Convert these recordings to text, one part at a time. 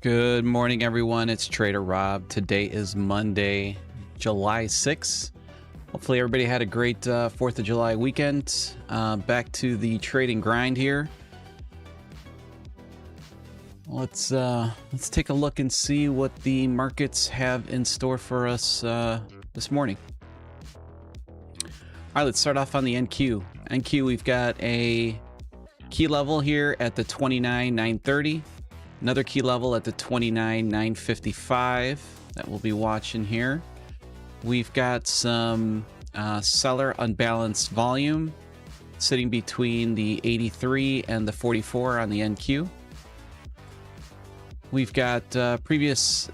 Good morning, everyone. It's Trader Rob. Today is Monday, July 6th. Hopefully everybody had a great 4th of July weekend. Back to the trading grind here. Let's take a look and see what the markets have in store for us this morning. All right, let's start off on the NQ. NQ, we've got a key level here at the 29,930. Another key level at the 29,955 that we'll be watching here. We've got some seller unbalanced volume sitting between the 83 and the 44 on the NQ. We've got previous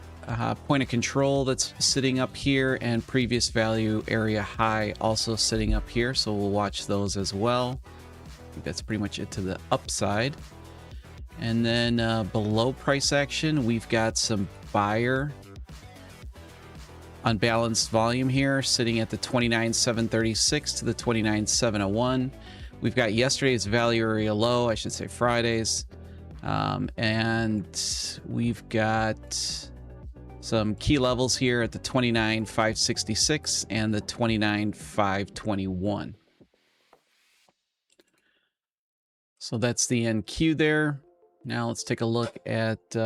point of control that's sitting up here and previous value area high also sitting up here, so we'll watch those as well. I think that's pretty much it to the upside. And then below price action, we've got some buyer unbalanced volume here sitting at the 29,736 to the 29,701. We've got yesterday's value area low, I should say Friday's. And we've got some key levels here at the 29,566 and the 29,521. So that's the NQ there. Now let's take a look at you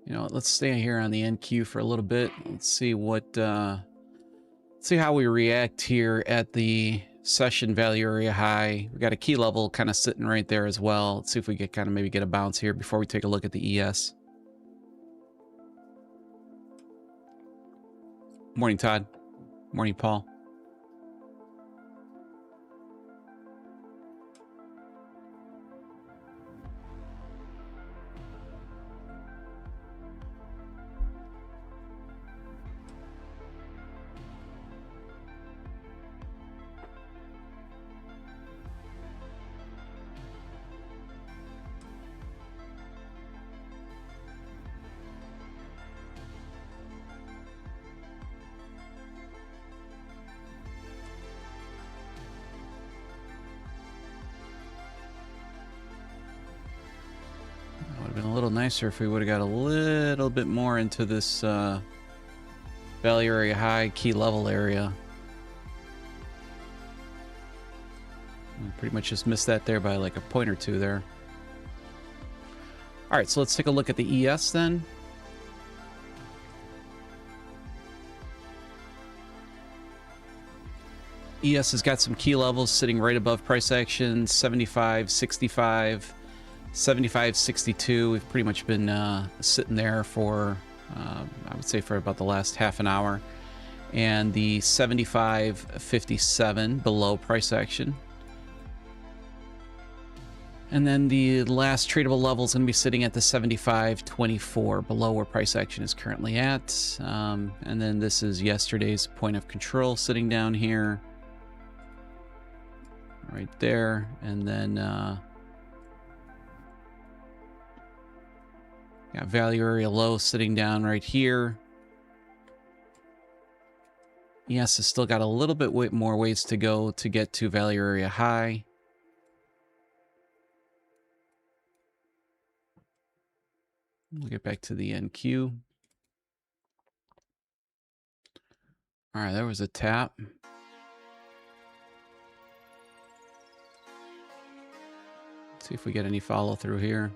know, let's stay here on the NQ for a little bit. Let's see what see how we react here at the session value area high. We got a key level kind of sitting right there as well. Let's see if we get kind of maybe get a bounce here before we take a look at the ES. Morning, Todd. Morning, Paul. Been a little nicer if we would have got a little bit more into this value area high key level area. We pretty much just missed that there by like a point or two there. All right, so let's take a look at the ES then. ES has got some key levels sitting right above price action, 75.65. 75.62. We've pretty much been sitting there for I would say for about the last half an hour, and the 75.57 below price action. And then the last tradable level is going to be sitting at the 75.24 below where price action is currently at. And then this is yesterday's point of control sitting down here right there, and then got value area low sitting down right here. ES has still got a little bit more ways to go to get to value area high. We'll get back to the NQ. All right, there was a tap. Let's see if we get any follow through here.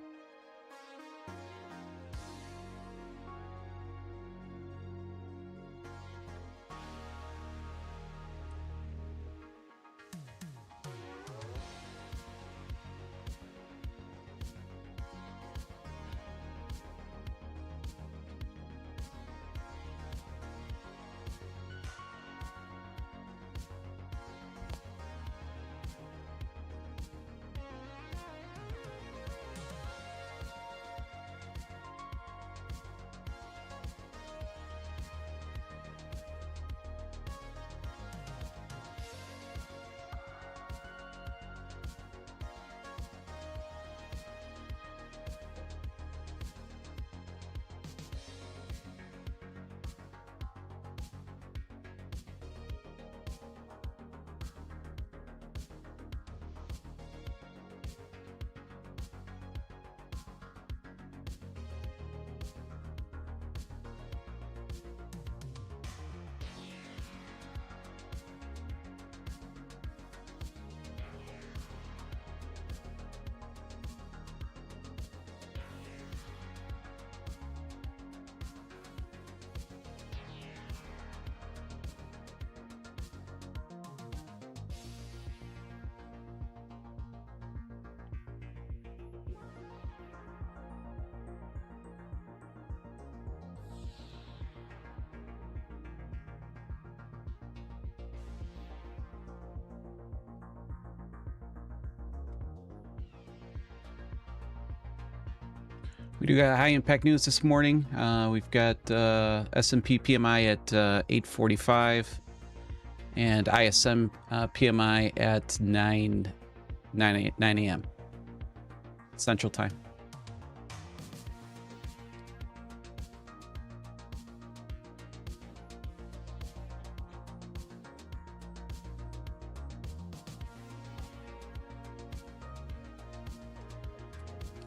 We do got high impact news this morning. We've got S&P PMI at 845 and ISM PMI at 9 a.m. Central Time.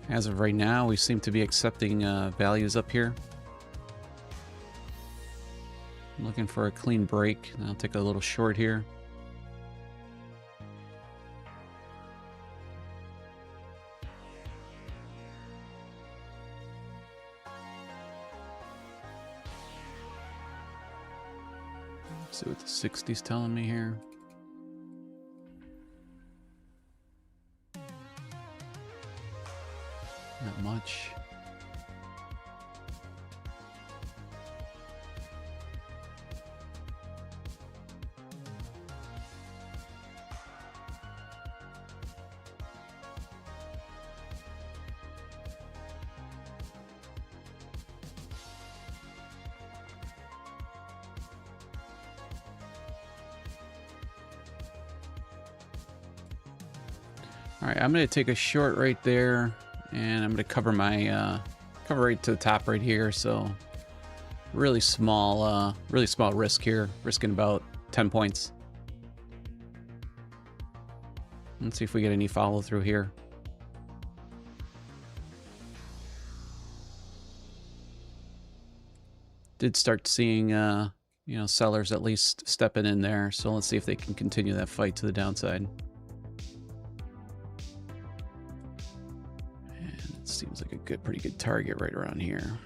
As of right now, we seem to be accepting values up here. I'm looking for a clean break. I'll take a little short here. Let's see what the 60's telling me here. Not much. All right, I'm going to take a short right there. And I'm going to cover my cover right to the top right here. So really small risk here, risking about 10 points. Let's see if we get any follow through here. Did start seeing you know, sellers at least stepping in there. So let's see if they can continue that fight to the downside. Seems like a pretty good target right around here.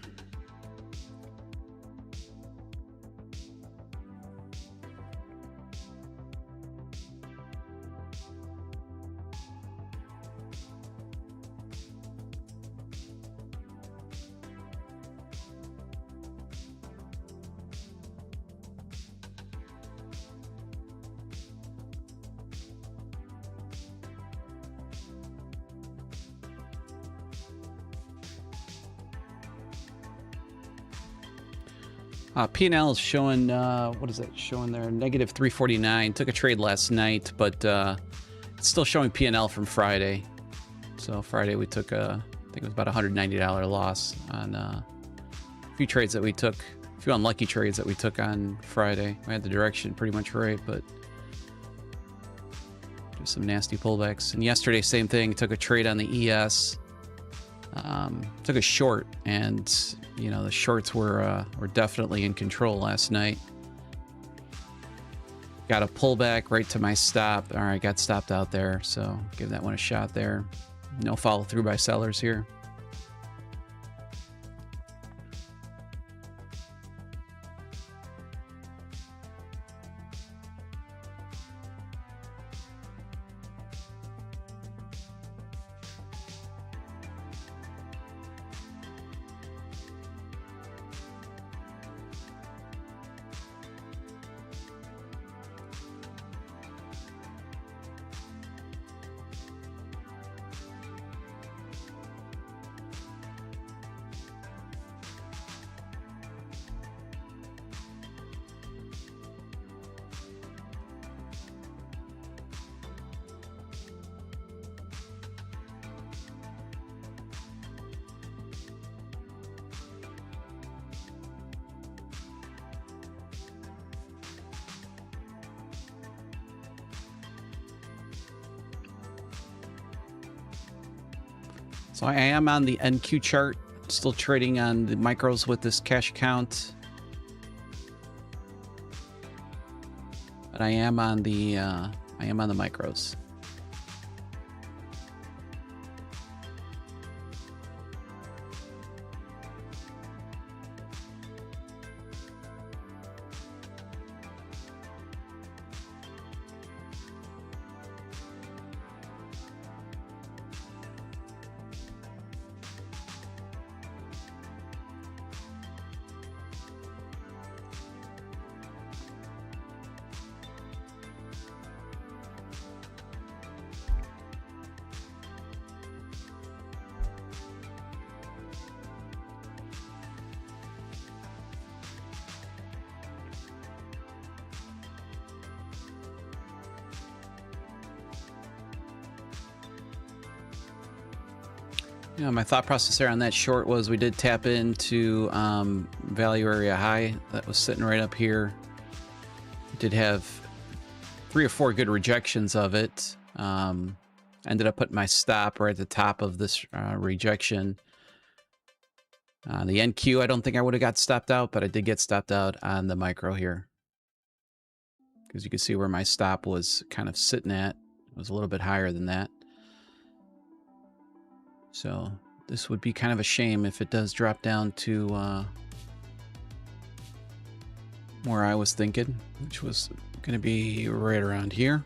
P&L is showing, what is that showing there? Negative 349. Took a trade last night, but it's still showing P&L from Friday. So Friday we took I think it was about a $190 loss on a few trades that we took, a few unlucky trades that we took on Friday. We had the direction pretty much right, but just some nasty pullbacks. And yesterday, same thing. Took a trade on the ES. Took a short, and you know the shorts were definitely in control last night. Got a pullback right to my stop. All right, got stopped out there, so give that one a shot there. No follow through by sellers here. So I am on the NQ chart, still trading on the micros with this cash account. But I am on the micros. Yeah, my thought process there on that short was we did tap into value area high that was sitting right up here. We did have 3 or 4 good rejections of it. Ended up putting my stop right at the top of this rejection. The NQ, I don't think I would have got stopped out, but I did get stopped out on the micro here. Because you can see where my stop was kind of sitting at. It was a little bit higher than that. So this would be kind of a shame if it does drop down to where I was thinking, which was going to be right around here.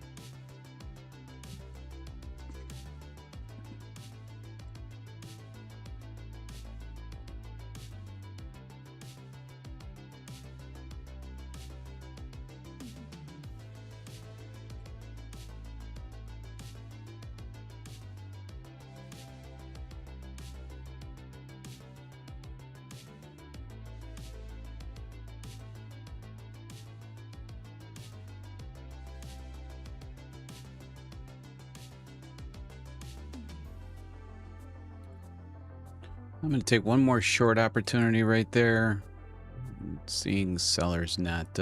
I'm going to take one more short opportunity right there. Seeing sellers not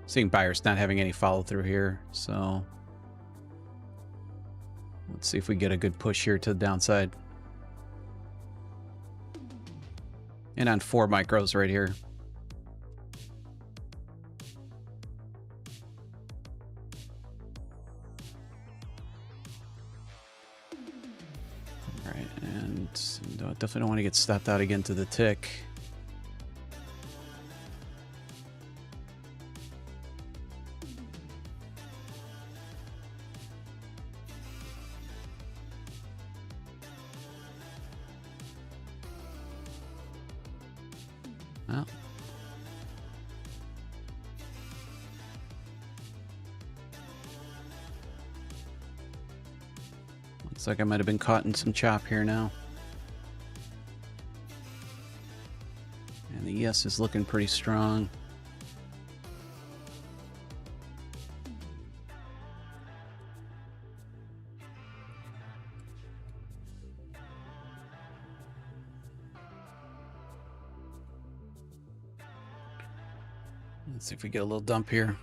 seeing buyers not having any follow through here. So let's see if we get a good push here to the downside. And on 4 micros right here. All right, and definitely don't want to get stopped out again to the tick. Well, looks like I might have been caught in some chop here now. And the ES is looking pretty strong. Let's see if we get a little dump here.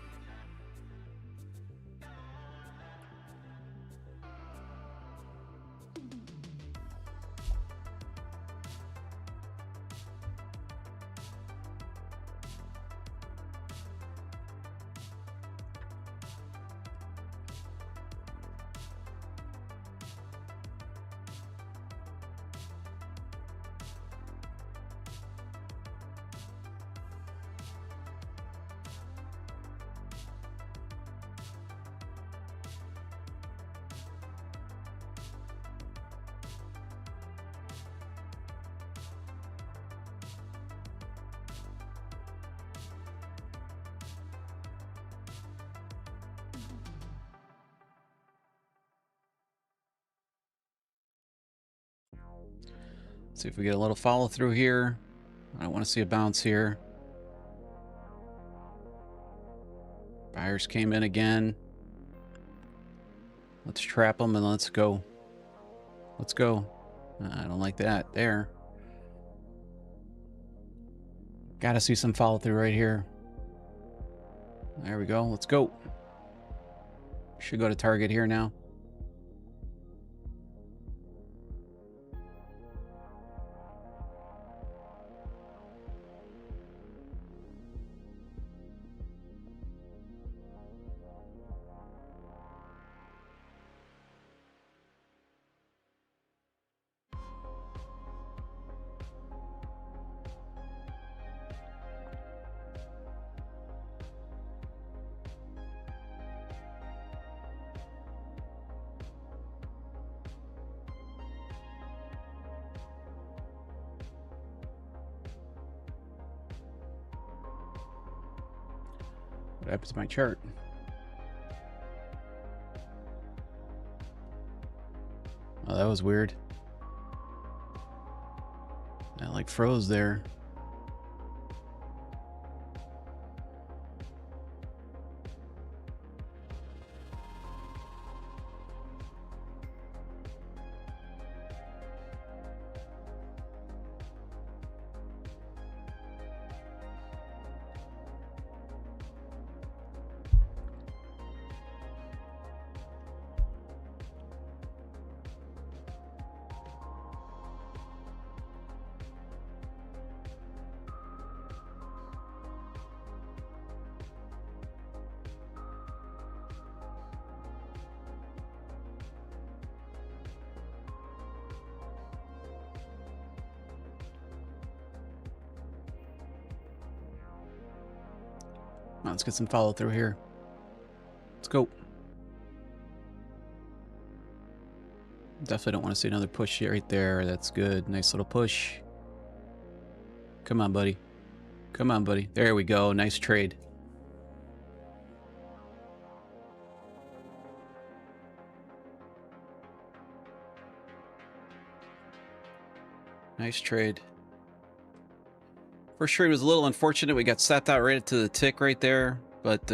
See if we get a little follow through here. I want to see a bounce here. Buyers came in again. Let's trap them and let's go. Let's go. I don't like that there. Gotta see some follow through right here. There we go. Let's go. Should go to target here now. What happened to my chart? Oh, that was weird. That like froze there. Let's get some follow through here. Let's go. Definitely don't want to see another push right there. That's good. Nice little push. Come on, buddy. Come on, buddy. There we go. Nice trade. Nice trade. First trade was a little unfortunate. We got stopped out right to the tick right there, but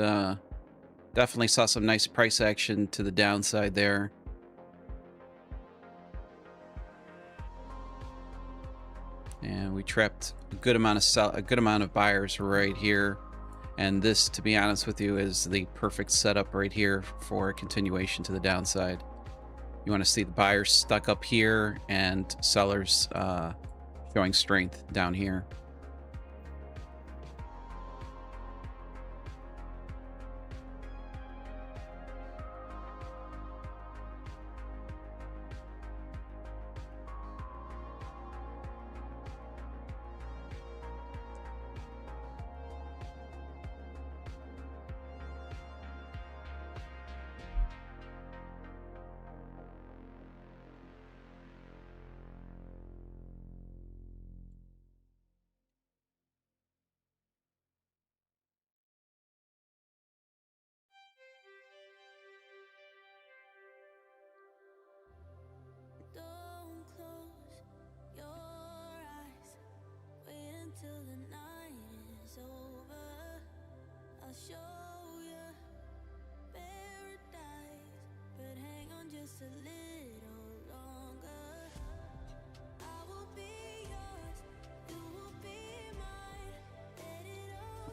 definitely saw some nice price action to the downside there. And we trapped a good amount of buyers right here. And this, to be honest with you, is the perfect setup right here for a continuation to the downside. You want to see the buyers stuck up here and sellers showing strength down here.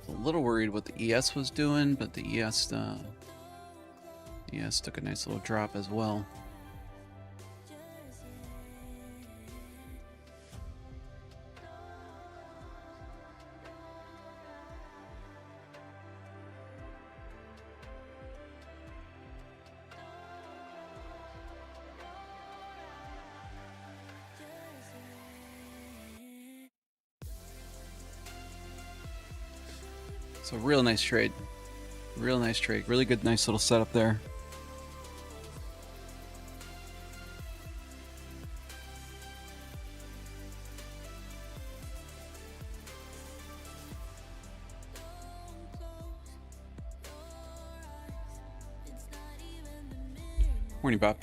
A little worried what the ES was doing, but the ES took a nice little drop as well. So real nice trade. Real nice trade. Really good, nice little setup there. Morning, Bob.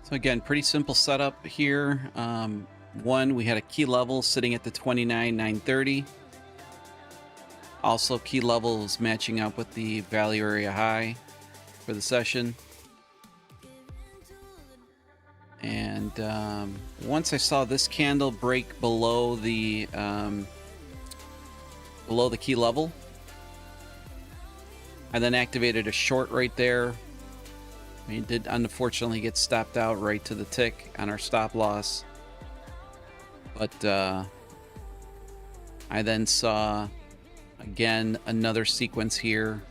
So again, pretty simple setup here. One, we had a key level sitting at the 29,930. Also, key levels matching up with the value area high for the session. And once I saw this candle break below the key level, I then activated a short right there. We did unfortunately get stopped out right to the tick on our stop loss. But I then saw, again, another sequence here.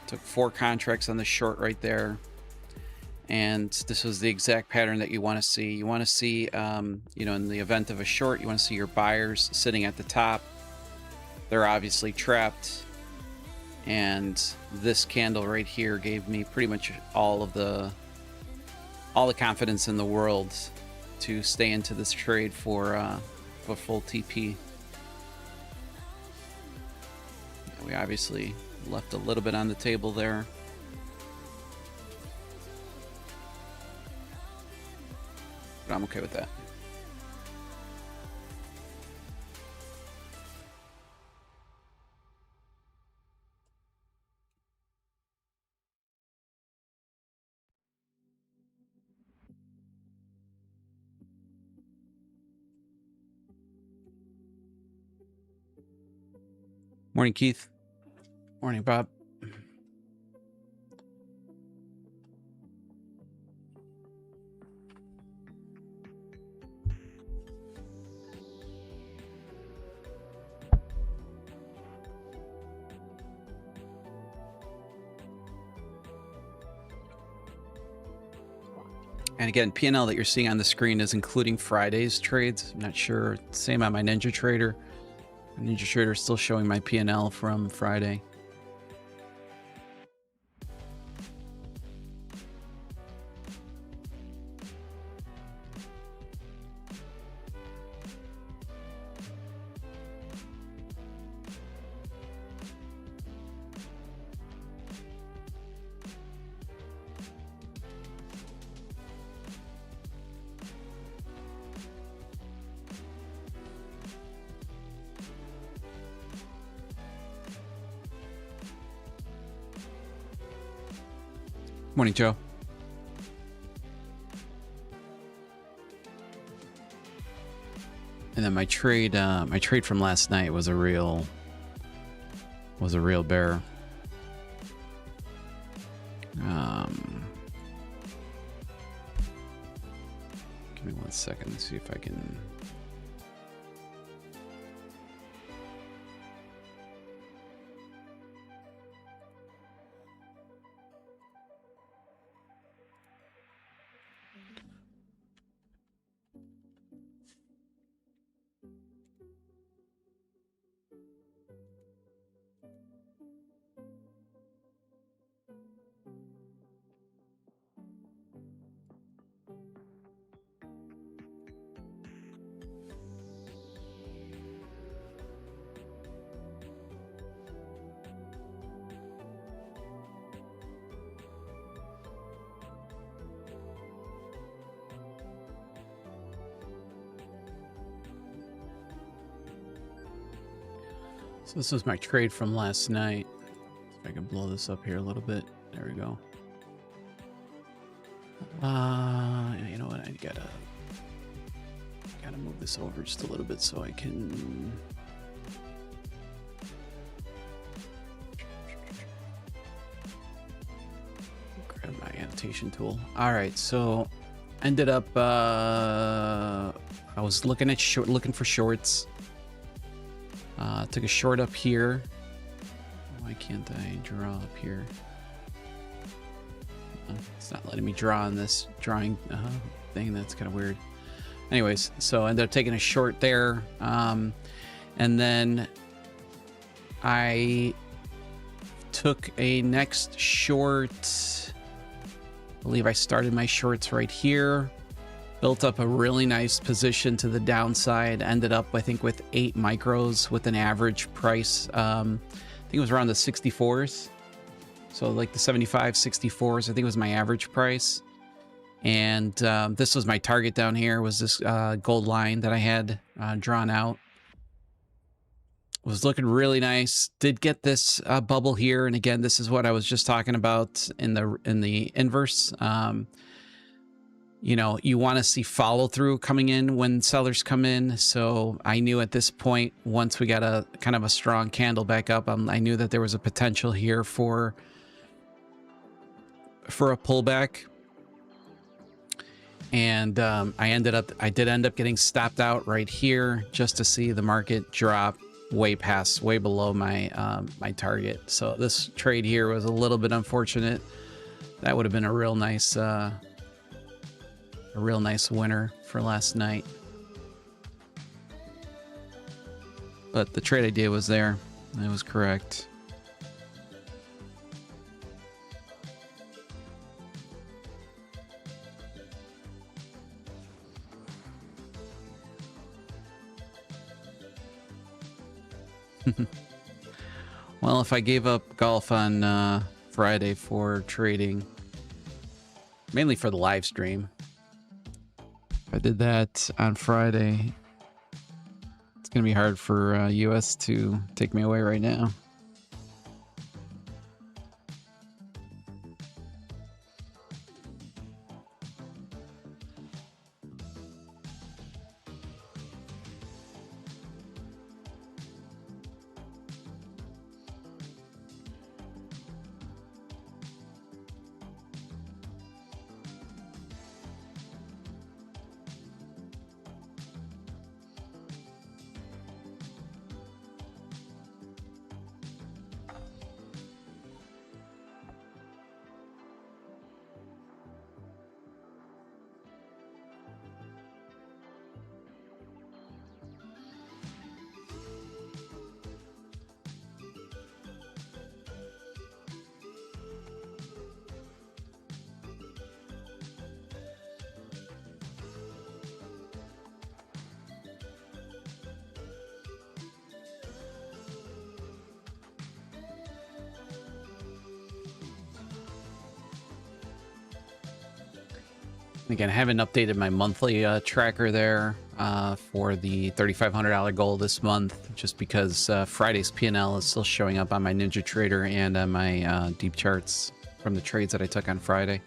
Took 4 contracts on the short right there. And this was the exact pattern that you want to see. You want to see, you know, in the event of a short, you want to see your buyers sitting at the top. They're obviously trapped. And this candle right here gave me pretty much all the confidence in the world to stay into this trade for full TP. We obviously left a little bit on the table there. But I'm okay with that. Morning, Keith. Morning, Bob. And again, P&L that you're seeing on the screen is including Friday's trades. I'm not sure. Same on my Ninja Trader. My Ninja Trader is still showing my P&L from Friday. Morning, Joe. And then my trade from last night was a real bear. Give me 1 second to see if I can. So this was my trade from last night. If I can blow this up here a little bit. There we go. You know what? I gotta move this over just a little bit so I can. Grab my annotation tool. All right, so ended up. I was looking for shorts. Took a short up here. Why can't I draw up here? It's not letting me draw on this drawing thing. That's kind of weird. Anyways, so I ended up taking a short there. And then I took a next short. I believe I started my shorts right here. Built up a really nice position to the downside. Ended up, I think, with 8 micros with an average price. I think it was around the 64s. So like the 75, 64s, I think was my average price. And this was my target down here, was this gold line that I had drawn out. Was looking really nice. Did get this bubble here. And again, this is what I was just talking about in the inverse. You know, you want to see follow through coming in when sellers come in. So I knew at this point, once we got a kind of a strong candle back up, I knew that there was a potential here for a pullback. And I did end up getting stopped out right here just to see the market drop way below my my target. So this trade here was a little bit unfortunate. That would have been a real nice winner for last night. But the trade idea was there. It was correct. Well, if I gave up golf on Friday for trading, mainly for the live stream, if I did that on Friday, it's going to be hard for US to take me away right now. Again, I haven't updated my monthly tracker there for the $3,500 goal this month, just because Friday's P&L is still showing up on my NinjaTrader and on my DeepCharts from the trades that I took on Friday.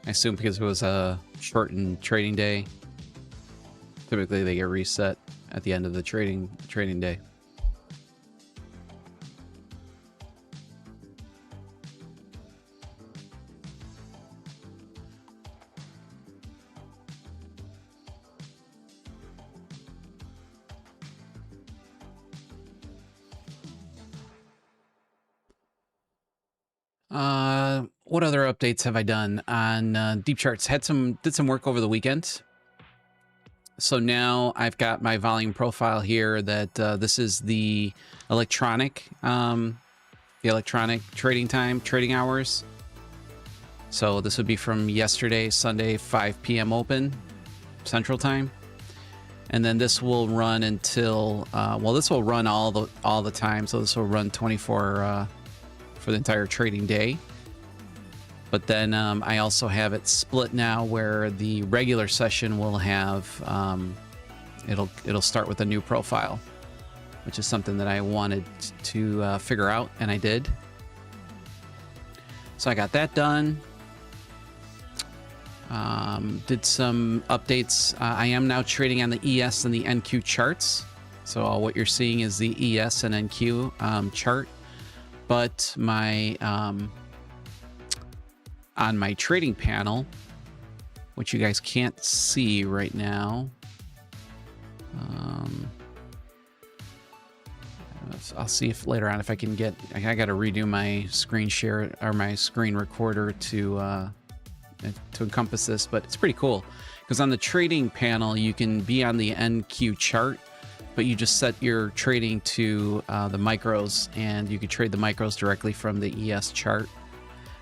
I assume because it was a shortened trading day. Typically, they get reset at the end of the trading day. What other updates have I done on DeepCharts? Did some work over the weekend. So now I've got my volume profile here that this is the electronic trading hours. So this would be from yesterday, Sunday, 5 p.m. open Central Time. And then this will run until, this will run all the time. So this will run 24 for the entire trading day. But then I also have it split now where the regular session will have, it'll start with a new profile, which is something that I wanted to figure out, and I did. So I got that done. Did some updates. I am now trading on the ES and the NQ charts. So what you're seeing is the ES and NQ chart. But my on my trading panel, which you guys can't see right now, I'll see if later on if I can get. I got to redo my screen share or my screen recorder to encompass this, but it's pretty cool because on the trading panel you can be on the NQ chart, but you just set your trading to the micros, and you can trade the micros directly from the ES chart.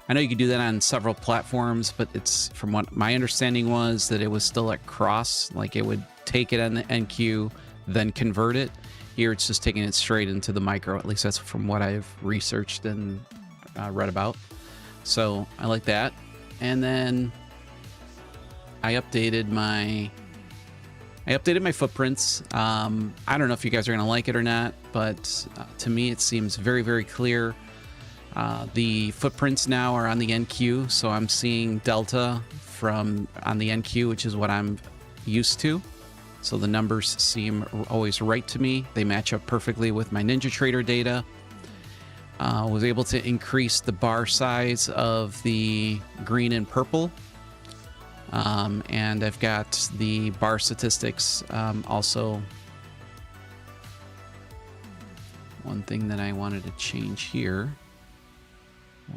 I know you could do that on several platforms, but it's, from what my understanding was, that it was still at cross, like it would take it on the NQ, then convert it. Here it's just taking it straight into the micro. At least that's from what I've researched and read about. So I like that. And then I updated my footprints. I don't know if you guys are going to like it or not, but to me it seems very, very clear. The footprints now are on the NQ, so I'm seeing delta on the NQ, which is what I'm used to. So the numbers seem always right to me. They match up perfectly with my NinjaTrader data. Was able to increase the bar size of the green and purple. And I've got the bar statistics also. One thing that I wanted to change here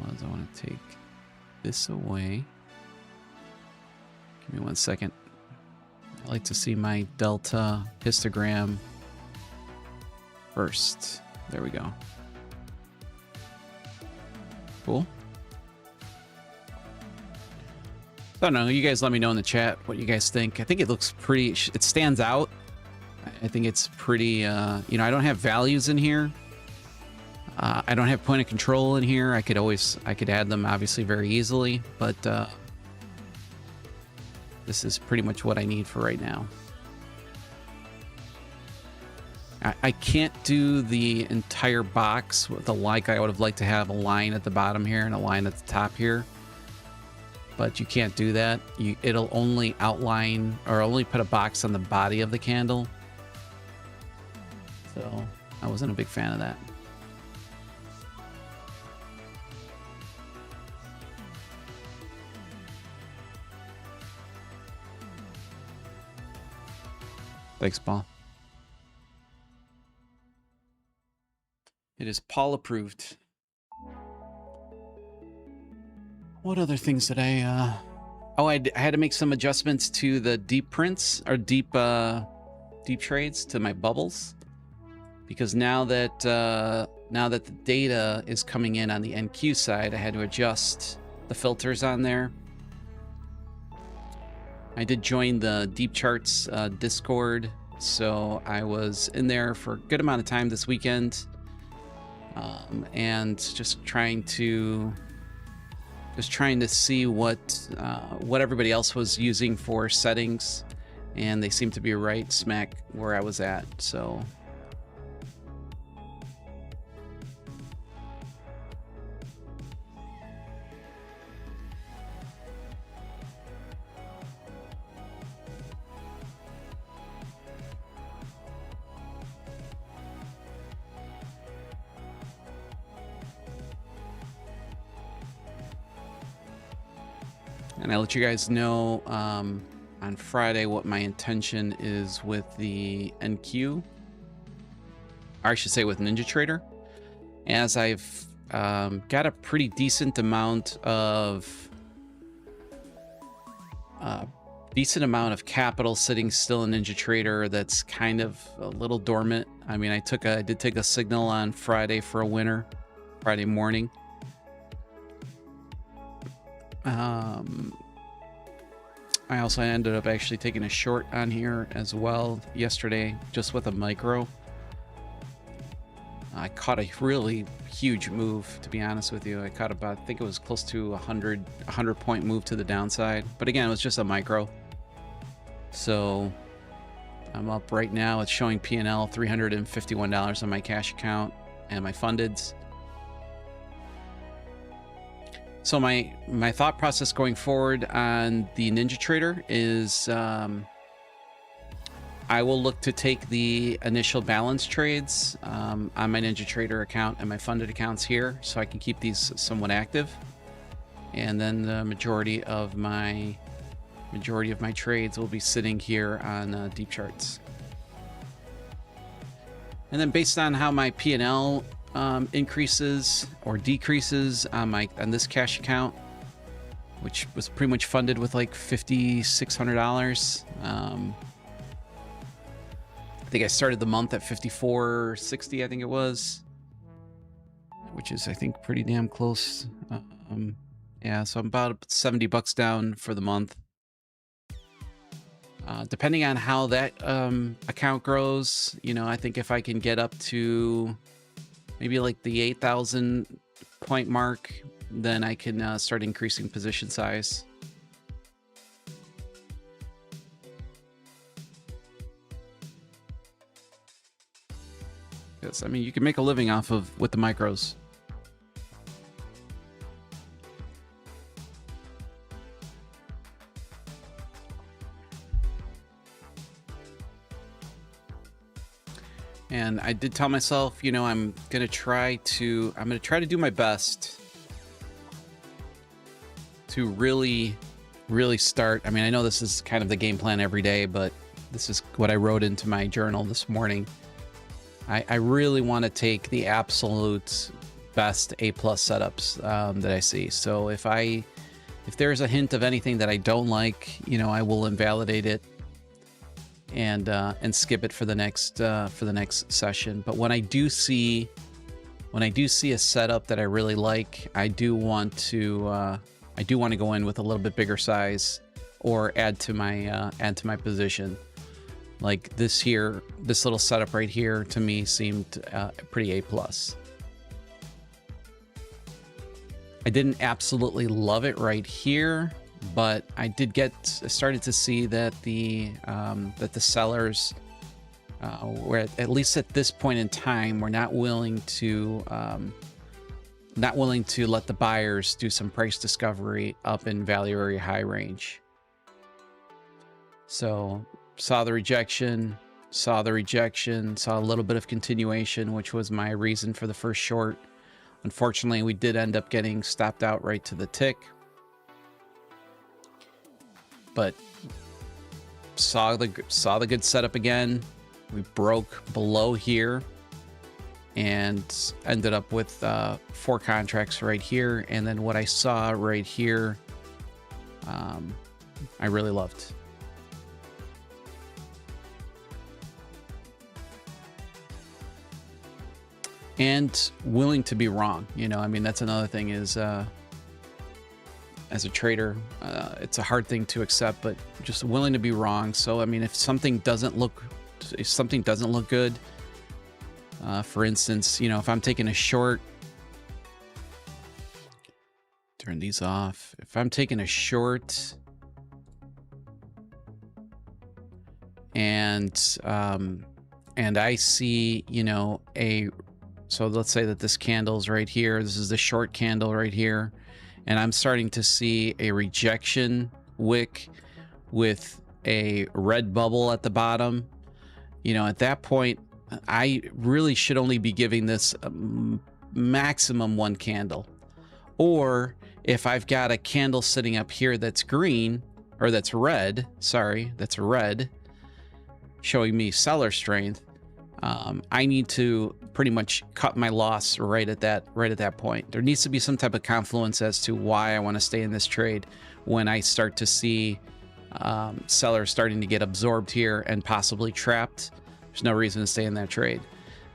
was I want to take this away. Give me 1 second. I like to see my delta histogram first. There we go. Cool. I don't know. You guys let me know in the chat what you guys think. I think it looks pretty. It stands out. I think it's pretty. I don't have values in here. I don't have point of control in here. I could add them obviously very easily, but this is pretty much what I need for right now. I can't do the entire box with the like. I would have liked to have a line at the bottom here and a line at the top here, but you can't do that. It'll only outline or only put a box on the body of the candle. So I wasn't a big fan of that. Thanks, Paul. It is Paul approved. What other things did I had to make some adjustments to the deep prints or deep trades to my bubbles, because now that the data is coming in on the NQ side, I had to adjust the filters on there. I did join the DeepCharts Discord, so I was in there for a good amount of time this weekend, and just trying to just trying to see what everybody else was using for settings, and they seem to be right smack where I was at. So and I'll let you guys know on Friday what my intention is with the NQ, or I should say with NinjaTrader, as I've got a pretty decent amount of capital sitting still in NinjaTrader that's kind of a little dormant. I mean, I did take a signal on Friday for a winner, Friday morning. I also ended up actually taking a short on here as well yesterday, just with a micro. I caught a really huge move, to be honest with you. I caught about, I think it was close to 100 point move to the downside. But again, it was just a micro. So I'm up right now. It's showing P&L $351 on my cash account and my fundeds. So my thought process going forward on the NinjaTrader is I will look to take the initial balance trades on my NinjaTrader account and my funded accounts here, so I can keep these somewhat active. And then the majority of my trades will be sitting here on DeepCharts. And then based on how my P&L increases or decreases on this cash account, which was pretty much funded with like $5,600. I think I started the month at $5,460, I think it was, which is, I think, pretty damn close. Yeah, so I'm about $70 down for the month. Depending on how that account grows, you know, I think if I can get up to maybe like the 8,000 point mark, then I can start increasing position size. Yes, I mean, you can make a living off of with the micros. And I did tell myself, you know, I'm gonna try to do my best to really start. I mean, I know this is kind of the game plan every day, but this is what I wrote into my journal this morning. I really want to take the absolute best A+ setups that I see. So if there's a hint of anything that I don't like, you know, I will invalidate it and skip it for the next session. But when I do see a setup that I really like, I do want to go in with a little bit bigger size or add to my position. Like this little setup right here to me seemed pretty A+. I didn't absolutely love it right here, but I started to see that the sellers were, at least at this point in time, were not willing to let the buyers do some price discovery up in value area high range. So saw the rejection, saw a little bit of continuation, which was my reason for the first short. Unfortunately, we did end up getting stopped out right to the tick, but saw the good setup again. We broke below here and ended up with 4 contracts right here. And then what I saw right here, I really loved. And willing to be wrong. You know, I mean, that's another thing is, as a trader, it's a hard thing to accept, but just willing to be wrong. So, I mean, if something doesn't look good, for instance, you know, if I'm taking a short, Turn these off. If I'm taking a short and I see, you know, so let's say that this candle's right here. This is the short candle right here. And I'm starting to see a rejection wick with a red bubble at the bottom. You know, at that point, I really should only be giving this maximum one candle. Or if I've got a candle sitting up here that's green, or that's red, sorry, that's red, showing me seller strength, I need to pretty much cut my loss right at that point. There needs to be some type of confluence as to why I want to stay in this trade when I start to see sellers starting to get absorbed here and possibly trapped. There's no reason to stay in that trade.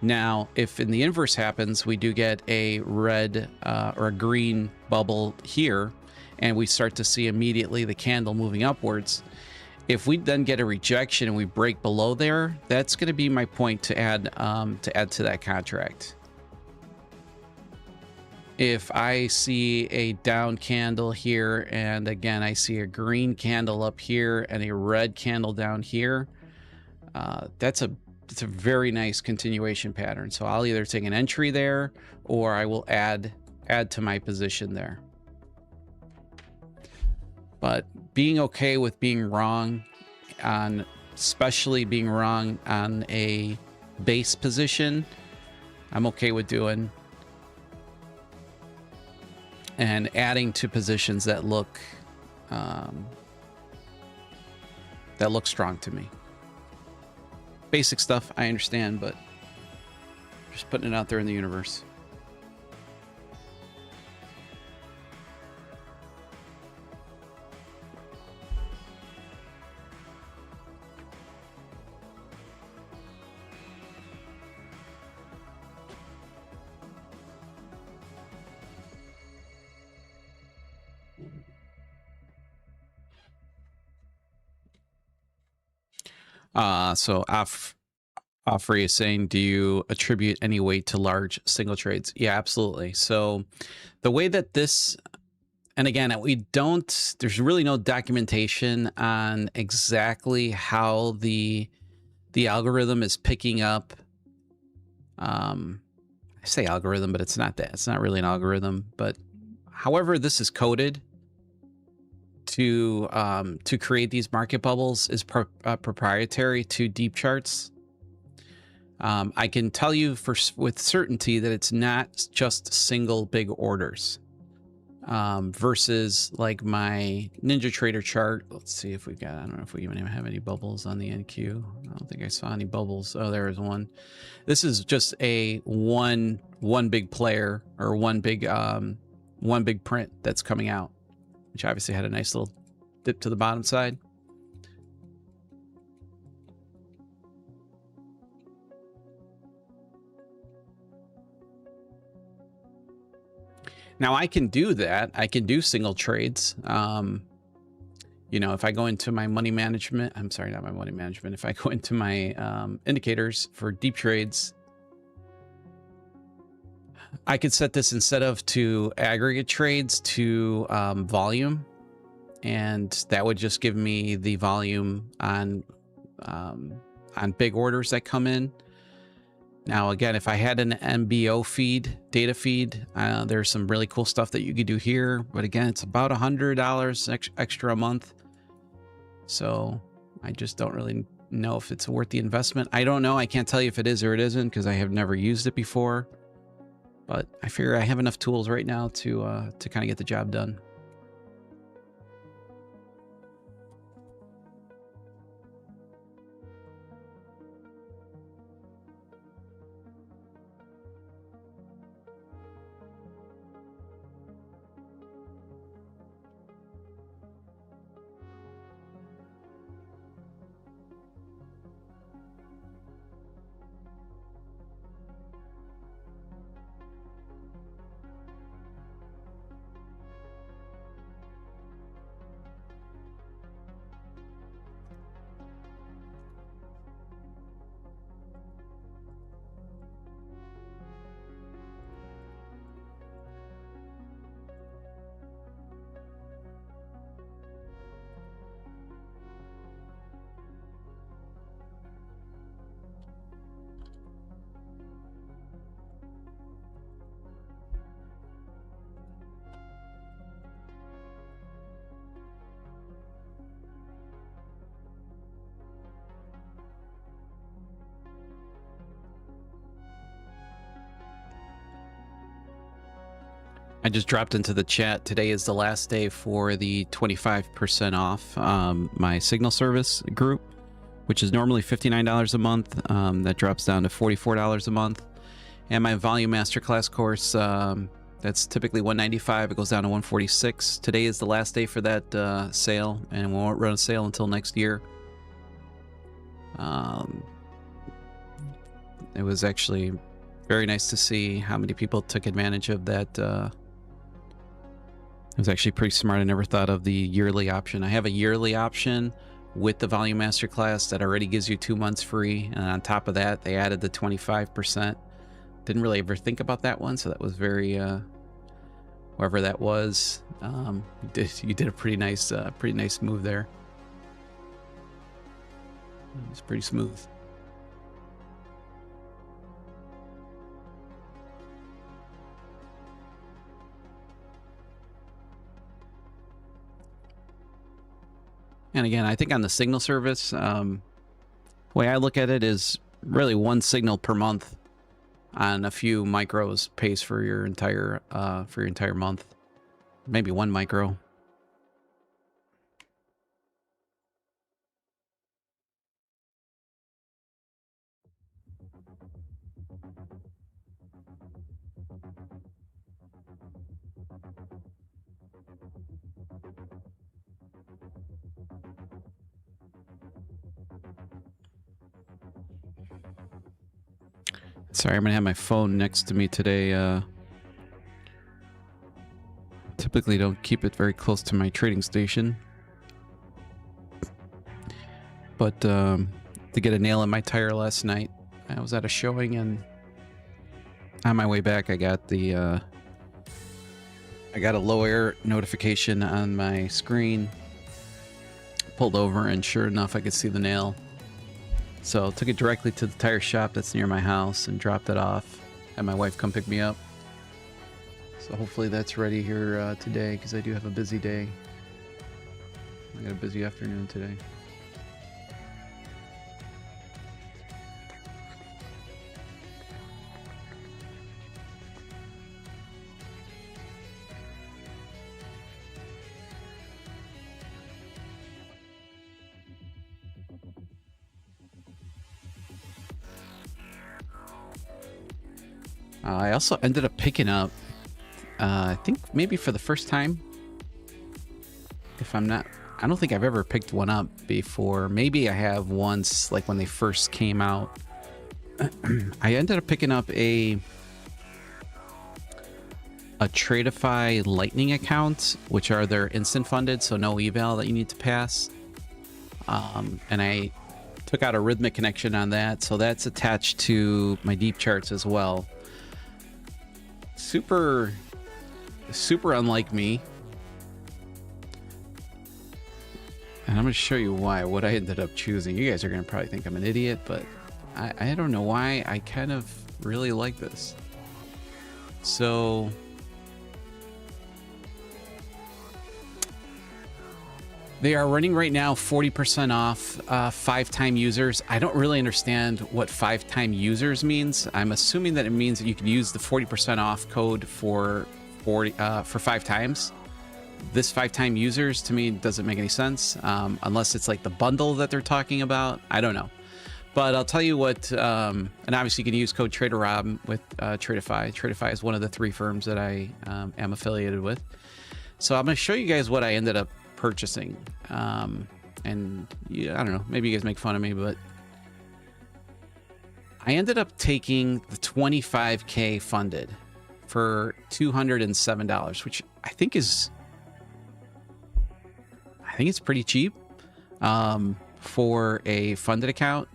Now, if in the inverse happens, we do get a red or a green bubble here, and we start to see immediately the candle moving upwards. If we then get a rejection and we break below there, that's going to be my point to add to that contract. If I see a down candle here, and again, I see a green candle up here and a red candle down here, it's a very nice continuation pattern. So I'll either take an entry there, or I will add to my position there. But being okay with being wrong on, especially being wrong on a base position, I'm okay with doing, and adding to positions that look strong to me. Basic stuff, I understand, but just putting it out there in the universe. So Offrey is saying, do you attribute any weight to large single trades? Yeah, absolutely. So the way that this, and again, there's really no documentation on exactly how the algorithm is picking up. I say algorithm, but it's not that. It's not really an algorithm. But however this is coded to create these market bubbles is proprietary to DeepCharts. I can tell you with certainty that it's not just single big orders, versus like my NinjaTrader chart. Let's see if we've got, I don't know if we even have any bubbles on the NQ. I don't think I saw any bubbles. Oh, there is one. This is just a one big player, or one big print that's coming out, which obviously had a nice little dip to the bottom side. Now I can do that. I can do single trades. You know, if I go into my money management, I'm sorry, not my money management. If I go into my indicators for deep trades, I could set this, instead of to aggregate trades, to volume. And that would just give me the volume on big orders that come in. Now, again, if I had an MBO feed, data feed, there's some really cool stuff that you could do here. But again, it's about $100 extra a month. So I just don't really know if it's worth the investment. I don't know. I can't tell you if it is or it isn't, because I have never used it before. But I figure I have enough tools right now to kind of get the job done. I just dropped into the chat. Today is the last day for the 25% off my Signal service group, which is normally $59 a month. That drops down to $44 a month. And my Volume Masterclass course, that's typically $195. It goes down to $146. Today is the last day for that sale, and we won't run a sale until next year. It was actually very nice to see how many people took advantage of that. It was actually pretty smart. I never thought of the yearly option. I have a yearly option with the Volume Masterclass that already gives you 2 months free. And on top of that, they added the 25%. Didn't really ever think about that one. So that was very, whoever that was, you did a pretty nice move there. It was pretty smooth. And again, I think on the Signal service, the way I look at it is really one signal per month on a few micros pays for your entire month. Maybe one micro. Sorry, I'm gonna have my phone next to me today. Typically don't keep it very close to my trading station. But to get a nail in my tire last night, I was at a showing, and on my way back I got the I got a low air notification on my screen. Pulled over, and sure enough I could see the nail. So took it directly to the tire shop that's near my house and dropped it off. Had my wife come pick me up. So hopefully that's ready here today, because I do have a busy day. I got a busy afternoon today. I also ended up picking up, I think maybe for the first time, if I'm not, I don't think I've ever picked one up before. Maybe I have once, like when they first came out. I ended up picking up a Tradeify Lightning account, which are their instant funded, so no eval that you need to pass. And I took out a Rhythmic connection on that, so that's attached to my DeepCharts as well. Super unlike me. And I'm going to show you what I ended up choosing. You guys are going to probably think I'm an idiot, but I don't know why. I kind of really like this. So they are running right now 40% off 5-time users. I don't really understand what 5-time users means. I'm assuming that it means that you can use the 40% off code for 5 times. This 5-time users to me doesn't make any sense, unless it's like the bundle that they're talking about. I don't know. But I'll tell you what, and obviously you can use code TraderRob with Tradeify. Tradeify is one of the 3 firms that I am affiliated with. So I'm going to show you guys what I ended up purchasing. And yeah, I don't know, maybe you guys make fun of me, but I ended up taking the 25K funded for $207, which I think it's pretty cheap for a funded account.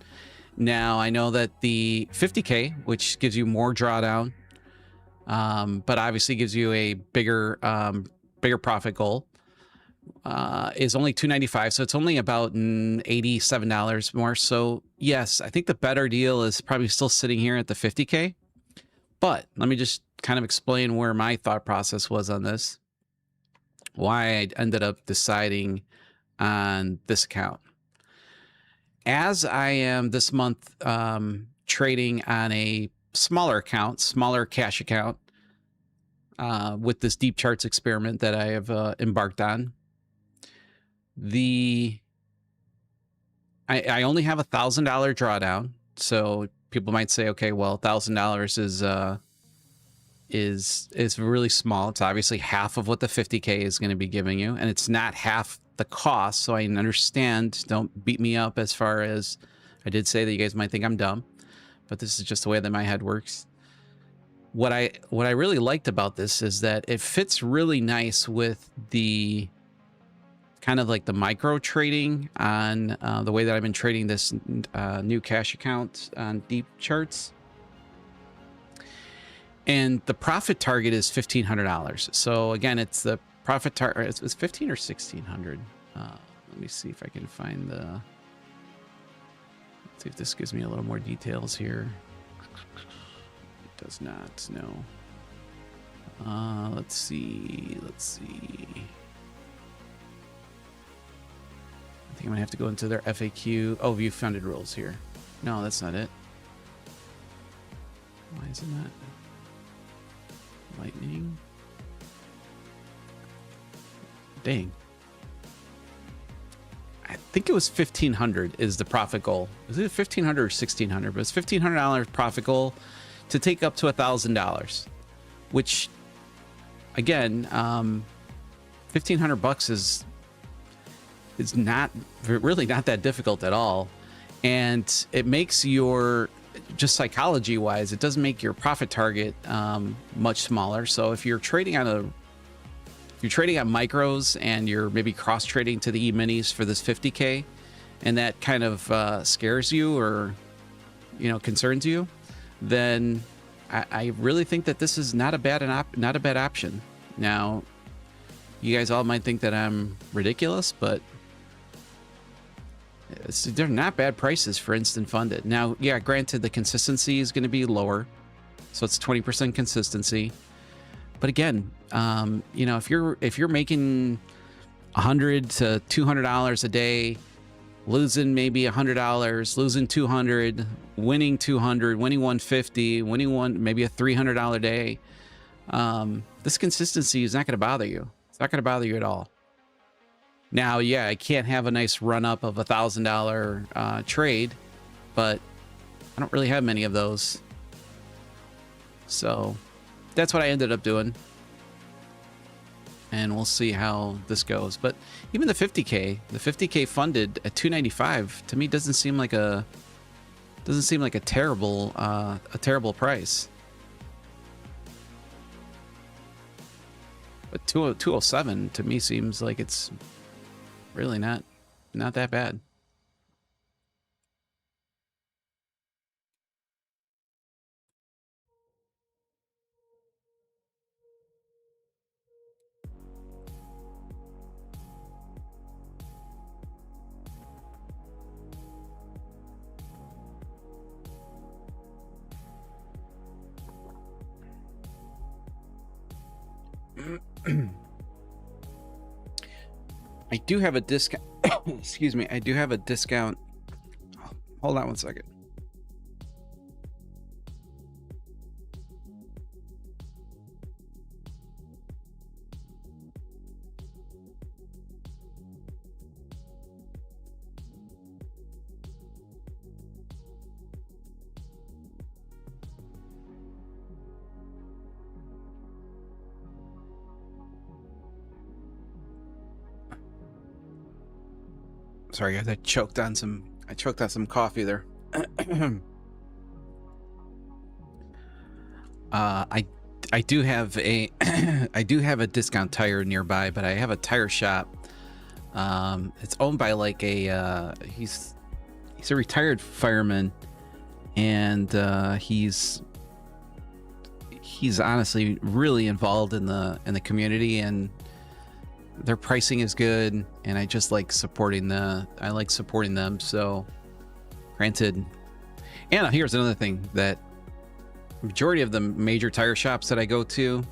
Now I know that the 50K, which gives you more drawdown, but obviously gives you a bigger profit goal, is only $295, so it's only about $87 more. So yes, I think the better deal is probably still sitting here at the 50K. But let me just kind of explain where my thought process was on this, why I ended up deciding on this account. As I am this month trading on a smaller account, smaller cash account, with this DeepCharts experiment that I have embarked on. I only have $1,000 drawdown, so people might say, okay, well, $1,000 is really small. It's obviously half of what the 50K is going to be giving you, and it's not half the cost. So I understand. Don't beat me up as far as I did say that you guys might think I'm dumb, but this is just the way that my head works. What I really liked about this is that it fits really nice with the kind of like the micro trading on the way that I've been trading this new cash account on DeepCharts. And the profit target is $1,500. So again, it's the profit target. It's 15 or 1,600. Let me see if I can find the. Let's see if this gives me a little more details here. It does not. No. Let's see. Let's see. I think I'm gonna have to go into their FAQ. Oh, view funded rules here. No, that's not it. Why is it not? Lightning. Dang. I think it was 1,500 is the profit goal. Is it 1,500 or 1,600? But it's $1,500 profit goal to take up to $1,000, which, again, 1,500 bucks is not really not that difficult at all, and it makes your, just psychology wise, it does make your profit target much smaller. So if you're trading on micros and you're maybe cross trading to the E-minis for this 50K, and that kind of scares you or concerns you, then I really think that this is not a bad option. Now, you guys all might think that I'm ridiculous, but they're not bad prices for instant funded. Now, yeah, granted, the consistency is going to be lower, so it's 20% consistency. But again, if you're making $100 to $200 a day, losing maybe $100, losing $200, winning $200, winning $150, winning maybe a $300 day, this consistency is not going to bother you. It's not going to bother you at all. Now, yeah, I can't have a nice run up of $1,000 trade, but I don't really have many of those. So that's what I ended up doing. And we'll see how this goes. But even the 50K funded at 295 to me doesn't seem like a terrible price. But 207 to me seems like it's really not that bad. I do have a discount. Excuse me. I do have a discount. Hold on one second. Sorry, guys. I choked on some coffee there. I do have a a discount tire nearby, but I have a tire shop. It's owned by like a he's a retired fireman, and he's honestly really involved in the community, and their pricing is good, and I just like supporting them. So granted, and here's another thing, that majority of the major tire shops that I go to,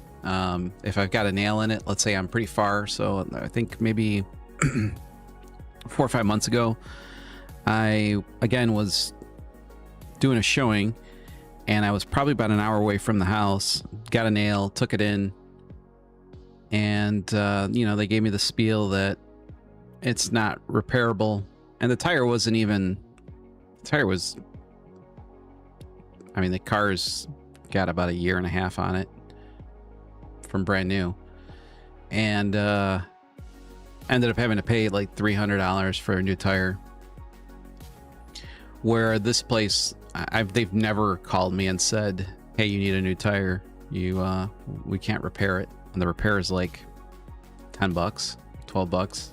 if I've got a nail in it, let's say I'm pretty far, so I think maybe 4 or 5 months ago, I again was doing a showing, and I was probably about an hour away from the house, got a nail, took it in, And, you know, they gave me the spiel that it's not repairable. And the tire wasn't even, the tire was, I mean, the car's got about 1.5 years on it from brand new. And ended up having to pay like $300 for a new tire. Where this place, they've never called me and said, hey, you need a new tire. We can't repair it. And the repair is like $10, $12.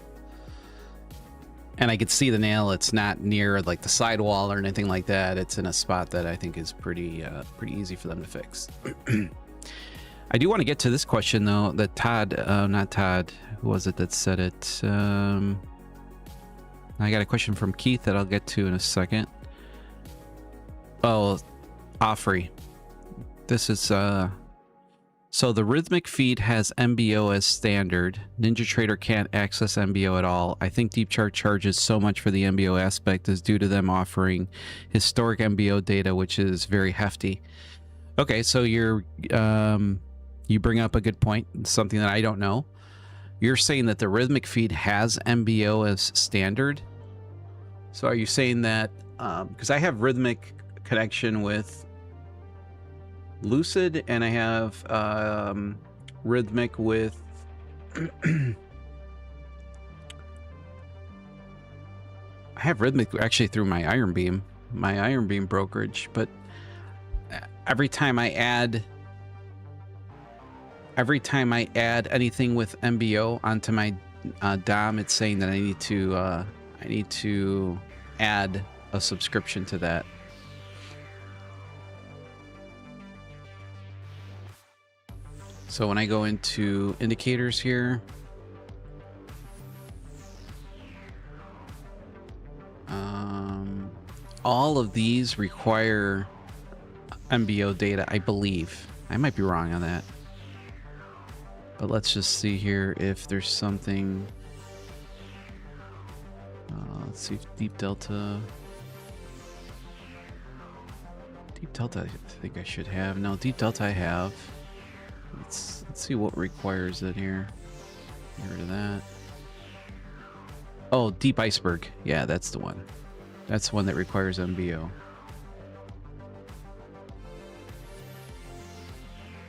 And I could see the nail. It's not near like the sidewall or anything like that. It's in a spot that I think is pretty easy for them to fix. I do want to get to this question though, that not Todd, who was it that said it? I got a question from Keith that I'll get to in a second. Oh, Offrey. This is, so the Rhythmic feed has MBO as standard. NinjaTrader can't access MBO at all. I think DeepChart charges so much for the MBO aspect is due to them offering historic MBO data, which is very hefty. Okay, so you bring up a good point, something that I don't know. You're saying that the Rhythmic feed has MBO as standard. So are you saying that, because I have Rhythmic connection with Lucid, and I have Rhythmic with I have Rhythmic actually through my Iron Beam brokerage, but every time I add anything with MBO onto my DOM, it's saying that I need to add a subscription to that. So when I go into indicators here, all of these require MBO data, I believe. I might be wrong on that. But let's just see here if there's something. Let's see if Deep Delta, I think I should have. No, Deep Delta I have. Let's see what requires it here. Get rid of that. Oh, Deep Iceberg. Yeah, that's the one. That's the one that requires MBO.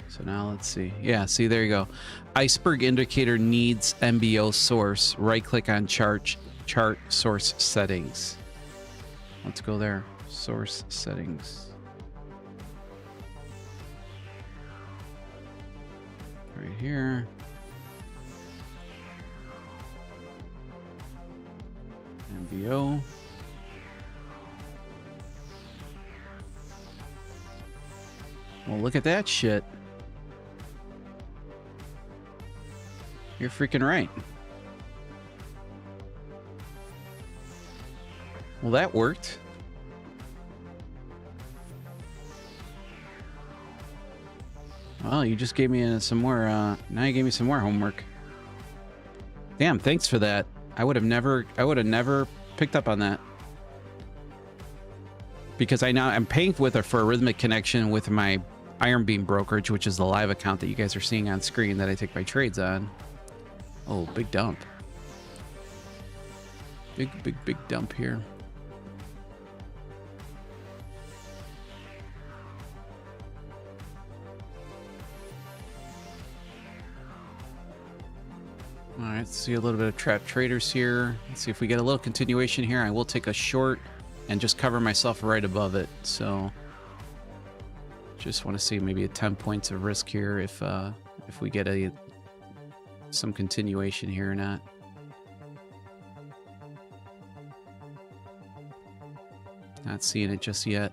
So now let's see. Yeah, see, there you go. Iceberg indicator needs MBO source. Right click on chart source settings. Let's go there. Source settings. Right here. MBO. Well, look at that shit. You're freaking right. Well, that worked. Well, you just gave me some more, now you gave me some more homework. Damn, thanks for that. I would have never picked up on that. Because I'm paying for a Rhythmic connection with my Iron Beam brokerage, which is the live account that you guys are seeing on screen that I take my trades on. Oh, big dump. Big dump here. All right, let's see a little bit of trap traders here. Let's see if we get a little continuation here. I will take a short and just cover myself right above it. So just want to see maybe a 10 points of risk here if we get some continuation here or not. Not seeing it just yet.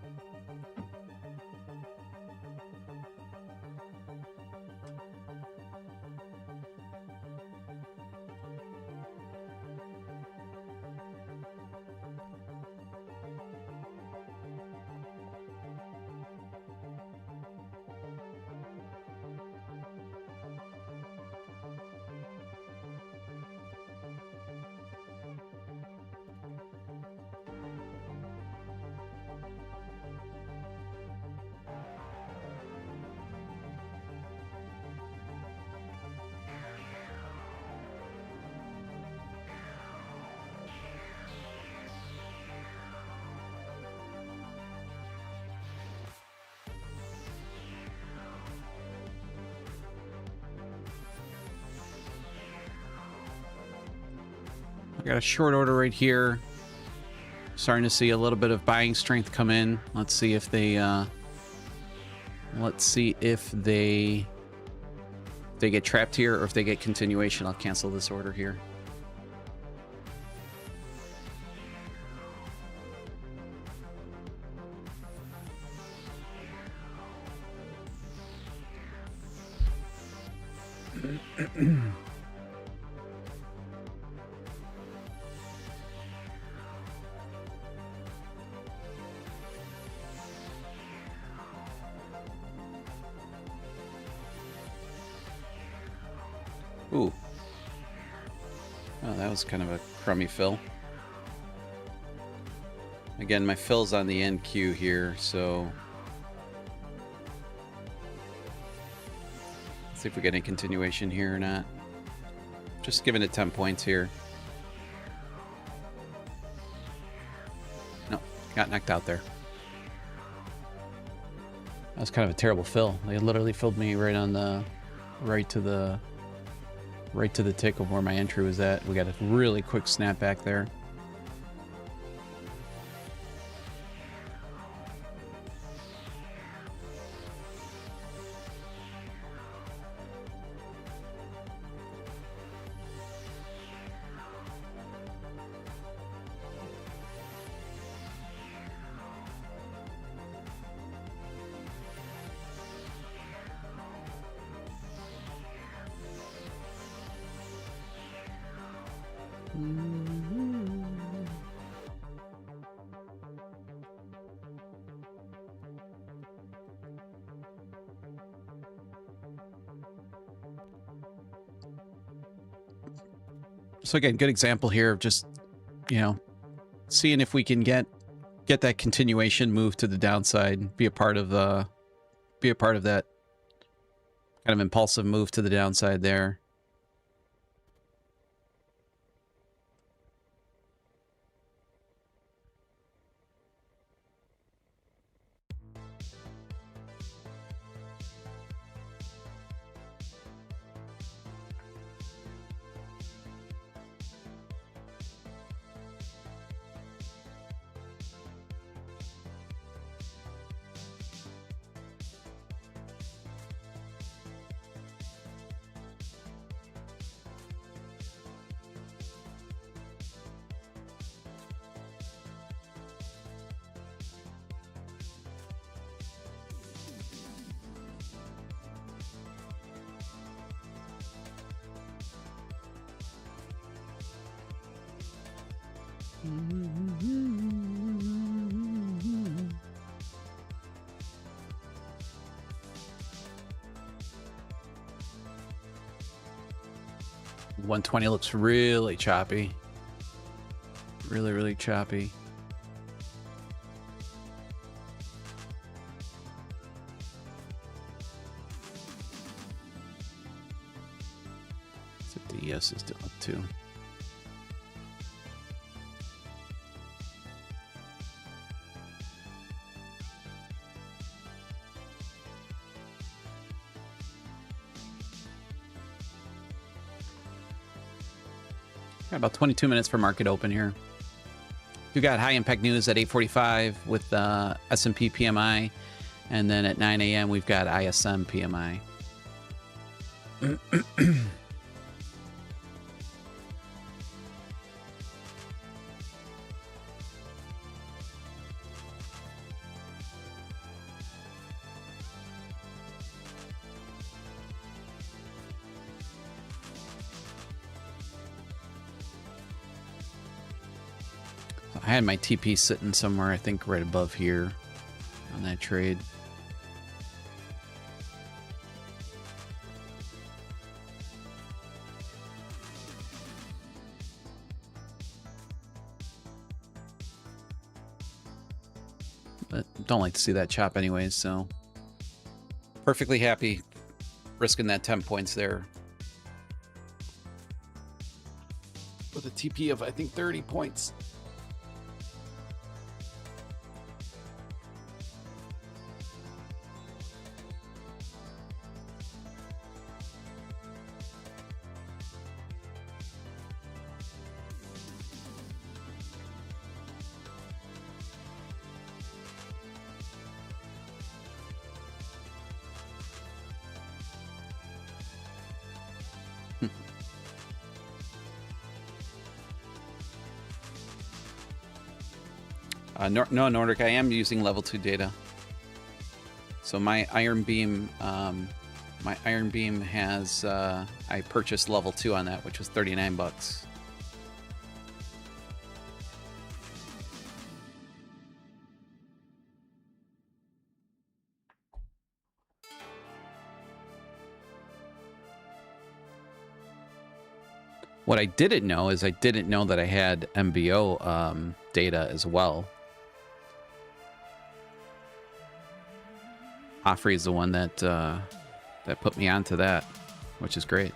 We got a short order right here. Starting to see a little bit of buying strength come in. Let's see if they get trapped here, or if they get continuation. I'll cancel this order here. Ooh. Oh, that was kind of a crummy fill. Again, my fill's on the NQ here, so let's see if we get any continuation here or not. Just giving it 10 points here. No, got knocked out there. That was kind of a terrible fill. They literally filled me right on the right to the tick of where my entry was at. We got a really quick snapback there. So again, good example here of just, you know, seeing if we can get that continuation move to the downside, be a part of that kind of impulsive move to the downside there. $120 looks really choppy. Really choppy. That's what the ES is doing too. Got about 22 minutes for market open here. We got high impact news at 8:45 with S&P PMI, and then at 9 a.m. we've got ISM PMI. I had my TP sitting somewhere, I think right above here on that trade. But don't like to see that chop anyways, so perfectly happy risking that 10 points there. With a TP of, I think, 30 points. No, Nordic, I am using level 2 data. So my Iron Beam has, I purchased level 2 on that, which was 39 bucks. What I didn't know is I didn't know that I had MBO data as well. Offrey is the one that that put me onto that, which is great.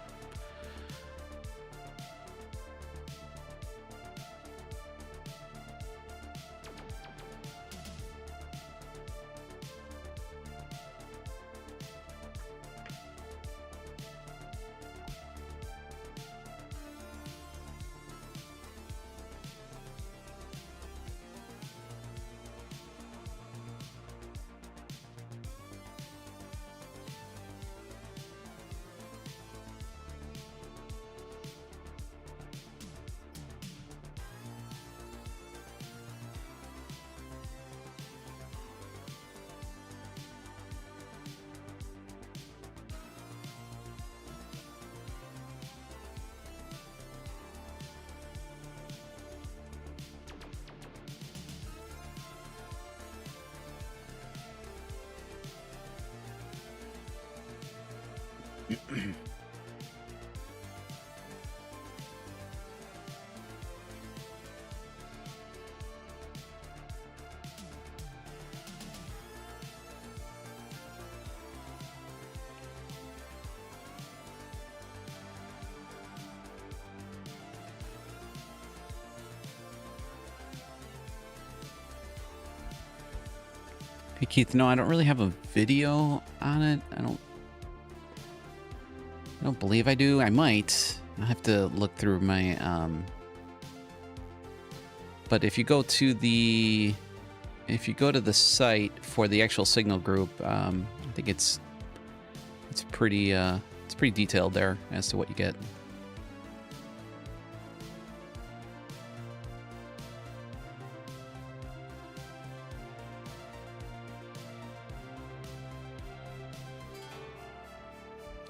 Hey Keith, no, I don't really have a video on it. I don't believe I do. I might. I have to look through my but if you go to the site for the actual signal group, I think it's pretty detailed there as to what you get.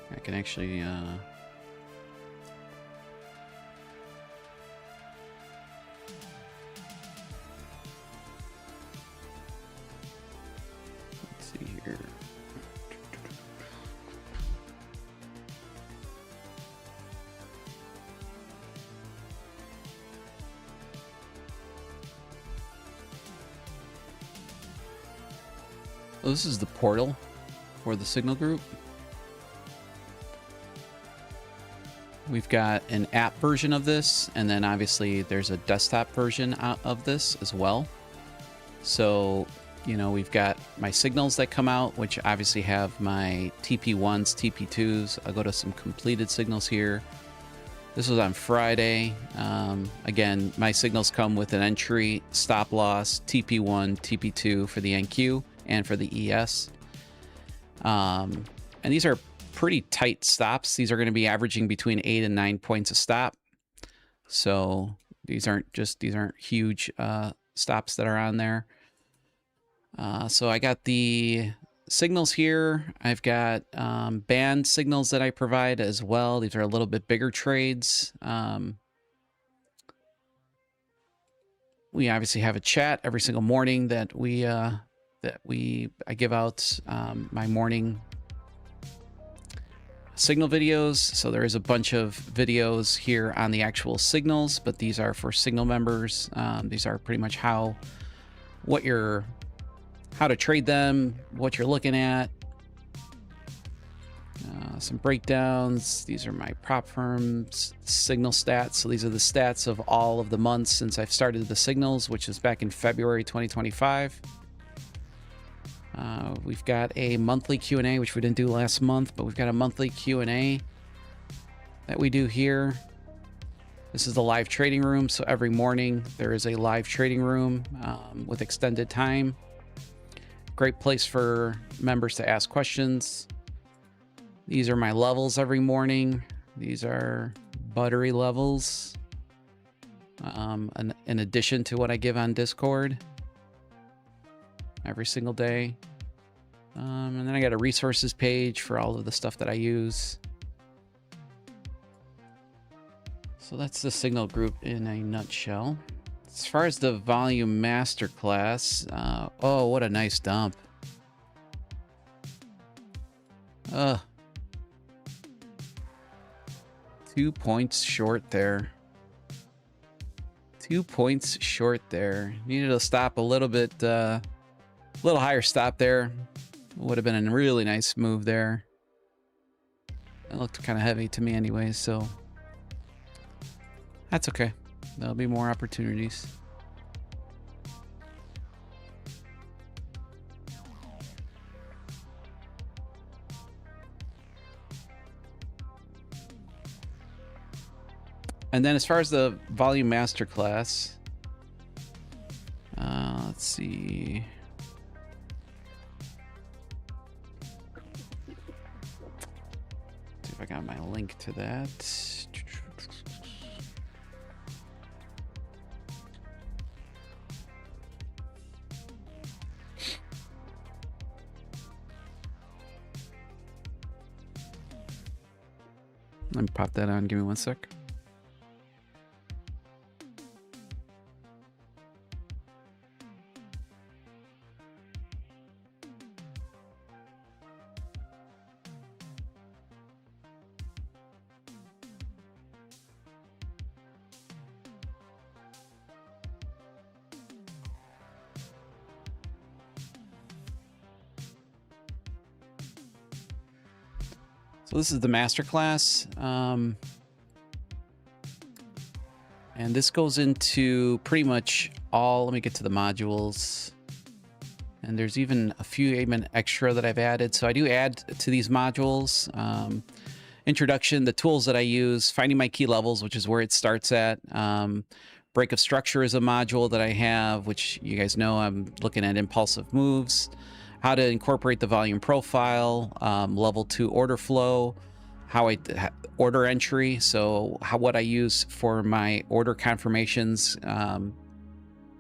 I can actually let's see here. Oh, this is the portal for the signal group. We've got an app version of this, and then obviously there's a desktop version of this as well. So, you know, we've got my signals that come out, which obviously have my TP1s, TP2s. I'll go to some completed signals here. This was on Friday. Again, my signals come with an entry, stop loss, TP1, TP2 for the NQ and for the ES. And these are pretty tight stops. These are going to be averaging between 8 and 9 points a stop. So these aren't huge stops that are on there. So I got the signals here. I've got band signals that I provide as well. These are a little bit bigger trades. We obviously have a chat every single morning that I give out my morning signal videos. So there is a bunch of videos here on the actual signals, but these are for signal members. These are pretty much how to trade them, what you're looking at, some breakdowns. These are my prop firms signal stats. So these are the stats of all of the months since I've started the signals, which is back in February 2025. We've got a monthly Q&A, which we didn't do last month, but we've got a monthly Q&A that we do here. This is the live trading room. So every morning there is a live trading room with extended time. Great place for members to ask questions. These are my levels every morning. These are buttery levels. In addition to what I give on Discord. every single day. And then I got a resources page for all of the stuff that I use. So that's the signal group in a nutshell. As far as the volume masterclass, oh, what a nice dump. 2 points short there. 2 points short there. Needed to stop a little bit, a little higher stop there. Would have been a really nice move there. It looked kind of heavy to me anyway, so that's okay. There'll be more opportunities. And then as far as the volume masterclass, let's see. See if I got my link to that. Let me pop that on. Give me 1 sec. So this is the masterclass, and this goes into pretty much all. Let me get to the modules, and there's even a few even extra that I've added. So I do add to these modules. Introduction, the tools that I use, finding my key levels, which is where it starts at. Break of structure is a module that I have, which you guys know I'm looking at impulsive moves. How to incorporate the volume profile, level 2 order flow, how I order entry. So what I use for my order confirmations,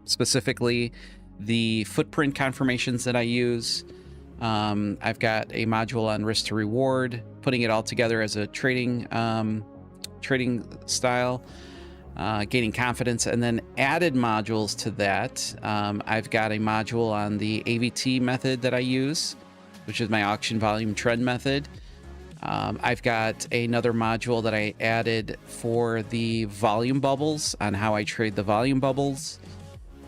specifically the footprint confirmations that I use. I've got a module on risk to reward, putting it all together as a trading style. Gaining confidence, and then added modules to that. I've got a module on the AVT method that I use, which is my auction volume trend method. I've got another module that I added for the volume bubbles, on how I trade the volume bubbles.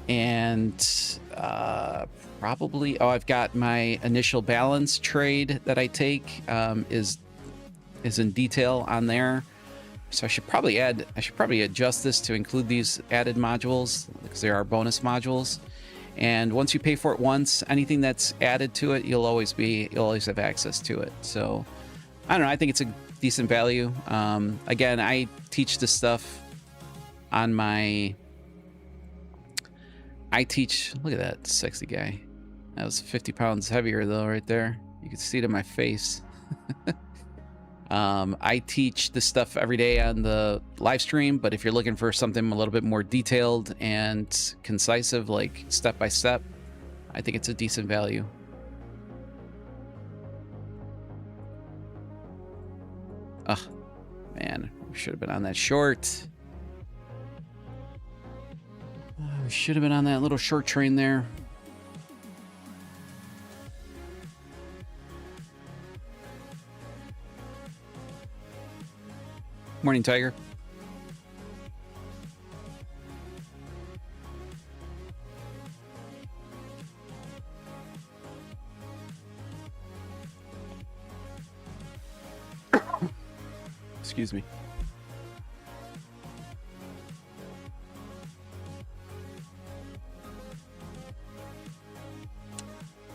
And I've got my initial balance trade that I take, is in detail on there. So I should probably adjust this to include these added modules, because there are bonus modules. And once you pay for it once, anything that's added to it, you'll always have access to it. So I don't know, I think it's a decent value. Again, I teach this stuff on my, look at that sexy guy. That was 50 pounds heavier though, right there. You can see it in my face. I teach this stuff every day on the live stream, but if you're looking for something a little bit more detailed and concise, like step by step, I think it's a decent value. Ugh, man, we should have been on that short. We should have been on that little short train there. Morning, Tiger. Excuse me.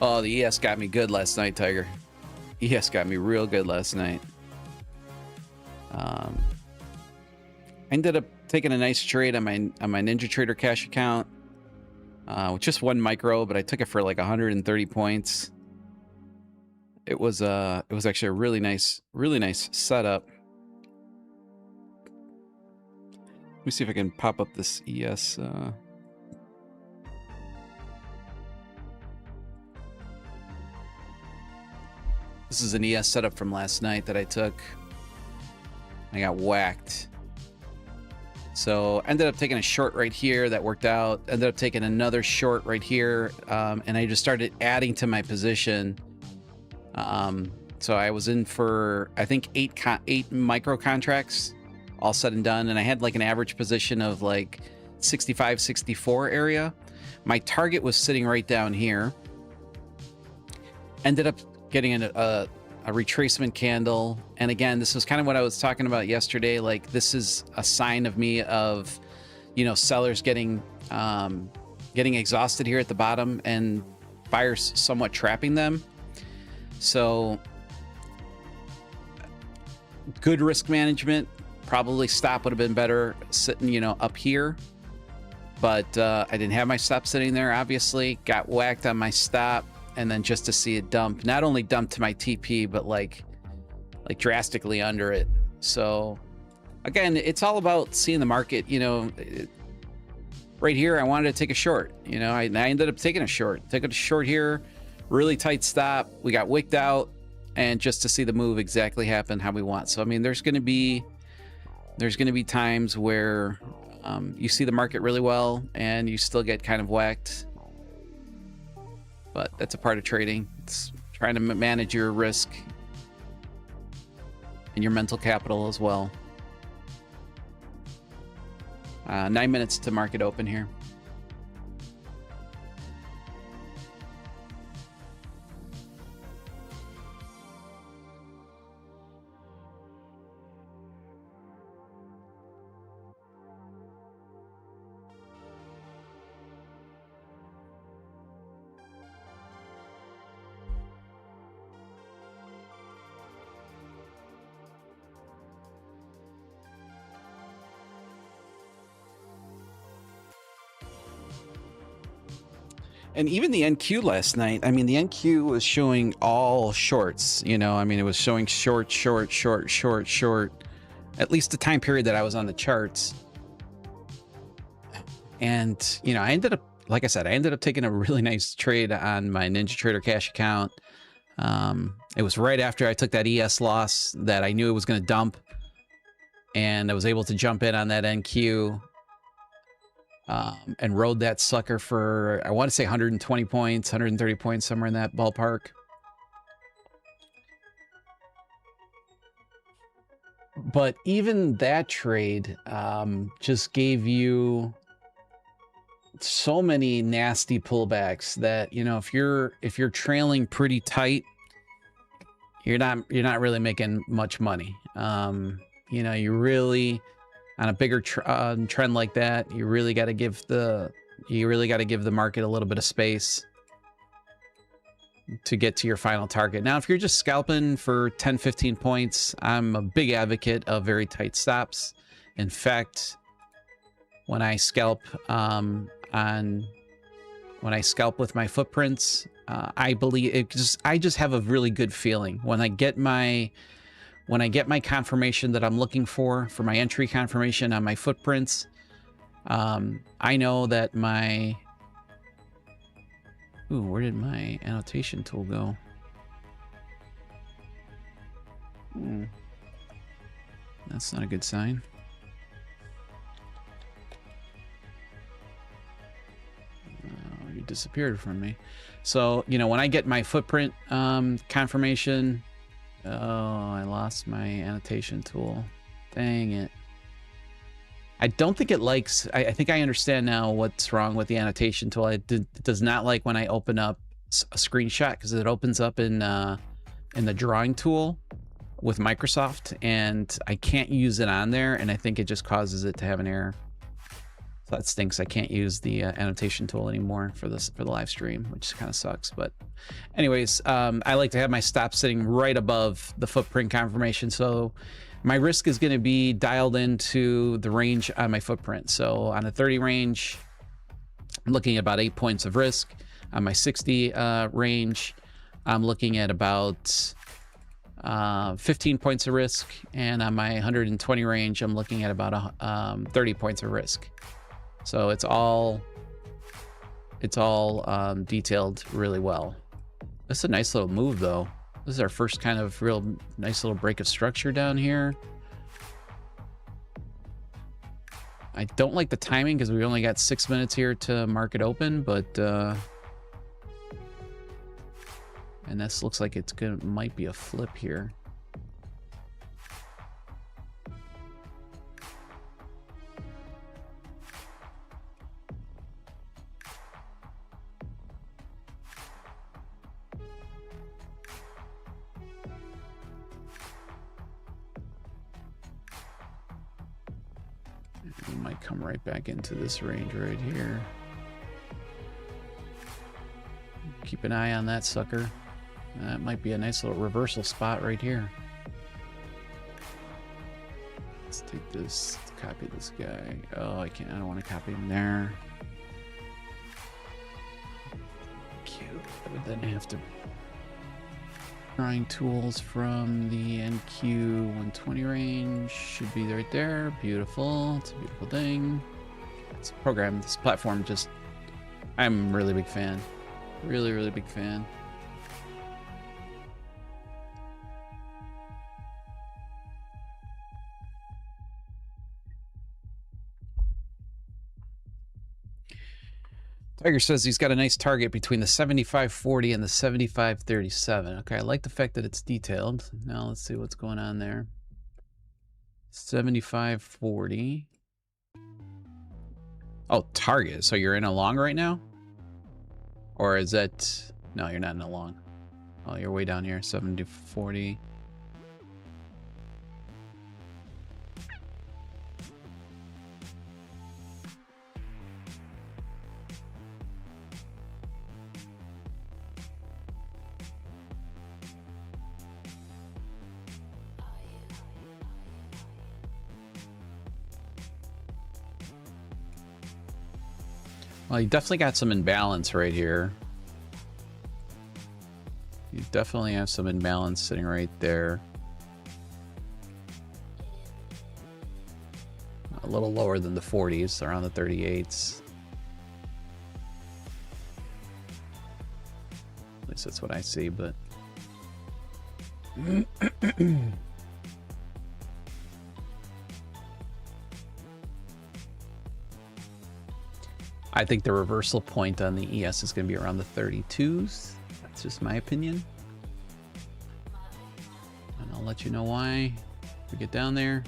Oh, the ES got me good last night, Tiger. ES got me real good last night. I ended up taking a nice trade on my NinjaTrader cash account, with just one micro, but I took it for like 130 points. It was actually a really nice setup. Let me see if I can pop up this ES. This is an ES setup from last night that I took. I got whacked. So ended up taking a short right here that worked out. Ended up taking another short right here, and I just started adding to my position. So I was in for, I think, eight micro contracts, all said and done, and I had like an average position of like 65, 64 area. My target was sitting right down here. Ended up getting a retracement candle, and again, this was kind of what I was talking about yesterday. Like, this is a sign of me of, you know, sellers getting exhausted here at the bottom and buyers somewhat trapping them. So good risk management. Probably stop would have been better sitting, you know, up here, but I didn't have my stop sitting there. Obviously got whacked on my stop, and then just to see it dump, not only dump to my TP, but like drastically under it. So again, it's all about seeing the market. You know, right here, I wanted to take a short. You know, I ended up taking a short. Took a short here, really tight stop. We got wicked out, and just to see the move exactly happen how we want. So I mean, there's going to be times where you see the market really well and you still get kind of whacked. But that's a part of trading. It's trying to manage your risk and your mental capital as well. 9 minutes to market open here. And even the NQ last night, I mean, the NQ was showing all shorts, you know, I mean, it was showing short, at least the time period that I was on the charts. And, you know, I ended up, like I said, I ended up taking a really nice trade on my NinjaTrader Cash account. It was right after I took that ES loss that I knew it was going to dump. And I was able to jump in on that NQ. And rode that sucker for, I want to say 120 points, 130 points, somewhere in that ballpark. But even that trade just gave you so many nasty pullbacks that, you know, if you're trailing pretty tight, you're not really making much money. You know, you really, on a bigger trend like that, you really got to give the market a little bit of space to get to your final target. Now, if you're just scalping for 10, 15 points, I'm a big advocate of very tight stops. In fact, when I scalp with my footprints, I believe I just have a really good feeling when I get my confirmation that I'm looking for my entry confirmation on my footprints. I know that my, ooh, where did my annotation tool go? That's not a good sign. You disappeared from me. So, you know, when I get my footprint confirmation, oh, I lost my annotation tool. Dang it. I don't think it likes, I think I understand now what's wrong with the annotation tool. It does not like when I open up a screenshot, because it opens up in the drawing tool with Microsoft, and I can't use it on there, and I think it just causes it to have an error. So that stinks. I can't use the annotation tool anymore for the live stream, which kind of sucks. But anyways, I like to have my stop sitting right above the footprint confirmation. So my risk is going to be dialed into the range on my footprint. So on a 30 range, I'm looking at about 8 points of risk. On my 60 range, I'm looking at about 15 points of risk. And on my 120 range, I'm looking at about 30 points of risk. So it's all detailed really well. That's a nice little move, though. This is our first kind of real nice little break of structure down here. I don't like the timing because we only got 6 minutes here to market open, but and this looks like it's gonna might be a flip here. We might come right back into this range right here. Keep an eye on that sucker. That might be a nice little reversal spot right here. Let's take this, let's copy this guy. Oh, I don't want to copy him there. Cute. I would then have to drawing tools from the NQ 120 range. Should be right there. Beautiful. It's a beautiful thing. It's a program, this platform, just, I'm a really big fan. Really, really big fan. Tiger says he's got a nice target between the 75.40 and the 75.37. Okay, I like the fact that it's detailed. Now let's see what's going on there. 75.40. Oh, target. So you're in a long right now? Or is that... No, you're not in a long. Oh, you're way down here. 70.40. Well, you definitely got some imbalance right here. You definitely have some imbalance sitting right there. A little lower than the 40s, around the 38s. At least that's what I see, but... I think the reversal point on the ES is going to be around the 32s. That's just my opinion. And I'll let you know why if we get down there.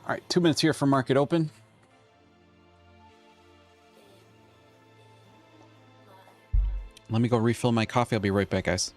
All right, 2 minutes here for market open. Let me go refill my coffee. I'll be right back, guys.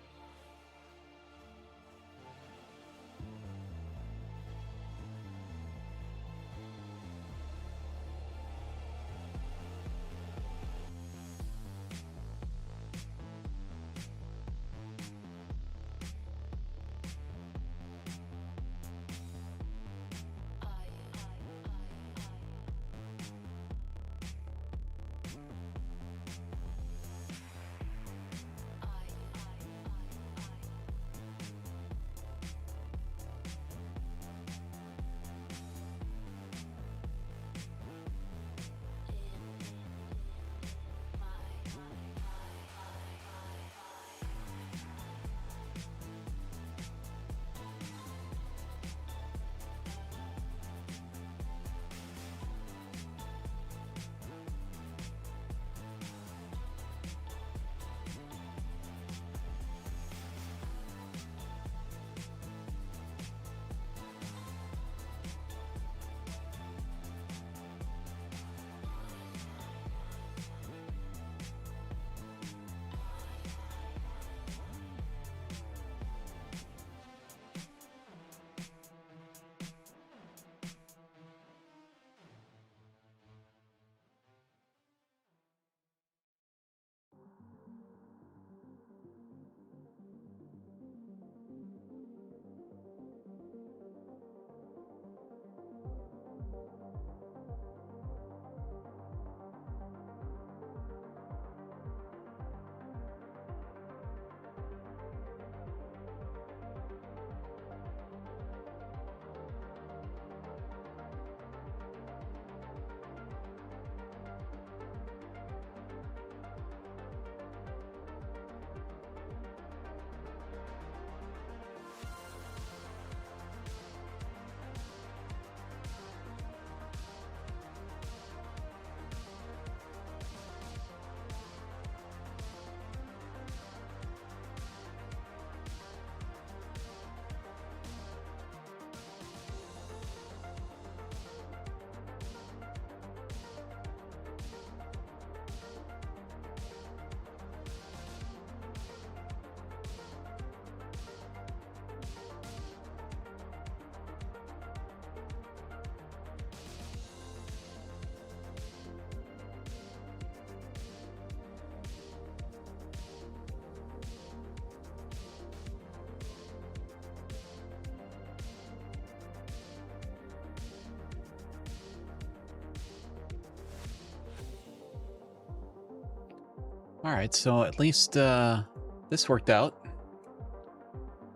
All right, so at least this worked out.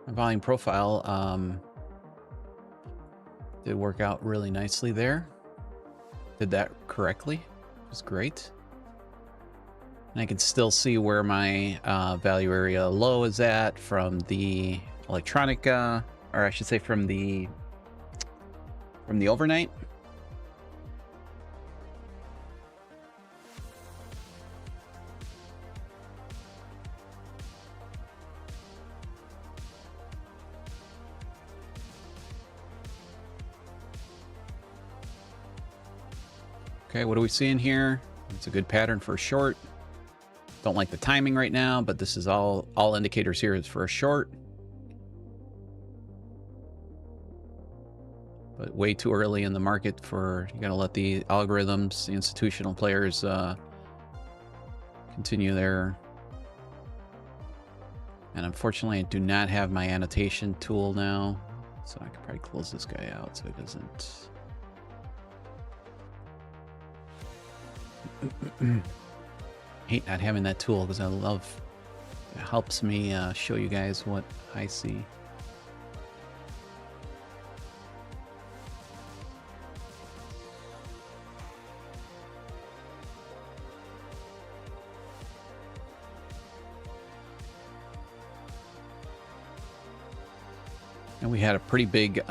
My volume profile did work out really nicely there. Did that correctly. It was great. And I can still see where my value area low is at from the electronic, or I should say from the overnight. Okay, what are we seeing here? It's a good pattern for a short. Don't like the timing right now, but this is all indicators here is for a short. But way too early in the market for, you gotta let the algorithms, the institutional players continue their. And unfortunately, I do not have my annotation tool now, so I could probably close this guy out so it doesn't. Hate not having that tool because I love it. Helps me show you guys what I see. And we had a pretty big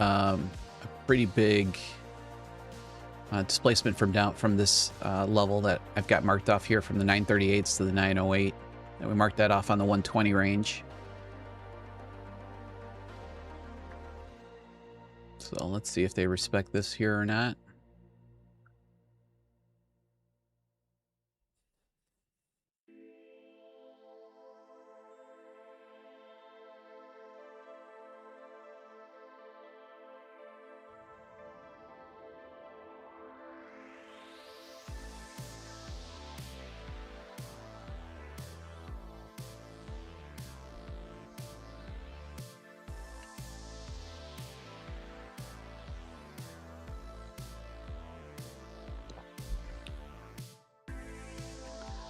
displacement from this level that I've got marked off here from the 938s to the 908. And we marked that off on the 120 range. So let's see if they respect this here or not.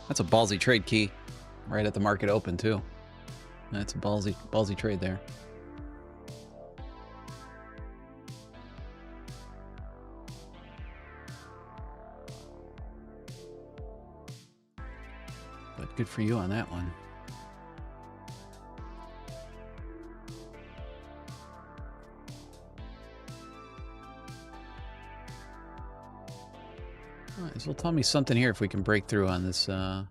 That's a ballsy trade, Key. Right at the market open, too. That's a ballsy trade there. But good for you on that one. This will tell me something here if we can break through on this. Starting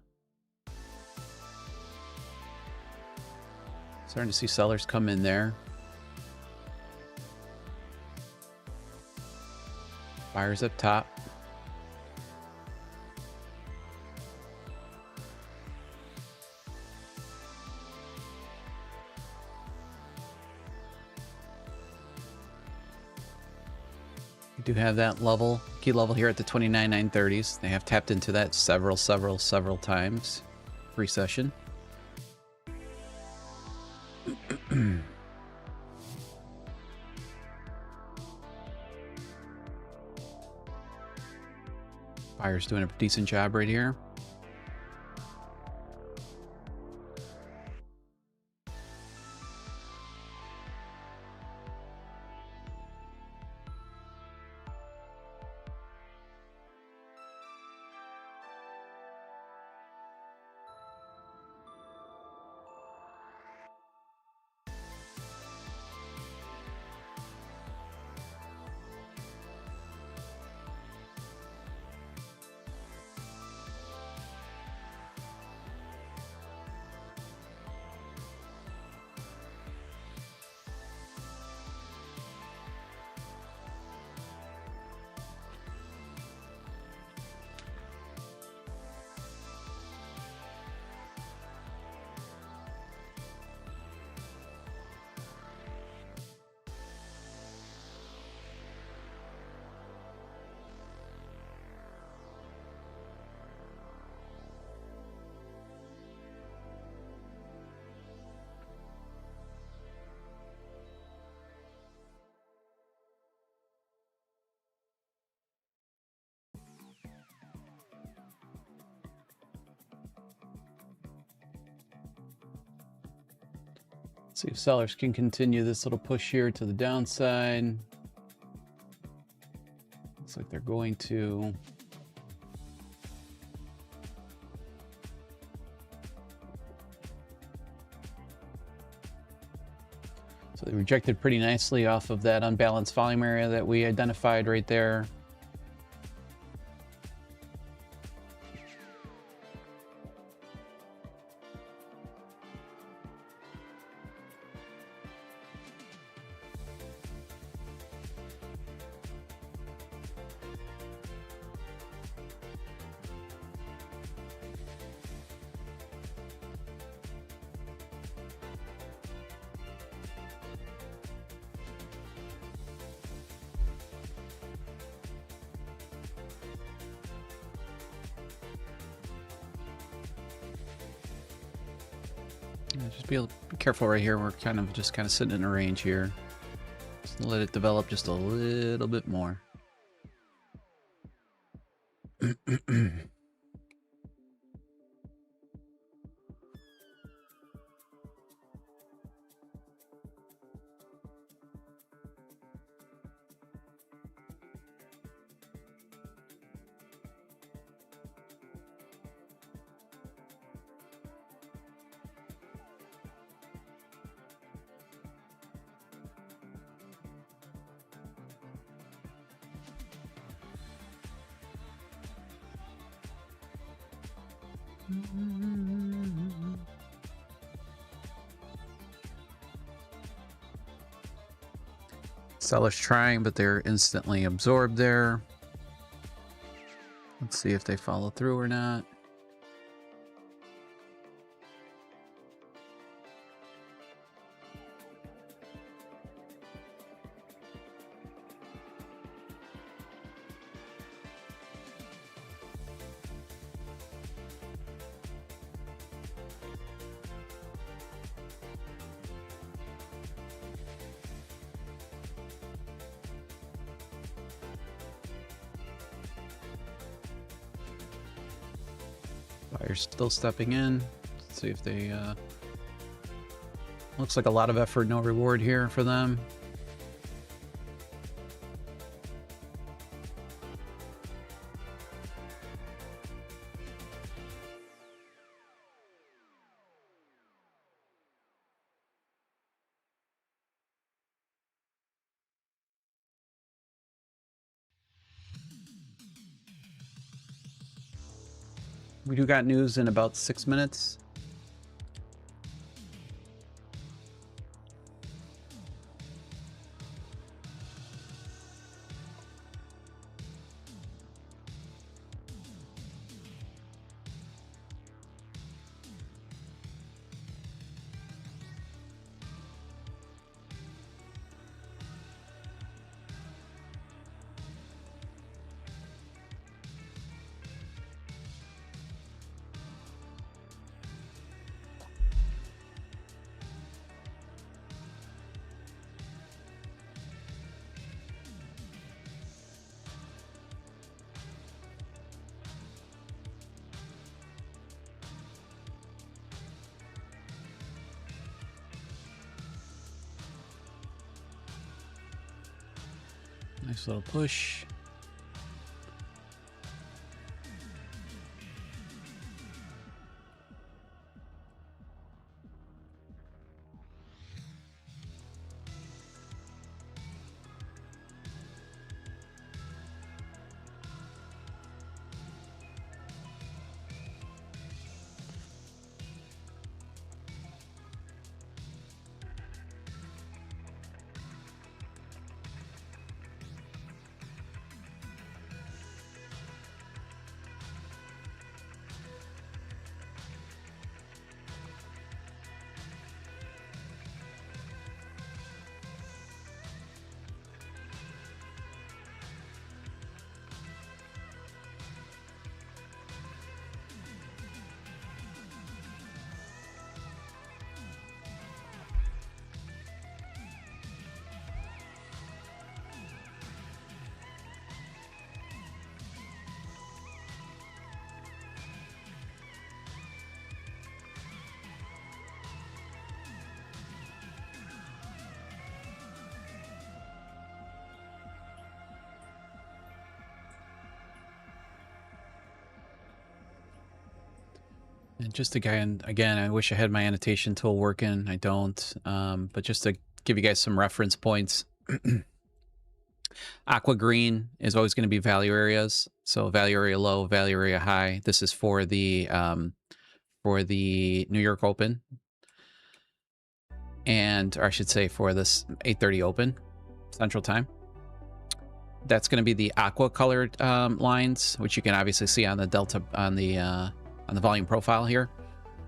to see sellers come in there. Buyers up top. Do have that level, key level here at the 29,930s. They have tapped into that several times pre-session. Buyer's doing a decent job right here. Let's see if sellers can continue this little push here to the downside. Looks like they're going to. So they rejected pretty nicely off of that unbalanced volume area that we identified right there. Just be careful right here. We're kind of sitting in a range here. Just let it develop just a little bit more. Sellers trying, but they're instantly absorbed there. Let's see if they follow through or not. Buyers still stepping in. Let's see if they, looks like a lot of effort, no reward here for them. We do got news in about 6 minutes. Nice little push. And just again, I wish I had my annotation tool working. I don't. But just to give you guys some reference points, aqua green is always going to be value areas. So value area low, value area high. This is for the New York Open, or I should say for this 8:30 Open Central Time. That's going to be the aqua colored lines, which you can obviously see on the delta on the volume profile here.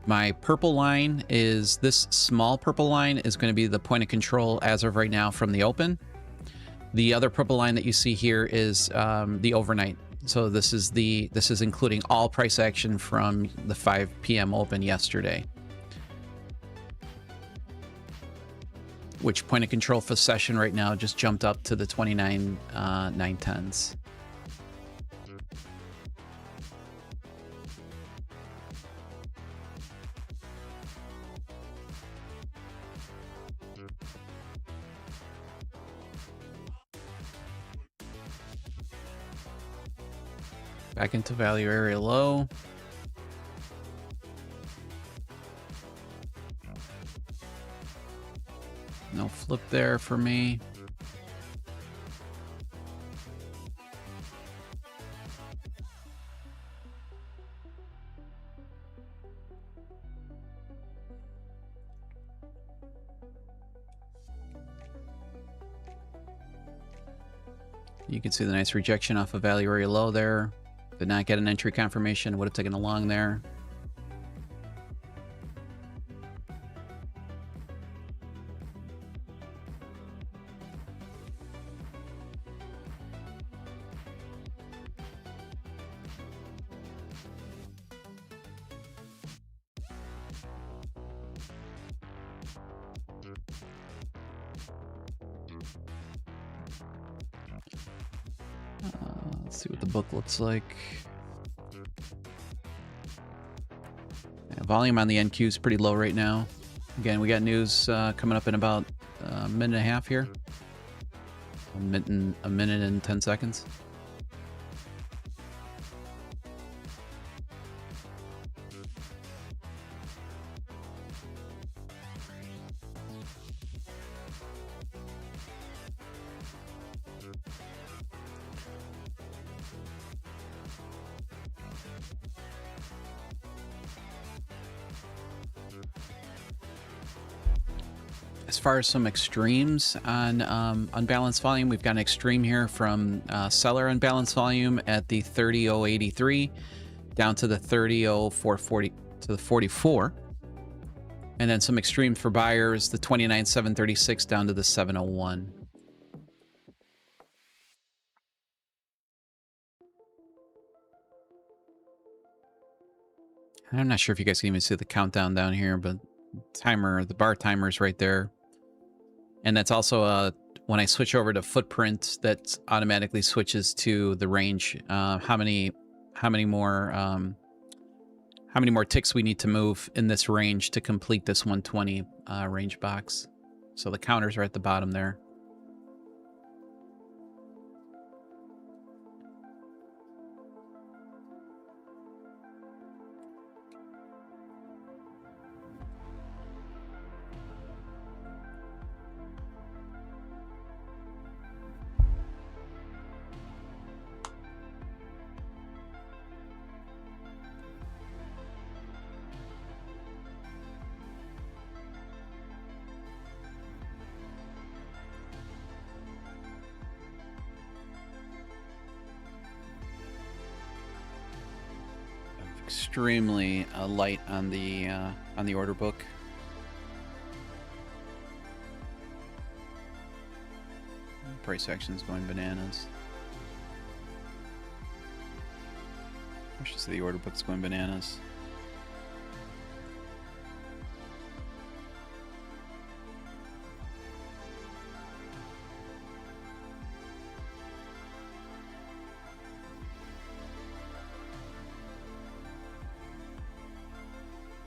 My purple line is this small purple line is going to be the point of control as of right now from the open. The other purple line that you see here is the overnight. So this is including all price action from the 5 p.m. open yesterday. Which point of control for session right now just jumped up to the 29.910s. Back into value area low. No flip there for me. You can see the nice rejection off of value area low there. Did not get an entry confirmation. Would have taken a long there. Let's see what the book looks like. Yeah, volume on the NQ is pretty low right now. Again, we got news coming up in about a minute and a half here. A minute and 10 seconds. As far as some extremes on unbalanced volume, we've got an extreme here from seller unbalanced volume at the 30.083 down to the 30.0440 to the 44. And then some extremes for buyers, the 29.736 down to the 701. I'm not sure if you guys can even see the countdown down here, but the bar timer is right there. And that's also when I switch over to footprint, that automatically switches to the range. How many more ticks we need to move in this range to complete this 120 range box. So the counters are at the bottom there. Extremely light on the order book. Price action's going bananas. I should say the order book's going bananas.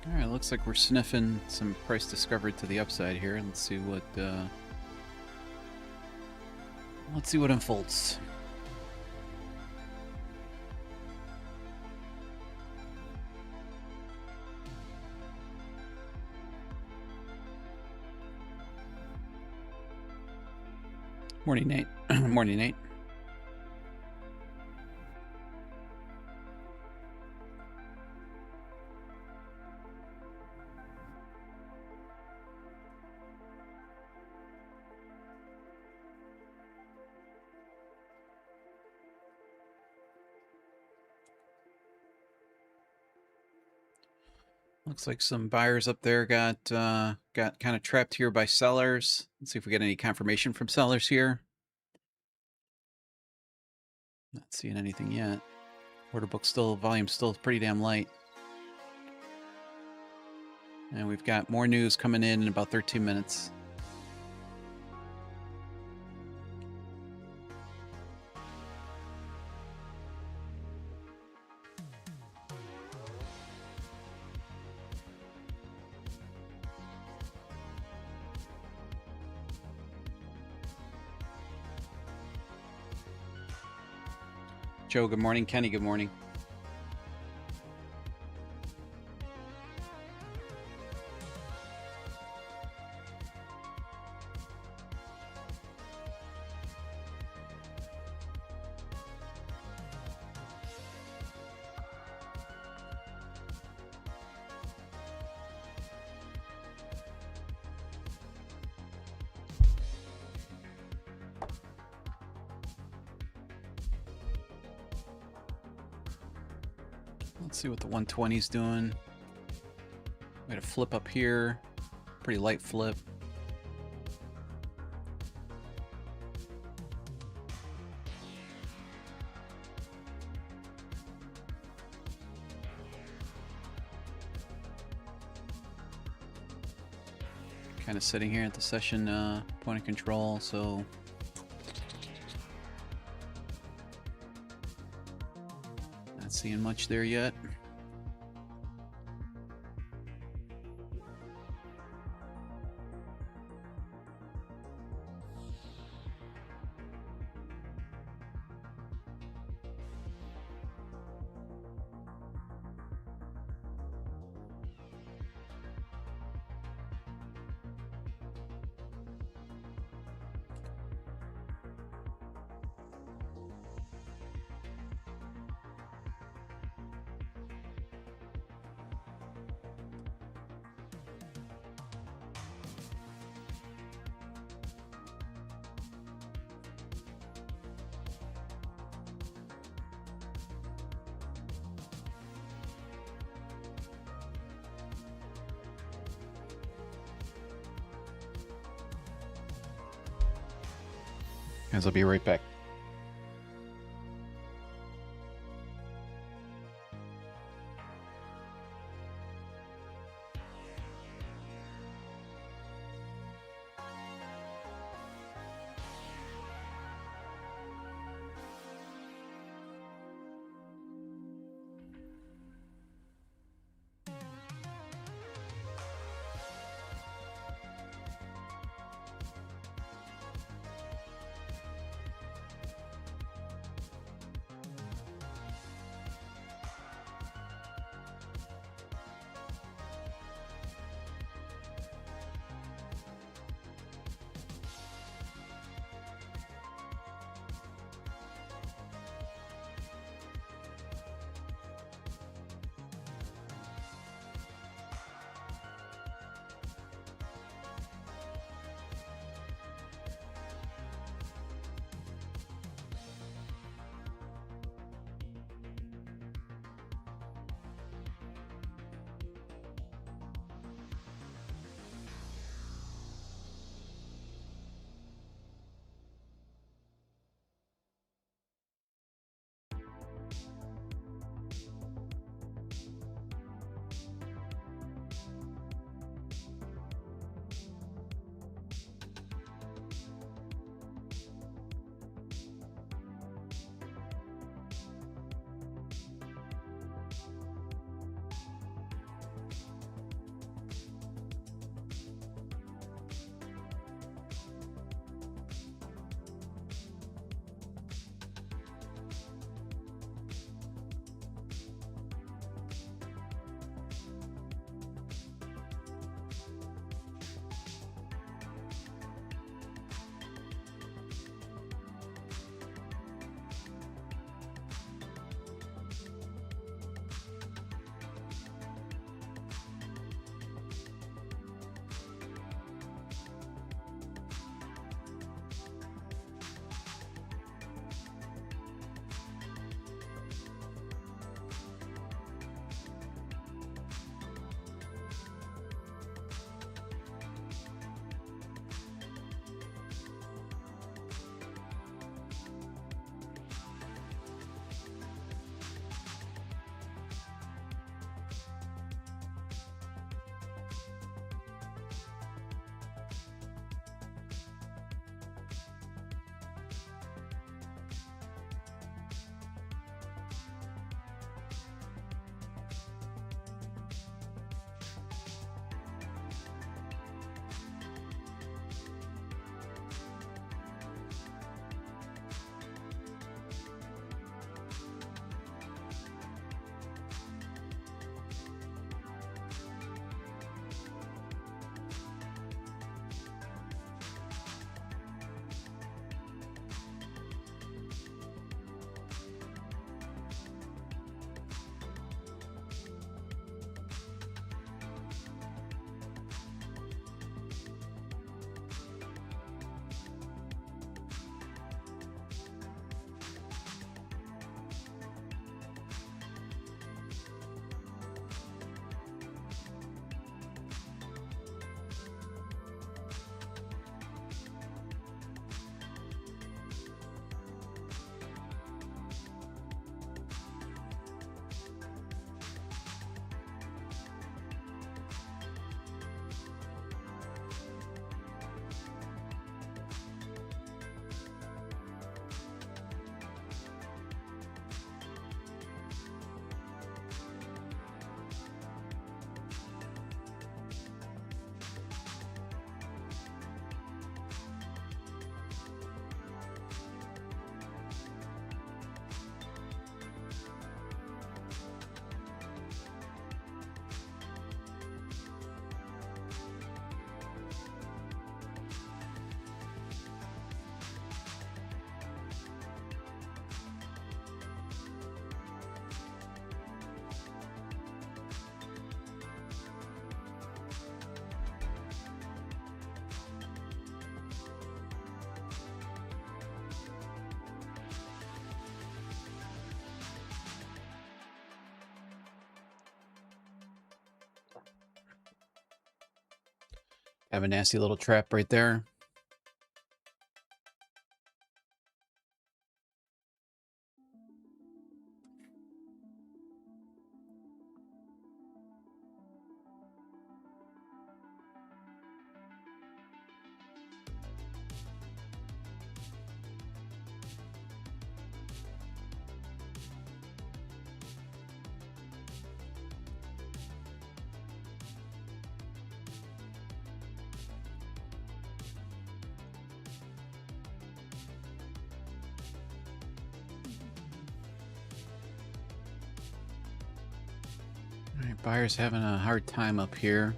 Alright, looks like we're sniffing some price discovery to the upside here. Let's see what unfolds. Morning, Nate. Morning, Nate. Looks like some buyers up there got kind of trapped here by sellers. Let's see if we get any confirmation from sellers here. Not seeing anything yet. Order book still, volume still pretty damn light. And we've got more news coming in about 13 minutes. Joe, good morning. Kenny, good morning. Let's see what the 120's doing. We had a flip up here. Pretty light flip. Kind of sitting here at the session point of control, so not seeing much there yet. Guys, I'll be right back. Have a nasty little trap right there. All right, buyers having a hard time up here.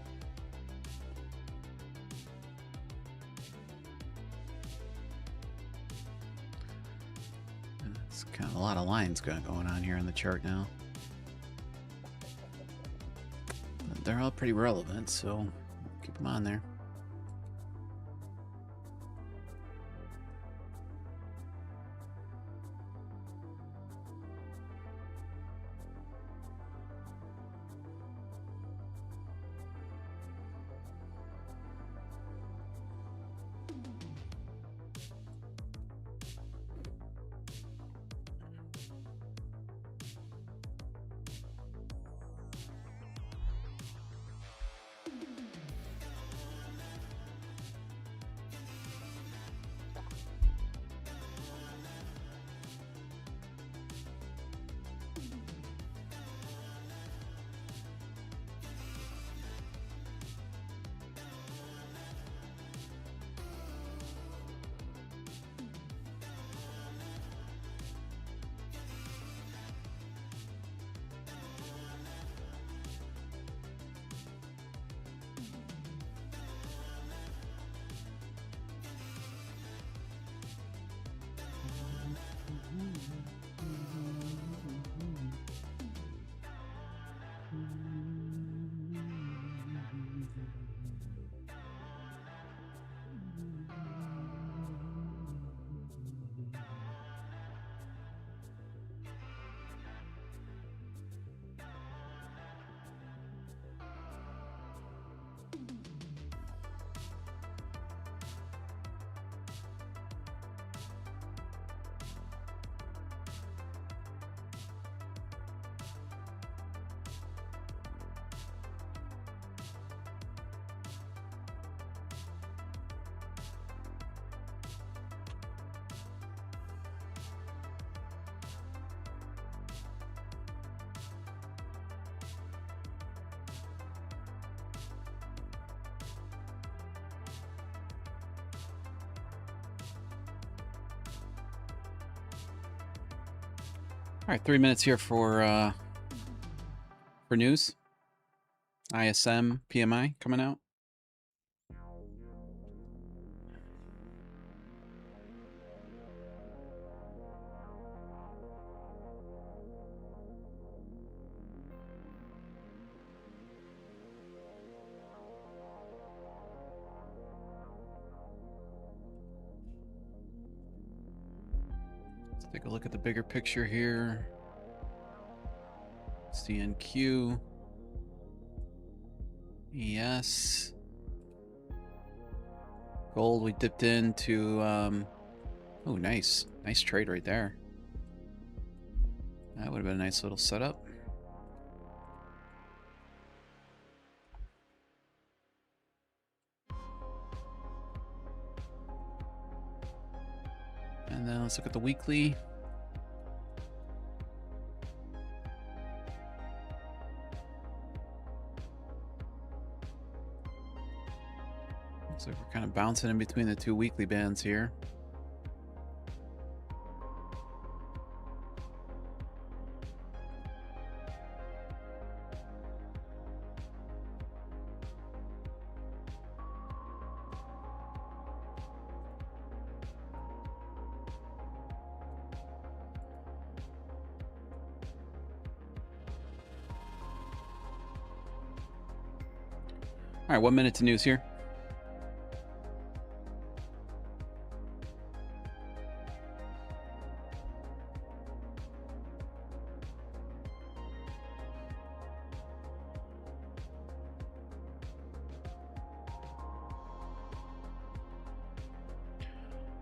It's kind of a lot of lines going on here on the chart now. But they're all pretty relevant, so keep them on there. All right, 3 minutes here for news. ISM PMI coming out. Let's take a look at the bigger picture here. CNQ. Yes. Gold, we dipped into, oh, nice. Nice trade right there. That would have been a nice little setup. And then let's look at the weekly. Looks like we're kind of bouncing in between the two weekly bands here. All right, 1 minute to news here.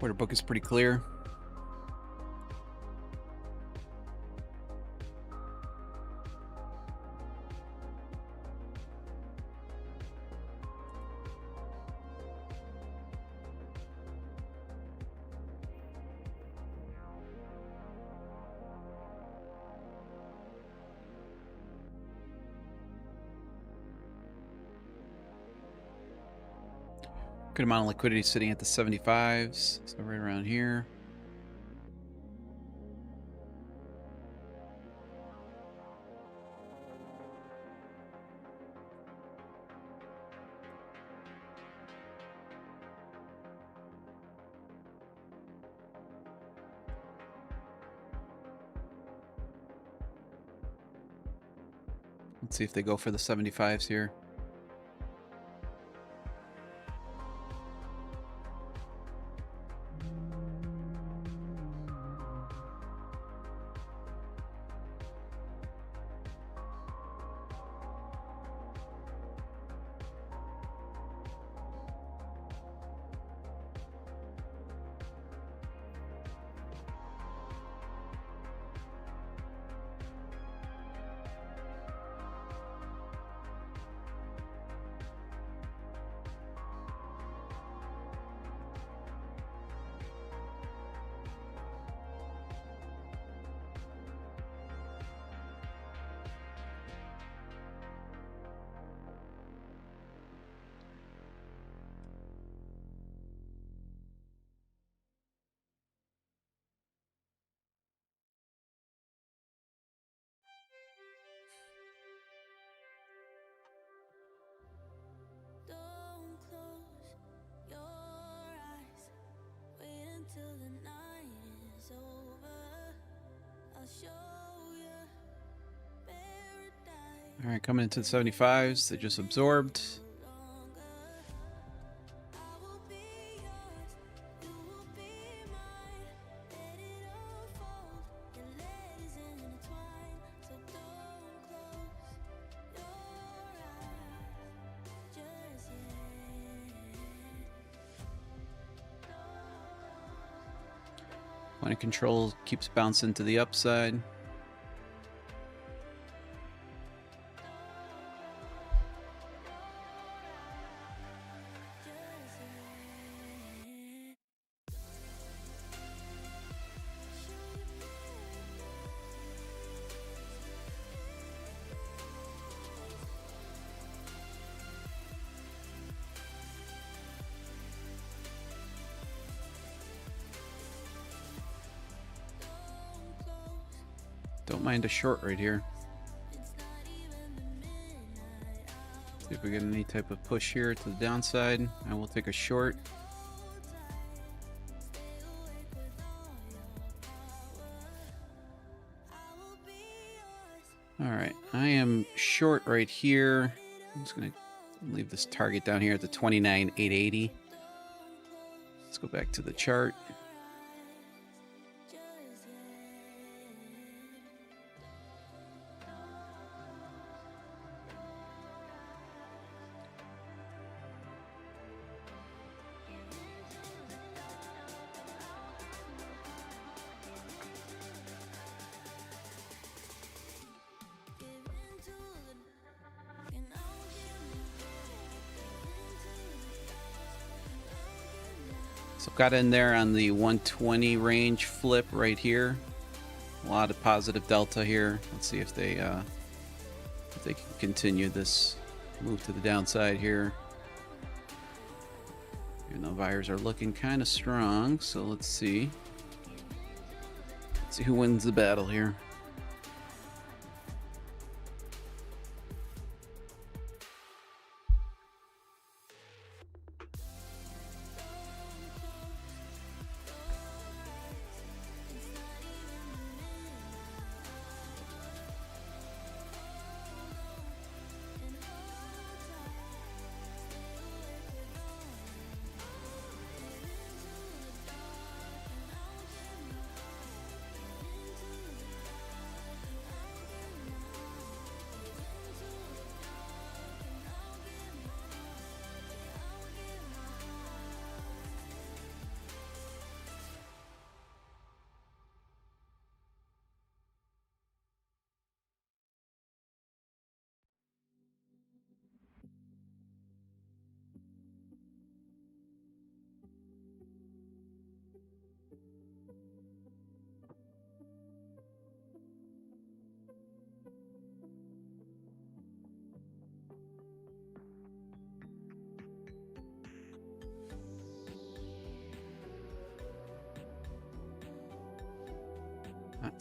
Order book is pretty clear. Good amount of liquidity sitting at the 75s, so right around here. Let's see if they go for the 75s here. All right, coming into the 75s, they just absorbed. Point of control keeps bouncing to the upside. Don't mind a short right here. See if we get any type of push here to the downside. I will take a short. All right, I am short right here. I'm just gonna leave this target down here at the 29,880. Let's go back to the chart. So got in there on the 120 range flip right here. A lot of positive delta here. Let's see if they can continue this move to the downside here. Even though buyers are looking kind of strong, so let's see. Let's see who wins the battle here.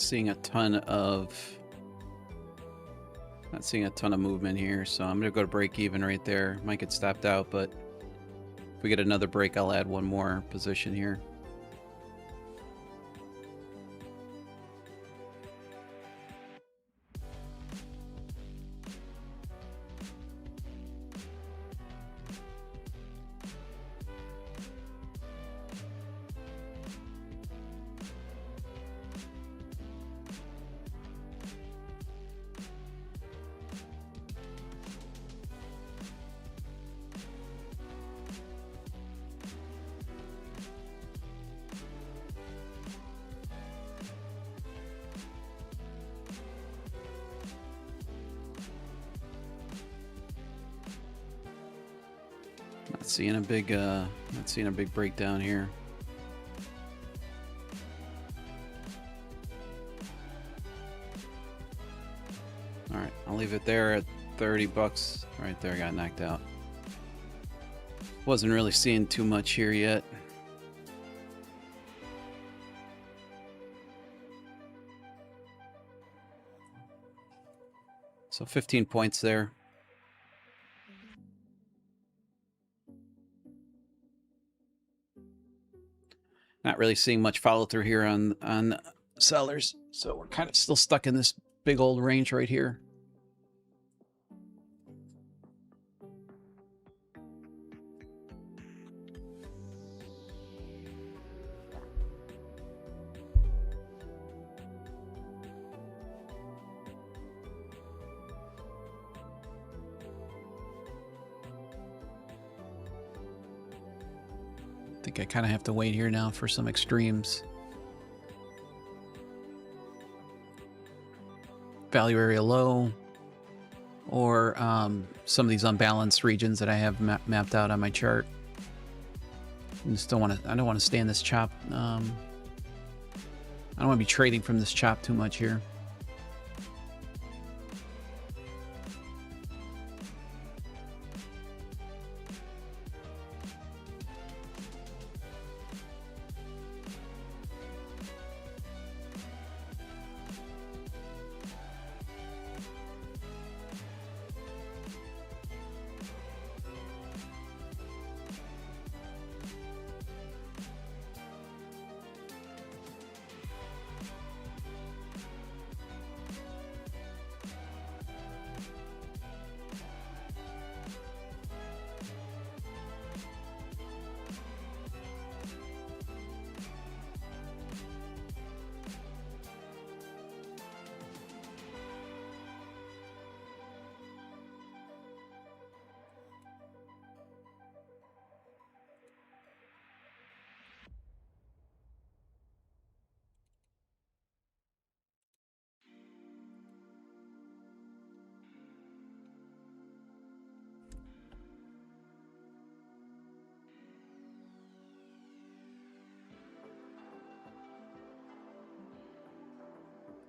seeing a ton of movement here, so I'm gonna go to break even right there. Might get stopped out, but if we get another break, I'll add one more position here. Not seeing a big breakdown here. All right, I'll leave it there at 30 bucks. Right there, got knocked out. Wasn't really seeing too much here yet. So 15 points there. Not really seeing much follow through here on sellers, so we're kind of still stuck in this big old range right here. I think I kind of have to wait here now for some extremes. Value area low, or some of these unbalanced regions that I have mapped out on my chart. I just don't want to. I don't want to stay in this chop. I don't want to be trading from this chop too much here.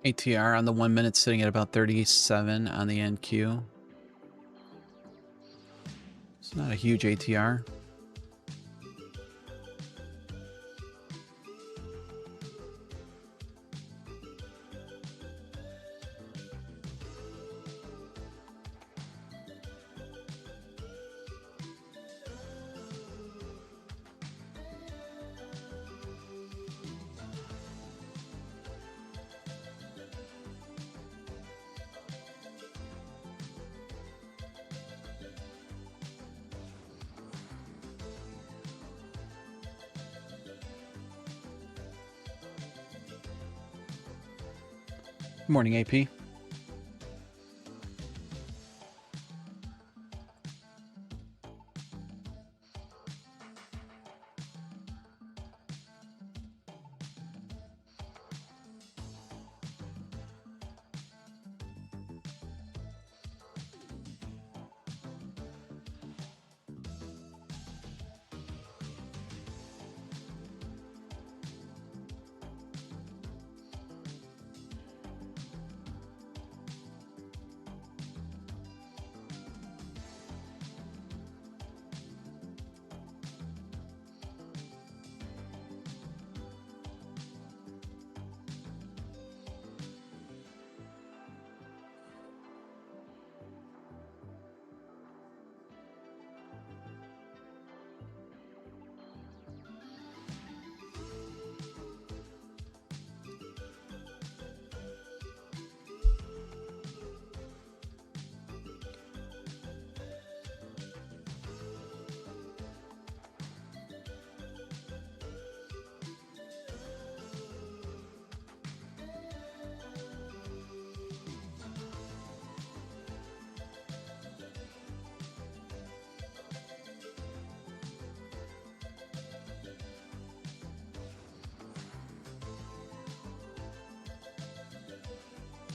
ATR on the 1 minute sitting at about 37 on the NQ. It's not a huge ATR. Morning, AP.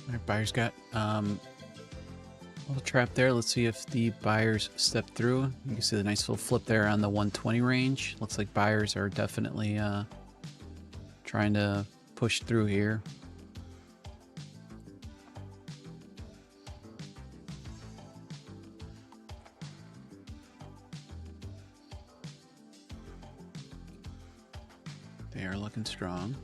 All right, buyers got a little trap there. Let's see if the buyers step through. You can see the nice little flip there on the 120 range. Looks like buyers are definitely trying to push through here. They are looking strong.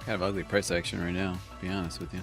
Kind of ugly price action right now, to be honest with you.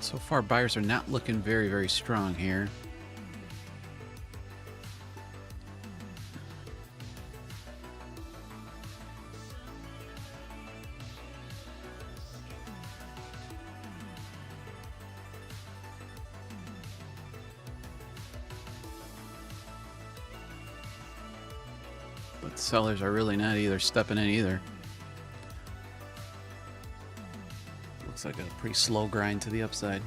So far, buyers are not looking very, very strong here. But sellers are really not either stepping in either. Looks like a pretty slow grind to the upside.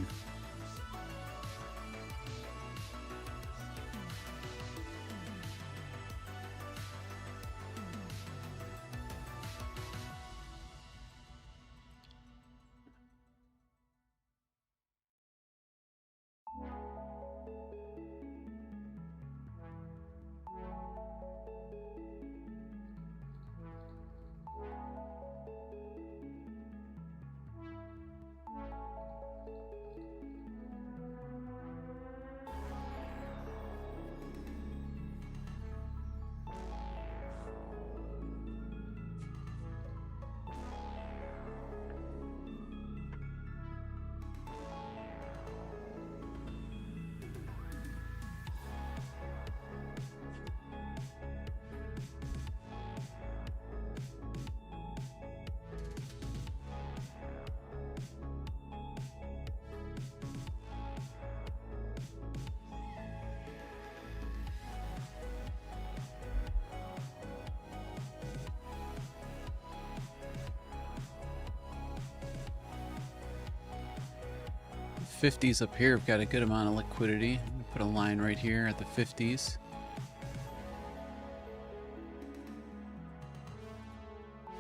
50s up here. We've got a good amount of liquidity. Put a line right here at the 50s.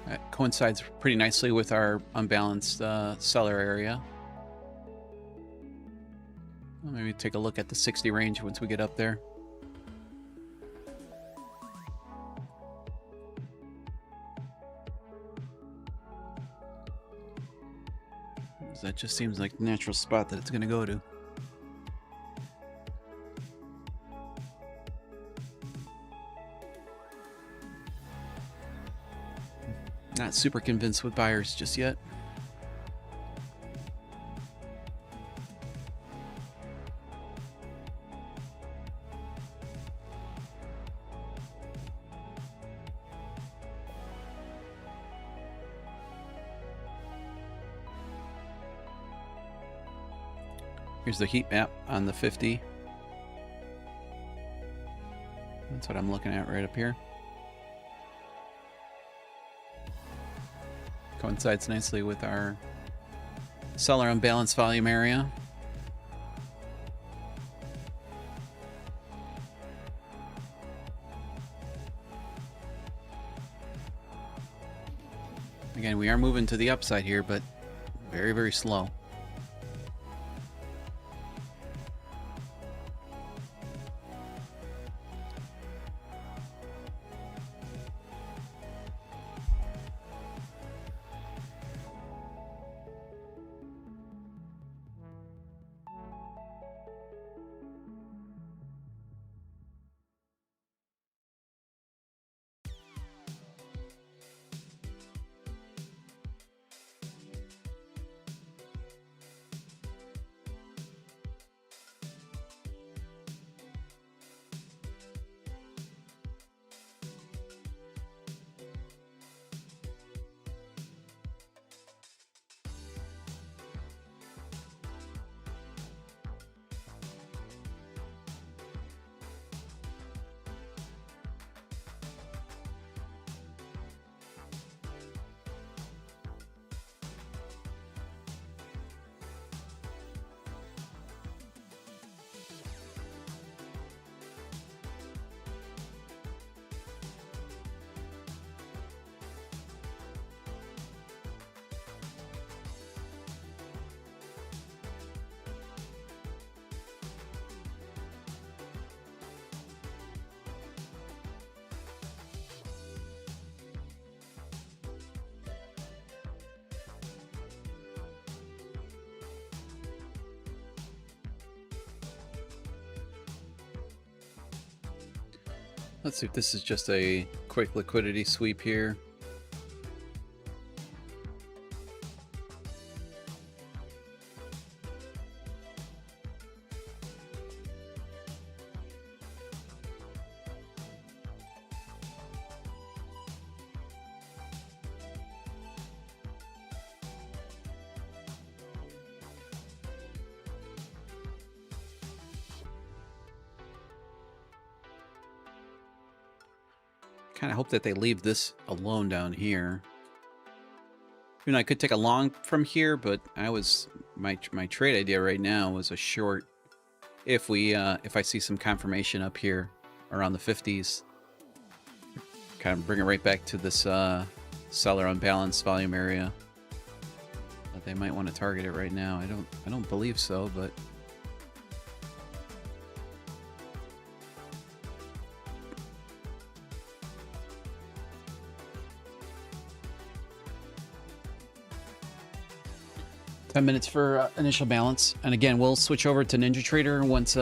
That coincides pretty nicely with our unbalanced seller area. Well, maybe take a look at the 60 range once we get up there. That just seems like the natural spot that it's going to go to. Not super convinced with buyers just yet. Here's the heat map on the 50. That's what I'm looking at right up here. Coincides nicely with our seller unbalanced volume area. Again, we are moving to the upside here, but very, very slow. Let's see if this is just a quick liquidity sweep here. Kind of hope that they leave this alone down here. You know, I could take a long from here, but my trade idea right now was a short. If I see some confirmation up here around the 50s, kind of bring it right back to this seller unbalanced volume area. But they might want to target it right now. I don't believe so, but. Minutes for initial balance, and again we'll switch over to NinjaTrader once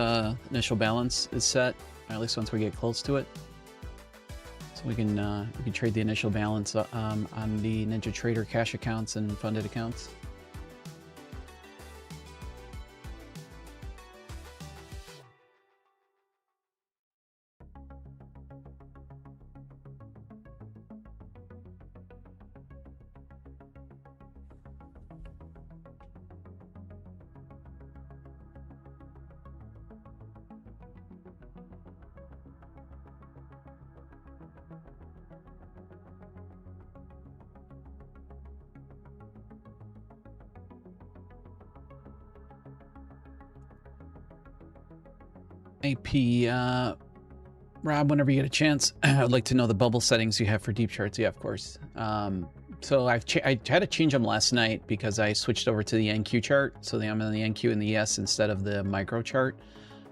initial balance is set, or at least once we get close to it, so we can trade the initial balance on the NinjaTrader cash accounts and funded accounts. AP, Rob, whenever you get a chance, I'd like to know the bubble settings you have for DeepCharts. Yeah, of course. So I had to change them last night because I switched over to the NQ chart. So I'm in the NQ and the ES instead of the micro chart.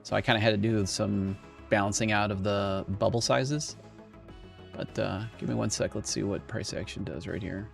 So I kind of had to do some balancing out of the bubble sizes. But give me one sec. Let's see what price action does right here.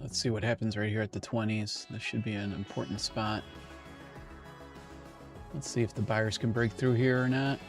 Let's see what happens right here at the 20s. This should be an important spot. Let's see if the buyers can break through here or not.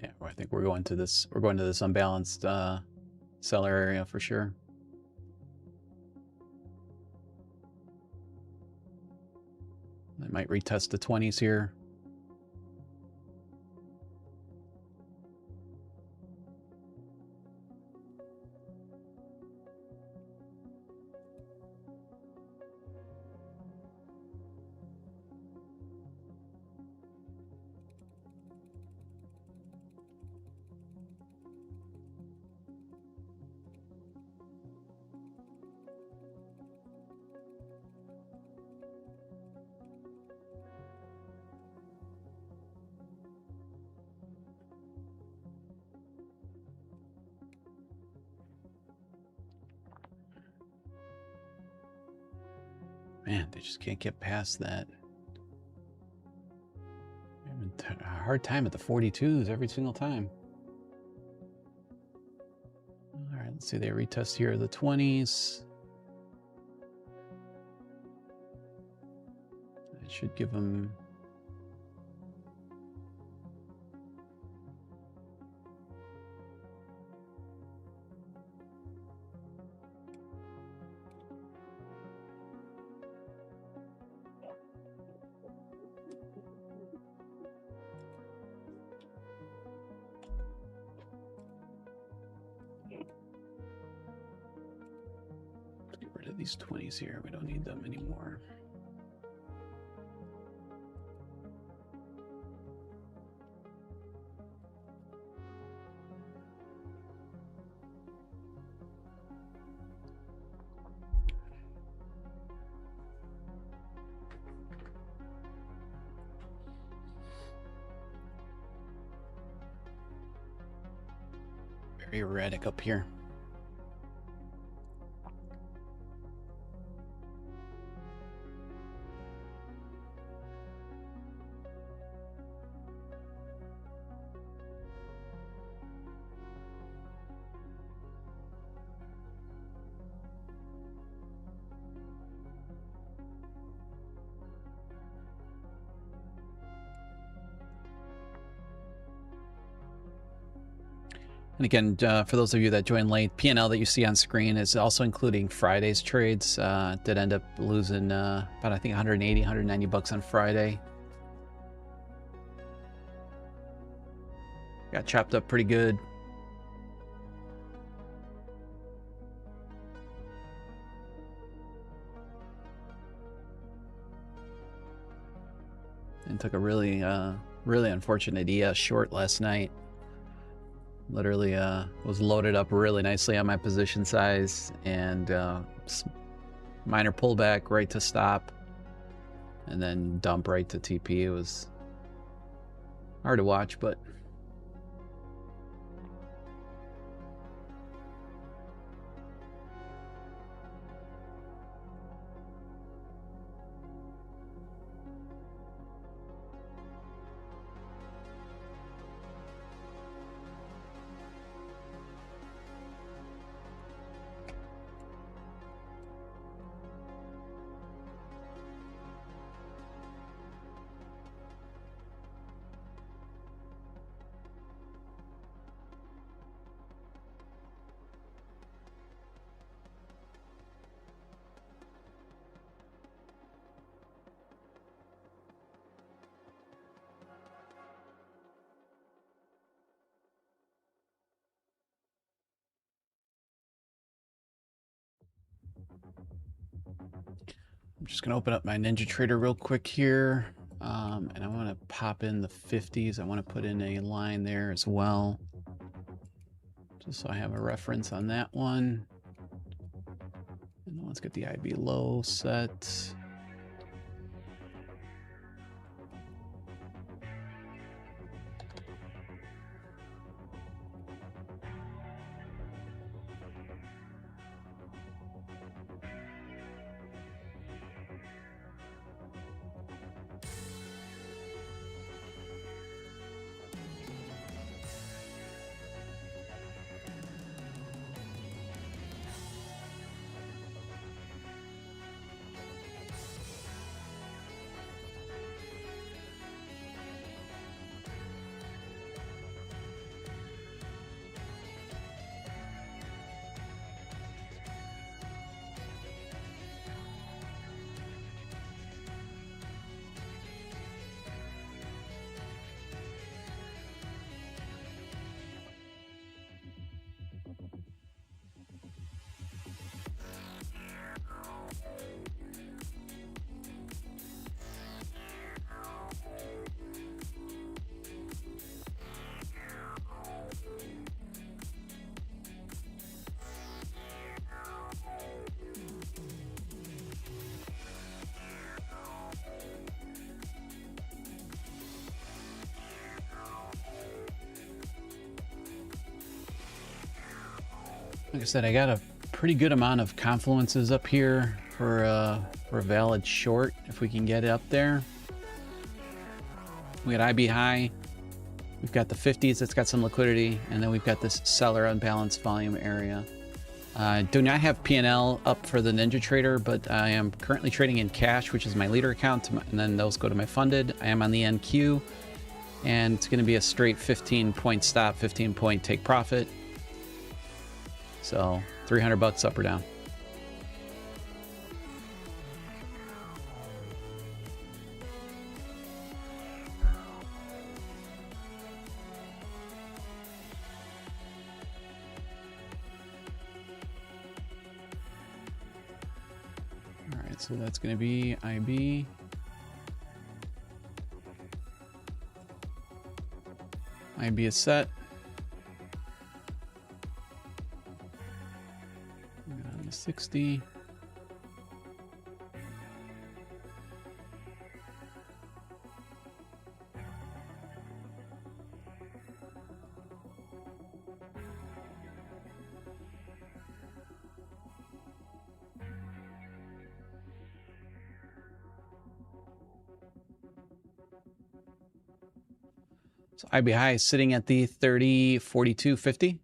Yeah, I think we're going to this unbalanced seller area for sure. I might retest the 20s here. Man, they just can't get past that. Having a hard time at the 42s every single time. All right, let's see. They retest here the 20s. It should give them. These 20s here, we don't need them anymore. Very erratic up here. And again, for those of you that joined late, P&L that you see on screen is also including Friday's trades. Did end up losing about, I think, 180, 190 bucks on Friday. Got chopped up pretty good. And took a really unfortunate ES short last night. Literally was loaded up really nicely on my position size, and minor pullback right to stop, and then dump right to TP. It was hard to watch, but I'm just gonna open up my NinjaTrader real quick here, and I want to pop in the 50s. I want to put in a line there as well, just so I have a reference on that one. And then let's get the IB low set. Like I said, I got a pretty good amount of confluences up here for a valid short, if we can get it up there. We got IB high, we've got the 50s that's got some liquidity, and then we've got this seller unbalanced volume area. I do not have P&L up for the NinjaTrader, but I am currently trading in cash, which is my leader account, and then those go to my funded. I am on the NQ, and it's going to be a straight 15-point stop, 15-point take profit. So 300 bucks up or down. All right, so that's going to be IB. IB is set. On the 60. So IB high is sitting at the 30, 42, 50.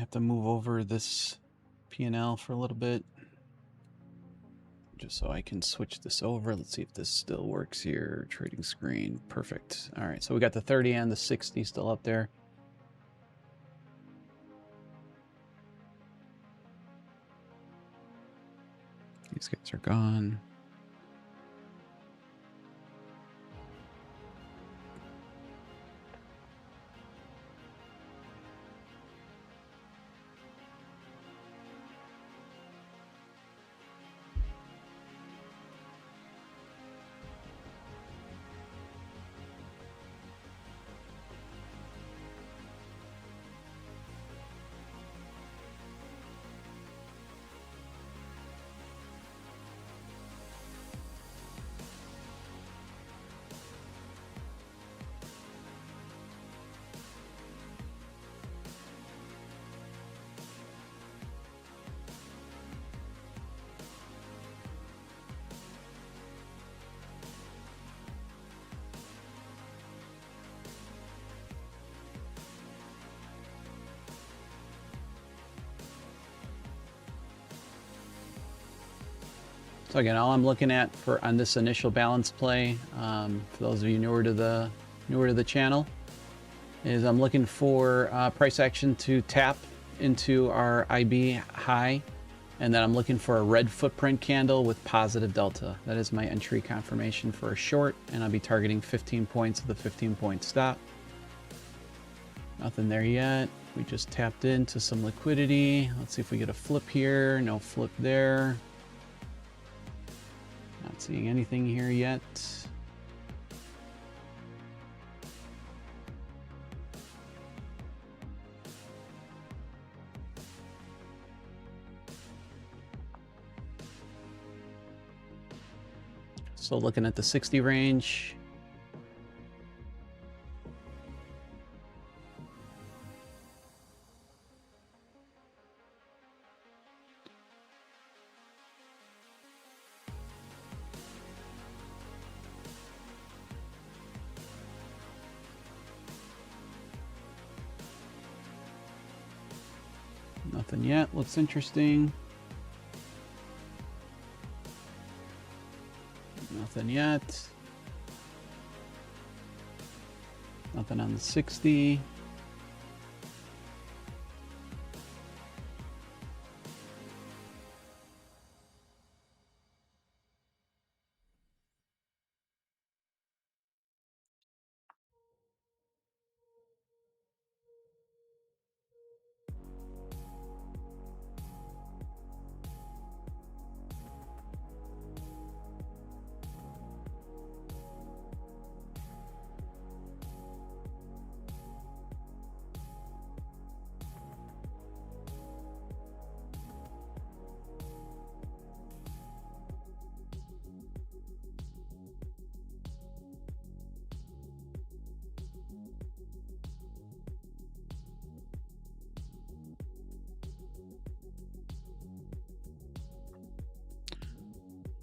have to move over this P&L for a little bit, just so I can switch this over. Let's see if this still works here. Trading screen, perfect. All right, so we got the 30 and the 60 still up there. These guys are gone. So again, all I'm looking at for on this initial balance play, for those of you newer to the channel, is I'm looking for price action to tap into our IB high, and then I'm looking for a red footprint candle with positive delta. That is my entry confirmation for a short, and I'll be targeting 15 points of the 15-point stop. Nothing there yet. We just tapped into some liquidity. Let's see if we get a flip here. No flip there. Not seeing anything here yet. So looking at the 60 range. Nothing yet. Looks interesting. Nothing yet. Nothing on the 60.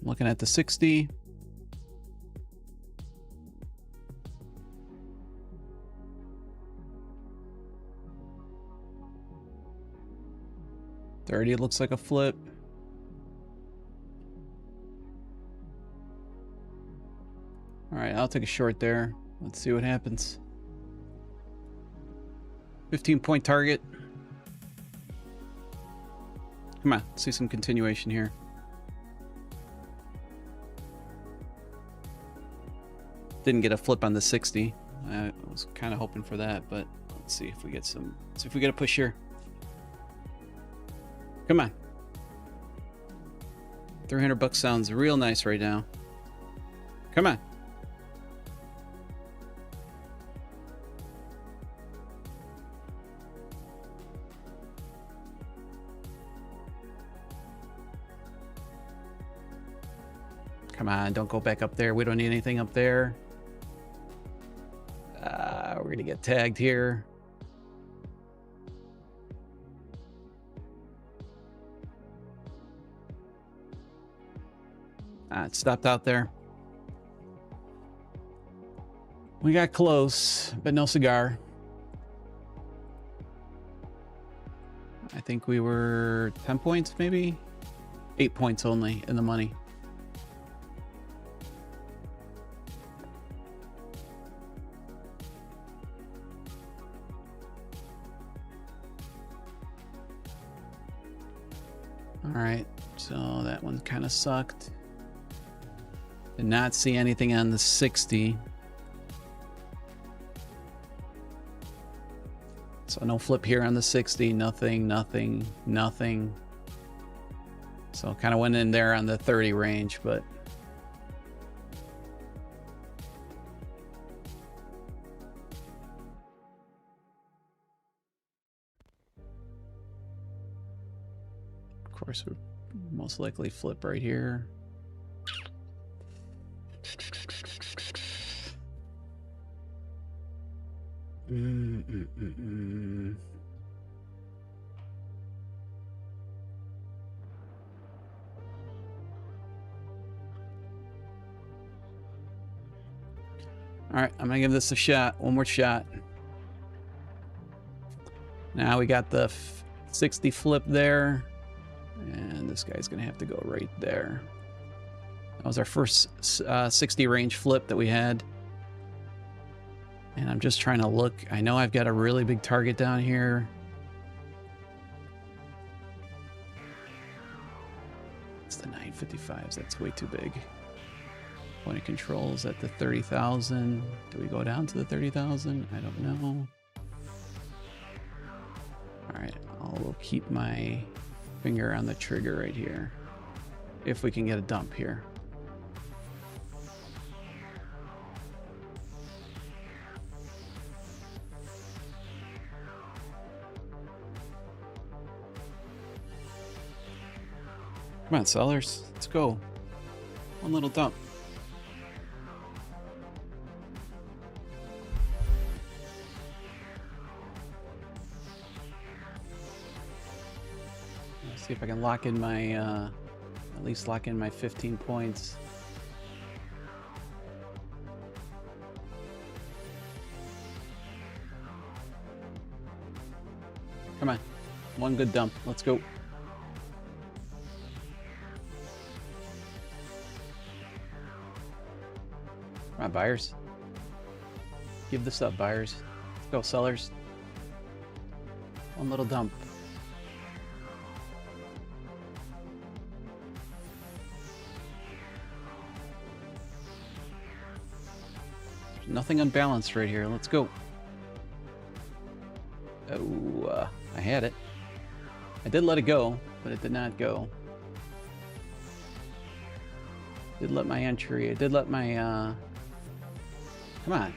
Looking at the 60. $30 looks like a flip. All right, I'll take a short there. Let's see what happens. 15-point target. Come on, let's see some continuation here. Didn't get a flip on the 60. I was kind of hoping for that, but let's see if we get some. Let's see if we get a push here. Come on. $300 sounds real nice right now. Come on. Come on, don't go back up there. We don't need anything up there. We're gonna get tagged here. It stopped out there. We got close, but no cigar. think we were 10 points, maybe 8 points only in the money. All right, so that one kind of sucked. Did not see anything on the 60. So no flip here on the 60, nothing. So kind of went in there on the 30 range, but of course we'd most likely flip right here. All right, I'm gonna give this a shot. One more shot. Now we got the 60 flip there, and this guy's gonna have to go right there. That was our first 60 range flip that we had. And I'm just trying to look. I know I've got a really big target down here. It's the 955s. That's way too big. Point of controls at the 30,000. Do we go down to the 30,000? I don't know. All right, I'll keep my finger on the trigger right here. If we can get a dump here. Come on, sellers. Let's go. One little dump. Let's see if I can lock in my, at least lock in my 15 points. Come on. One good dump. Let's go. Come on, buyers. Give this up, buyers. Let's go, sellers. One little dump. There's nothing unbalanced right here. Let's go. Oh, I had it. I did let it go, but it did not go. Did let my entry. I did let my, come on.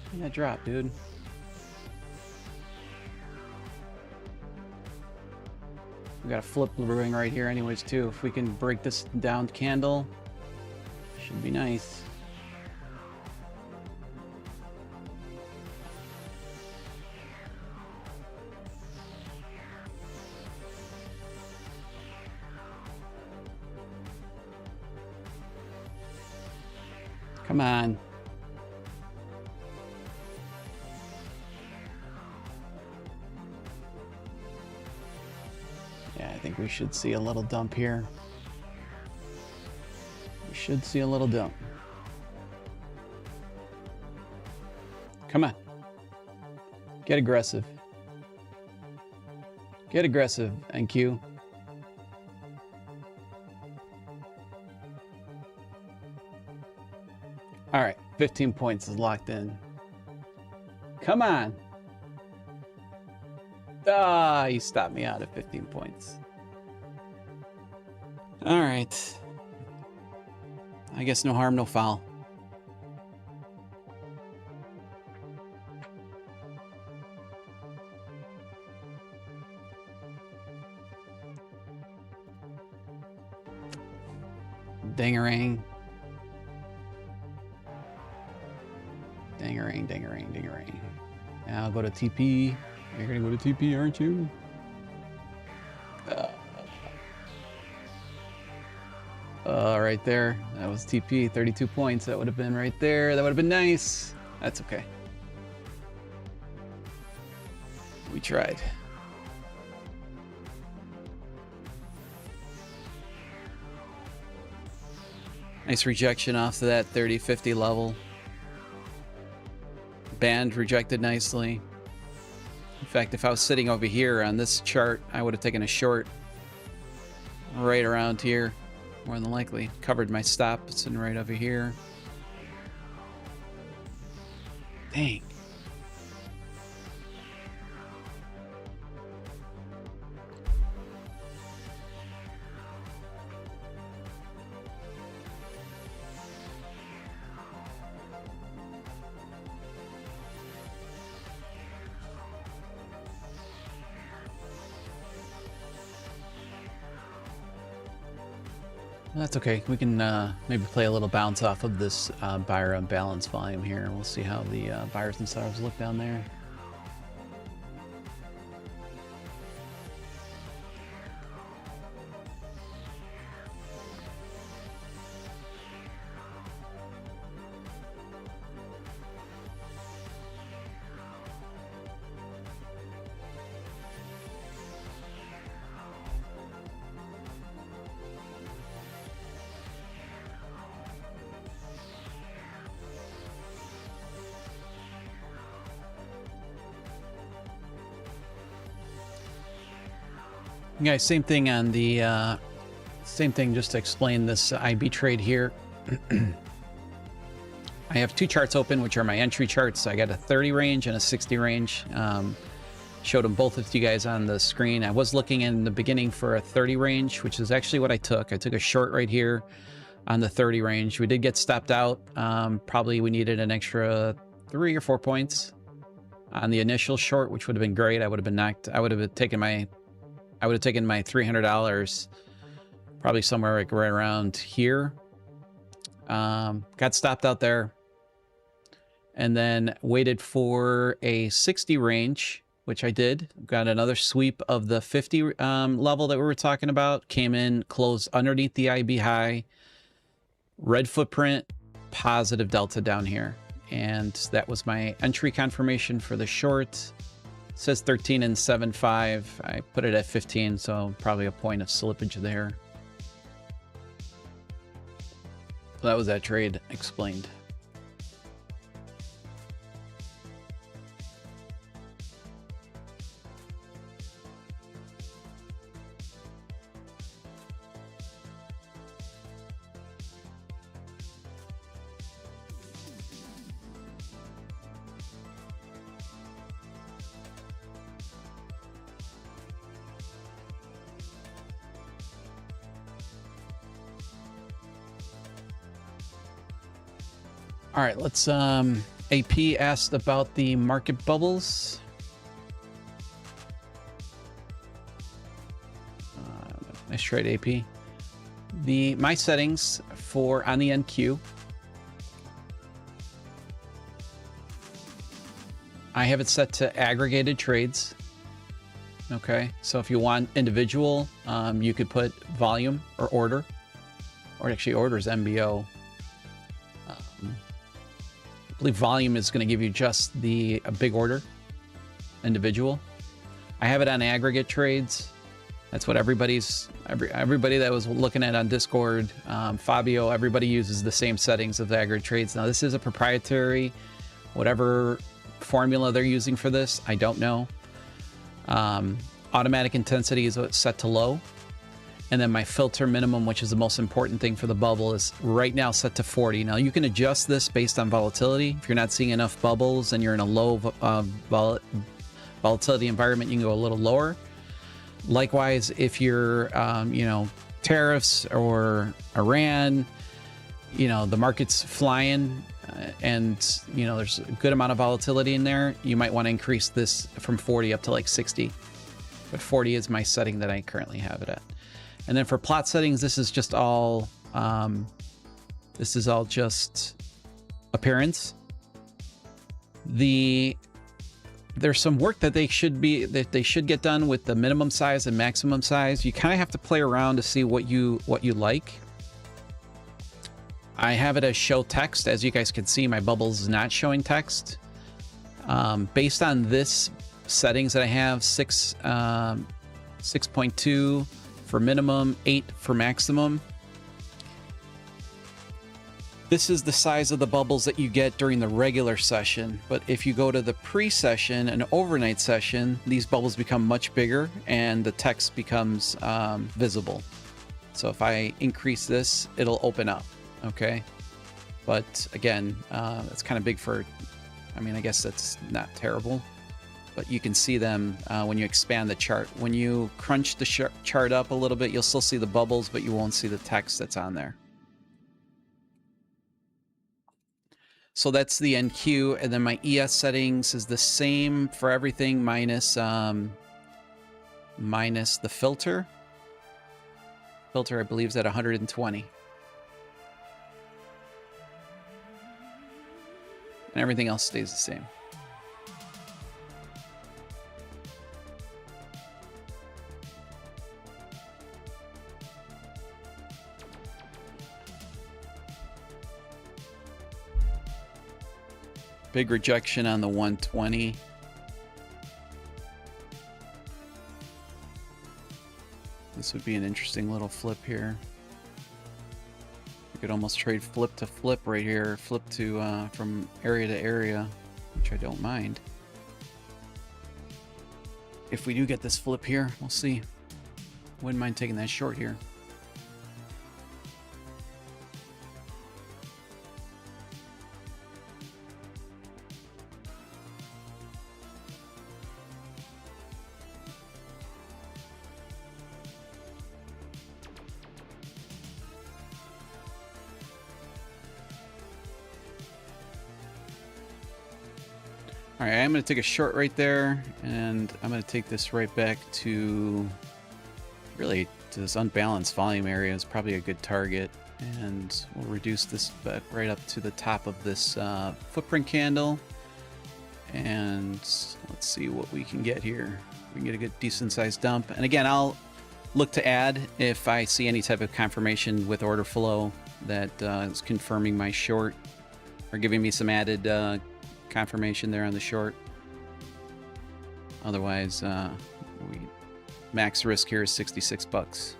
Give me that drop, dude. We got a flip brewing right here anyways, too. If we can break this down candle, should be nice. Come on. Yeah, I think we should see a little dump here. We should see a little dump. Come on. Get aggressive. Get aggressive, NQ. All right, 15 points is locked in. Come on. Ah, you stopped me out at 15 points. All right. I guess no harm, no foul. Dingerang. Dingerang, dingerang, dingerang. Now I'll go to TP. You're gonna go to TP, aren't you? Right there. That was TP, 32 points. That would have been right there. That would have been nice. That's okay. We tried. Nice rejection off of that 30-50 level. Band rejected nicely. In fact, if I was sitting over here on this chart, I would have taken a short right around here, more than likely. Covered my stop, sitting right over here. Dang. That's okay. We can maybe play a little bounce off of this buyer unbalanced volume here. We'll see how the buyers and sellers look down there. Guys, same thing on the same thing, just to explain this IB trade here. I have two charts open, which are my entry charts. I got a 30 range and a 60 range. Showed them both with you guys on the screen. I was looking in the beginning for a 30 range, which is actually what I took. I took a short right here on the 30 range. We did get stopped out. Probably we needed an extra 3 or 4 points on the initial short, which would have been great. I would have been knocked. I would have taken my $300 probably somewhere like right around here. Got stopped out there and then waited for a 60 range, which I did. Got another sweep of the 50 level that we were talking about. Came in, closed underneath the IB high, red footprint, positive delta down here. And that was my entry confirmation for the short. It says 13 and 7.5. I put it at 15, so probably a point of slippage there. So that was that trade explained. All right, let's, AP asked about the market bubbles. Nice trade, AP. My settings for on the NQ, I have it set to aggregated trades. Okay, so if you want individual, you could put volume or order, or actually order is MBO. I believe volume is going to give you just a big order, individual. I have it on aggregate trades. That's what everybody that was looking at on Discord, Fabio, everybody uses the same settings of the aggregate trades. Now this is a proprietary, whatever formula they're using for this, I don't know. Automatic intensity is set to low. And then my filter minimum, which is the most important thing for the bubble, is right now set to 40. Now you can adjust this based on volatility. If you're not seeing enough bubbles and you're in a low volatility environment, you can go a little lower. Likewise, if you're, you know, tariffs or Iran, you know, the market's flying and, you know, there's a good amount of volatility in there, you might want to increase this from 40 up to like 60. But 40 is my setting that I currently have it at. And then for plot settings, this is just all just appearance. There's some work that they should get done with the minimum size and maximum size. You kind of have to play around to see what you like. I have it as show text. As you guys can see, my bubbles is not showing text. Based on this settings that I have, 6.2 for minimum, 8 for maximum. This is the size of the bubbles that you get during the regular session, but if you go to the pre-session and overnight session, these bubbles become much bigger and the text becomes visible. So if I increase this, it'll open up, okay? But again, it's kind of big for, I mean, I guess that's not terrible, but you can see them when you expand the chart. When you crunch the chart up a little bit, you'll still see the bubbles, but you won't see the text that's on there. So that's the NQ, and then my ES settings is the same for everything minus minus the filter. Filter, I believe, is at 120. And everything else stays the same. Big rejection on the 120. This would be an interesting little flip here. You could almost trade flip to flip right here, flip to from area to area, which I don't mind. If we do get this flip here, we'll see. Wouldn't mind taking that short here. All right, I'm going to take a short right there, and I'm going to take this right back to really to this unbalanced volume area is probably a good target, and we'll reduce this back right up to the top of this footprint candle, and let's see what we can get here. We can get a good decent sized dump, and again, I'll look to add if I see any type of confirmation with order flow that is confirming my short or giving me some added confirmation there on the short. Otherwise, max risk here is 66 bucks.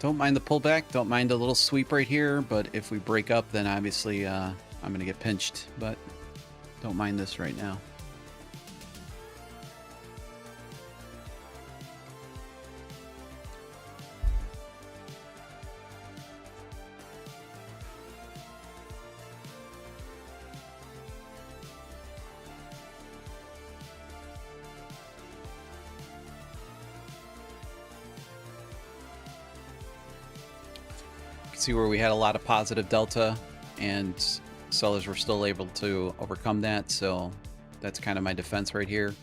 Don't mind the pullback, don't mind a little sweep right here, but if we break up, then obviously I'm going to get pinched, but don't mind this right now. See where we had a lot of positive delta and sellers were still able to overcome that, so that's kind of my defense right here.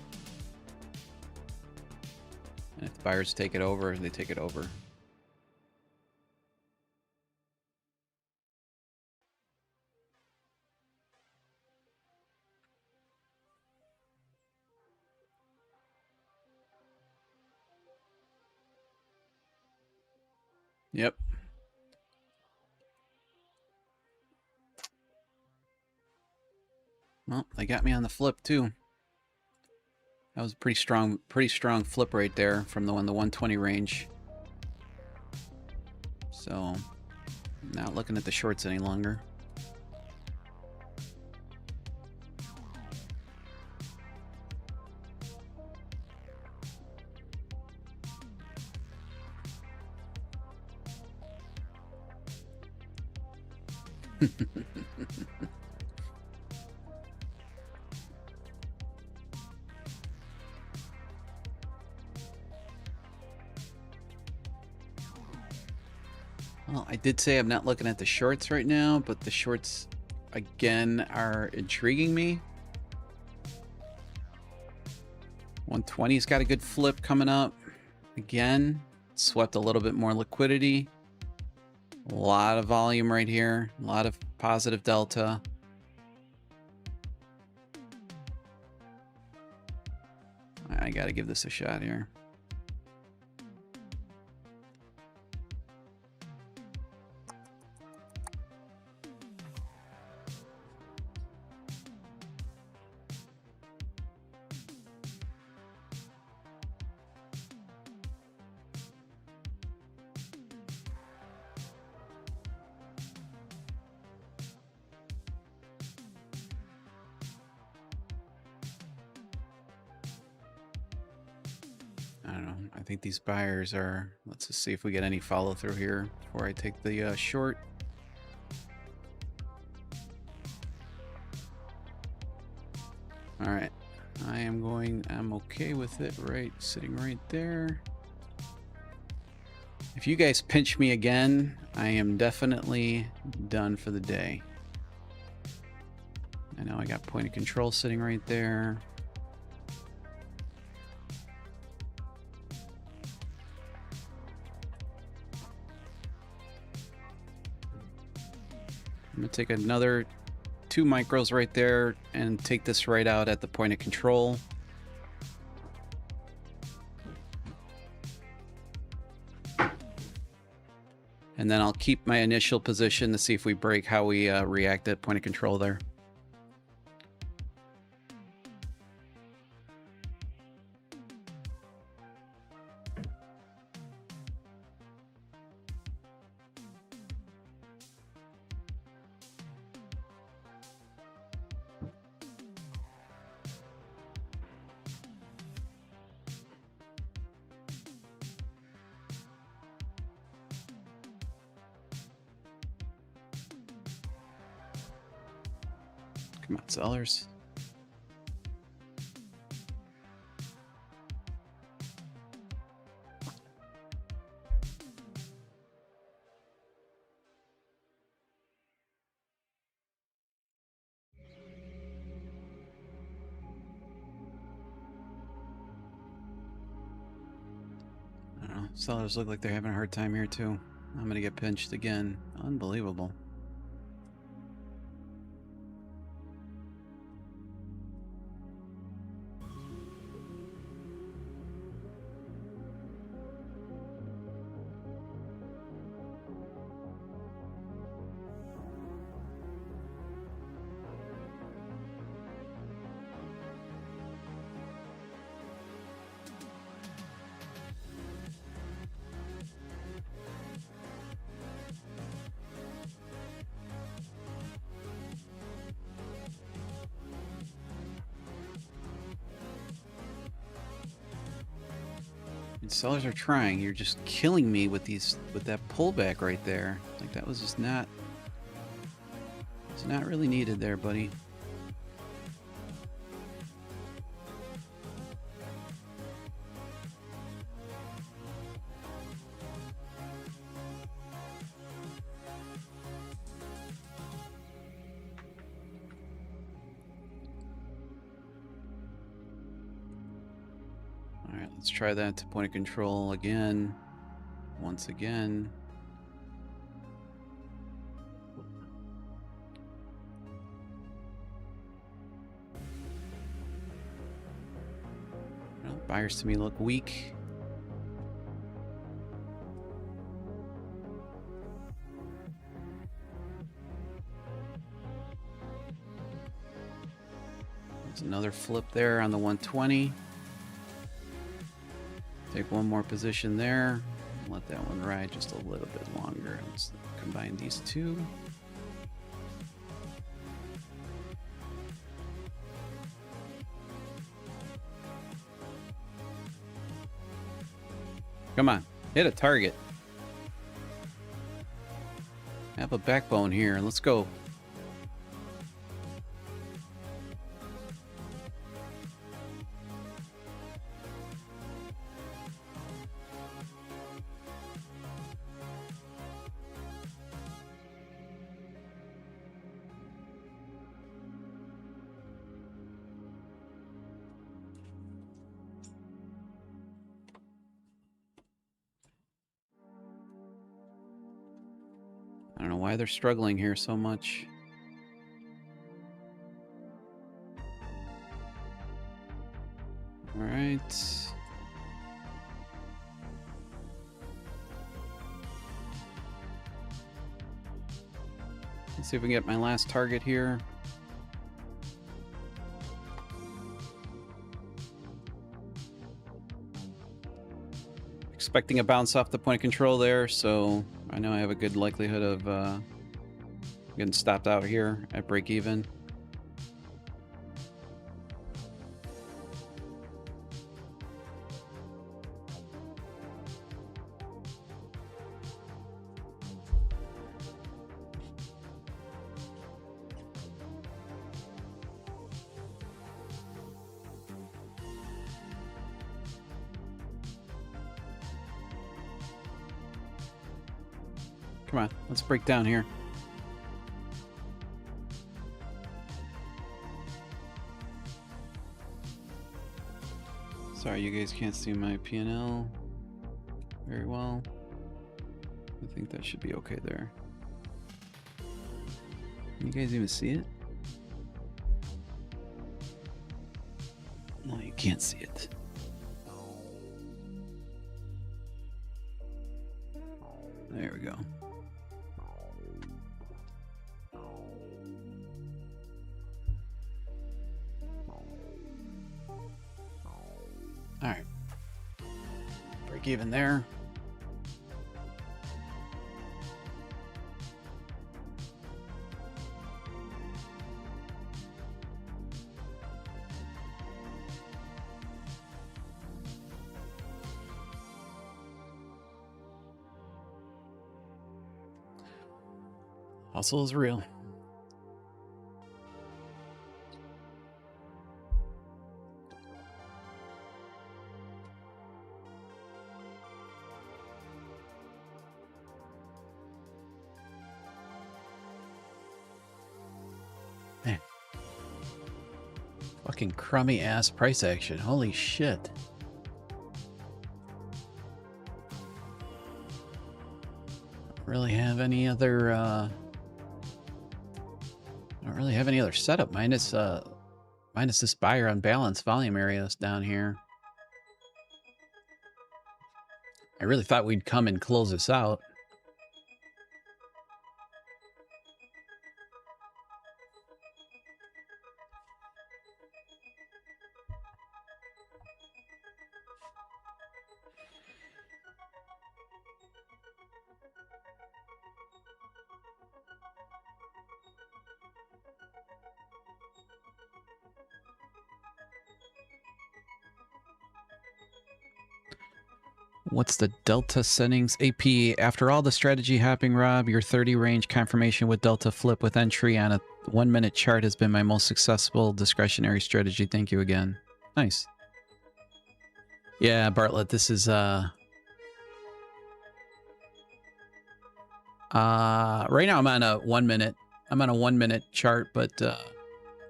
And if the buyers take it over, they take it over. Yep. Well, they got me on the flip too. That was a pretty strong flip right there from the 120 range. So, not looking at the shorts any longer. Well, I did say I'm not looking at the shorts right now, but the shorts, again, are intriguing me. 120's got a good flip coming up. Again, swept a little bit more liquidity. A lot of volume right here. A lot of positive delta. I got to give this a shot here. I don't know. I think these buyers are... Let's just see if we get any follow through here before I take the short. All right. I'm okay with it, right? Sitting right there. If you guys pinch me again, I am definitely done for the day. I know I got point of control sitting right there. I'm going to take another 2 micros right there and take this right out at the point of control. And then I'll keep my initial position to see if we break how we react at point of control there. Come on, sellers. I don't know. Sellers look like they're having a hard time here too. I'm gonna get pinched again. Unbelievable. Sellers are trying. You're just killing me with that pullback right there. Like that was just not. It's not really needed there, buddy. All right, let's try that to point of control again. Once again. Well, buyers to me look weak. There's another flip there on the 120. Take one more position there. Let that one ride just a little bit longer. Let's combine these two. Come on, hit a target. Have a backbone here. Let's go. why they're struggling here so much. All right. Let's see if we can get my last target here. Expecting a bounce off the point of control there, so I know I have a good likelihood of getting stopped out here at break even. Come on, let's break down here. Sorry, you guys can't see my P&L very well. I think that should be okay there. Can you guys even see it? No, you can't see it. There we go. All right, break even there. Hustle is real. Man. Fucking crummy ass price action. Holy shit. Don't really have any other don't really have any other setup minus this buyer unbalanced volume areas down here. I really thought we'd come and close this out. What's the delta settings? AP, after all the strategy hopping, Rob, your 30 range confirmation with delta flip with entry on a 1 minute chart has been my most successful discretionary strategy. Thank you again. Nice. Yeah, Bartlett, this is right now I'm on a 1 minute. I'm on a 1 minute chart, but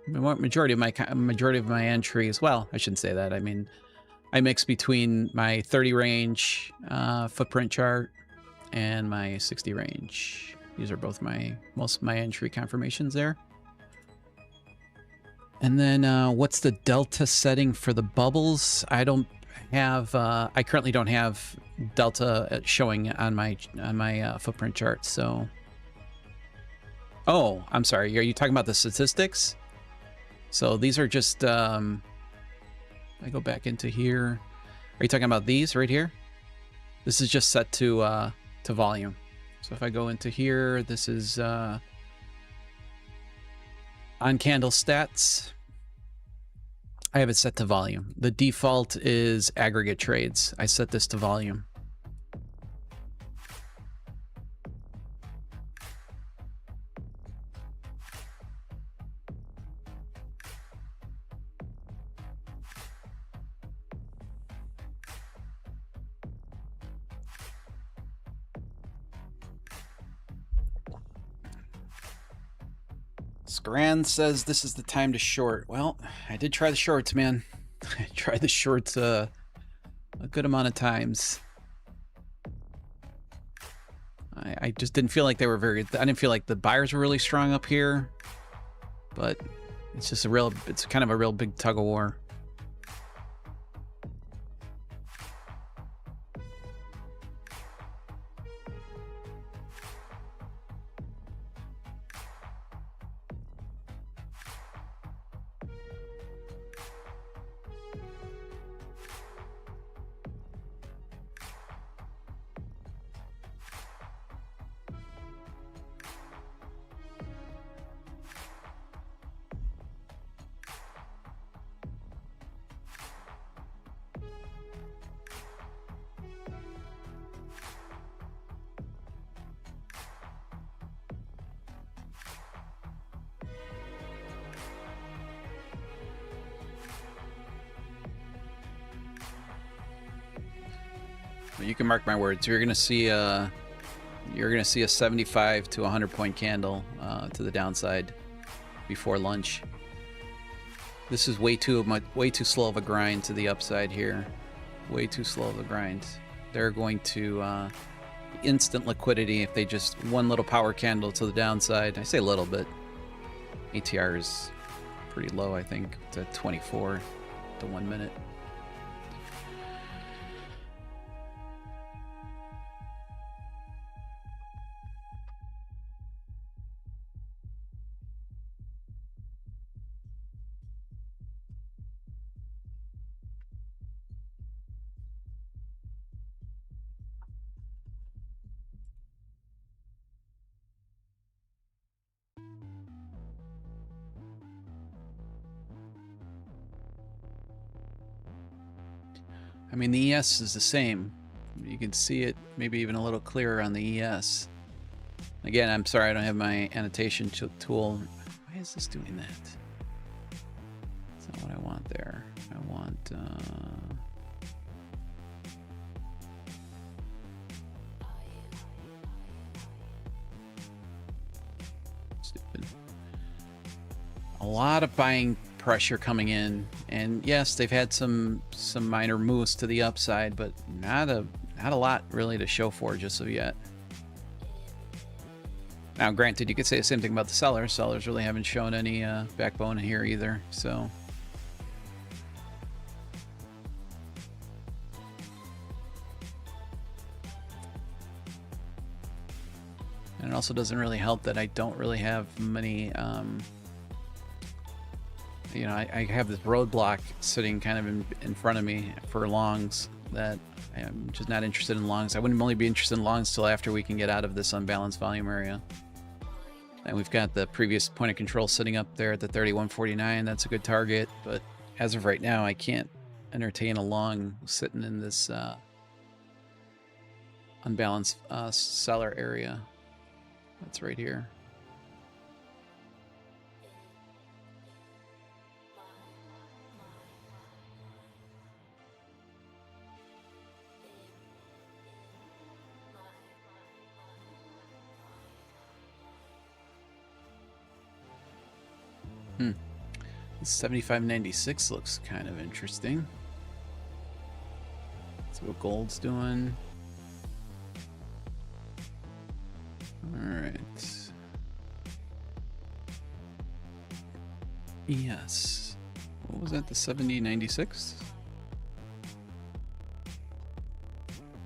majority of my entries, well, I shouldn't say that. I mean, I mix between my 30 range footprint chart and my 60 range. These are both most of my entry confirmations there. And then what's the delta setting for the bubbles? I don't have. I currently don't have delta showing on my footprint chart. So, oh, I'm sorry. Are you talking about the statistics? So these are just. I go back into here. Are you talking about these right here? This is just set to volume. So if I go into here, this is on candle stats. I have it set to volume. The default is aggregate trades. I set this to volume. Scran says this is the time to short. Well, I did try the shorts, man. I tried the shorts a good amount of times. I just didn't feel like they were very. I didn't feel like the buyers were really strong up here, but it's just it's kind of a real big tug of war. You can mark my words. You're gonna see a 75 to 100 point candle to the downside before lunch. This is way too slow of a grind to the upside here. Way too slow of a grind. They're going to instant liquidity if they just one little power candle to the downside. I say a little bit. ATR is pretty low, I think. It's at 24 to 1 minute. I mean, the ES is the same. You can see it maybe even a little clearer on the ES. Again, I'm sorry I don't have my annotation tool. Why is this doing that? That's not what I want there. I want... Stupid. A lot of buying pressure coming in, and yes, they've had some minor moves to the upside, but not a lot really to show for just of yet. Now, granted, you could say the same thing about the sellers. Sellers really haven't shown any backbone here either, so. And it also doesn't really help that I don't really have many, you know, I have this roadblock sitting kind of in front of me for longs that I'm just not interested in longs. I wouldn't only be interested in longs till after we can get out of this unbalanced volume area. And we've got the previous point of control sitting up there at the 31.49. That's a good target, but as of right now, I can't entertain a long sitting in this unbalanced seller area. That's right here. Hmm. 75.96 looks kind of interesting. Let's see what gold's doing. All right. Yes. What was that? The 70.96?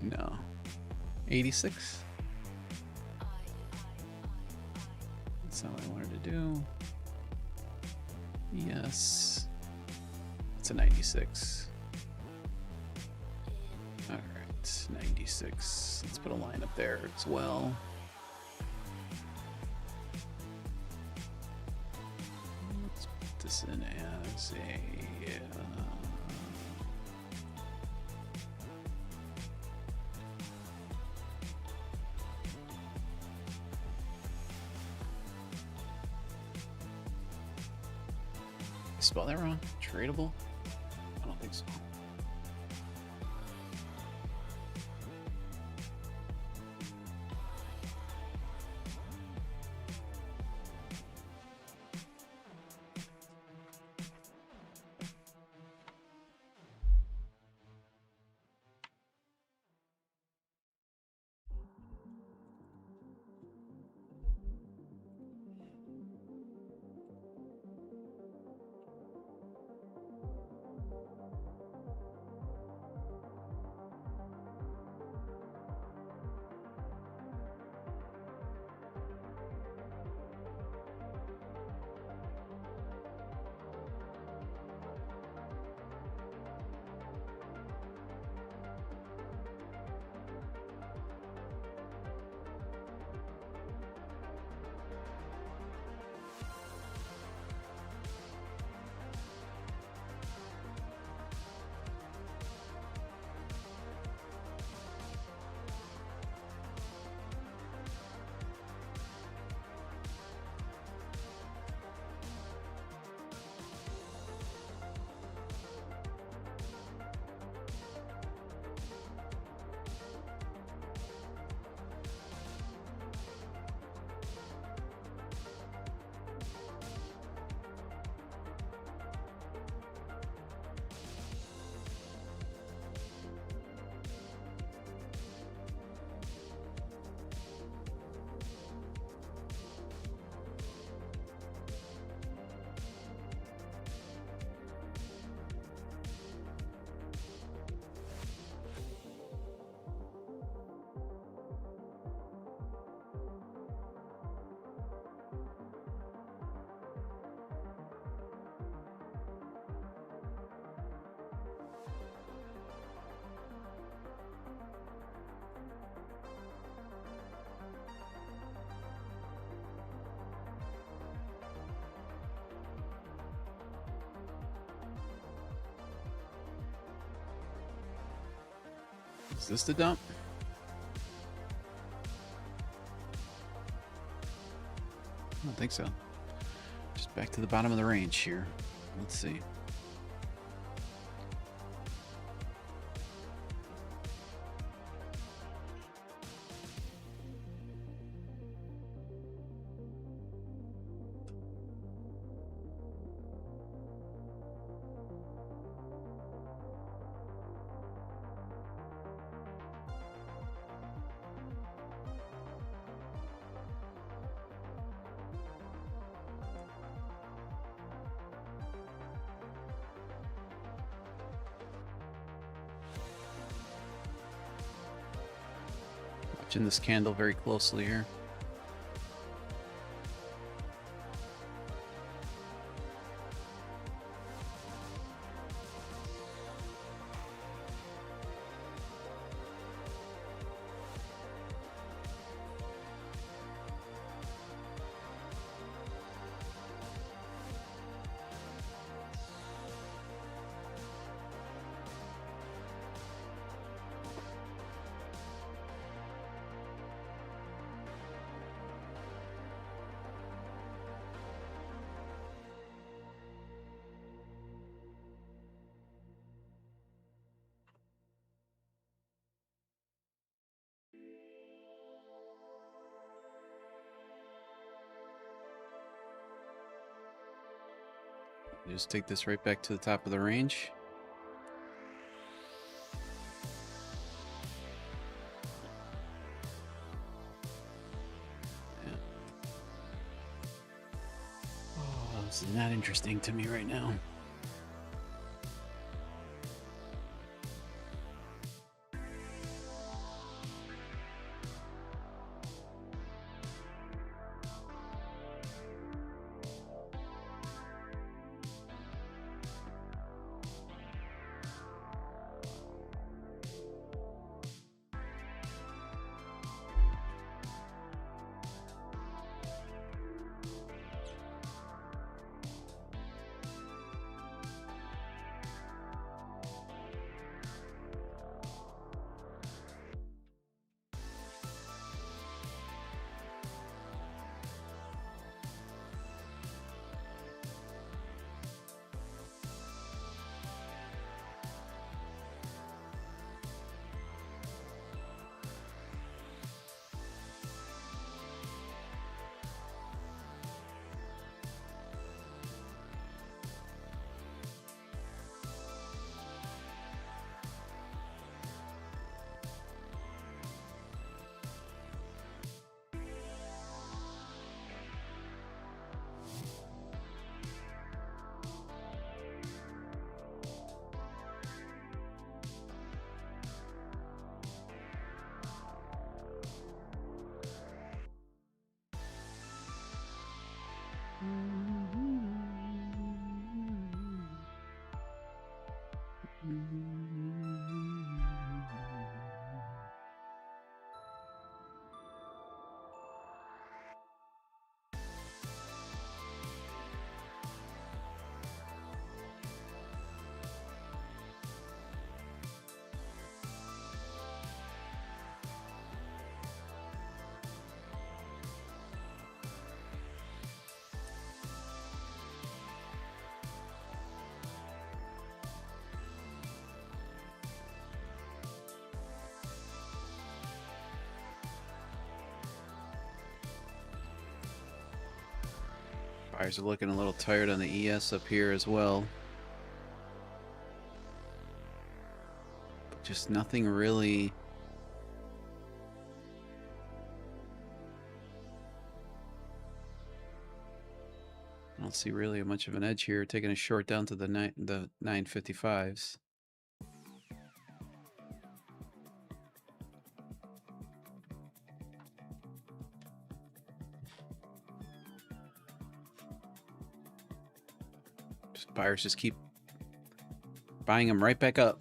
No. 86? That's not what I wanted to do. Yes. It's a 96. All right, 96. Let's put a line up there as well. Let's put this in as a... spell that wrong? Tradable? I don't think so. Is this the dump? I don't think so. Just back to the bottom of the range here. Let's see. Watching this candle very closely here. Just take this right back to the top of the range. Yeah. Oh, this is not interesting to me right now. Buyers are looking a little tired on the ES up here as well. But just nothing really. I don't see really much of an edge here. Taking a short down to the 955s. Buyers just keep buying them right back up.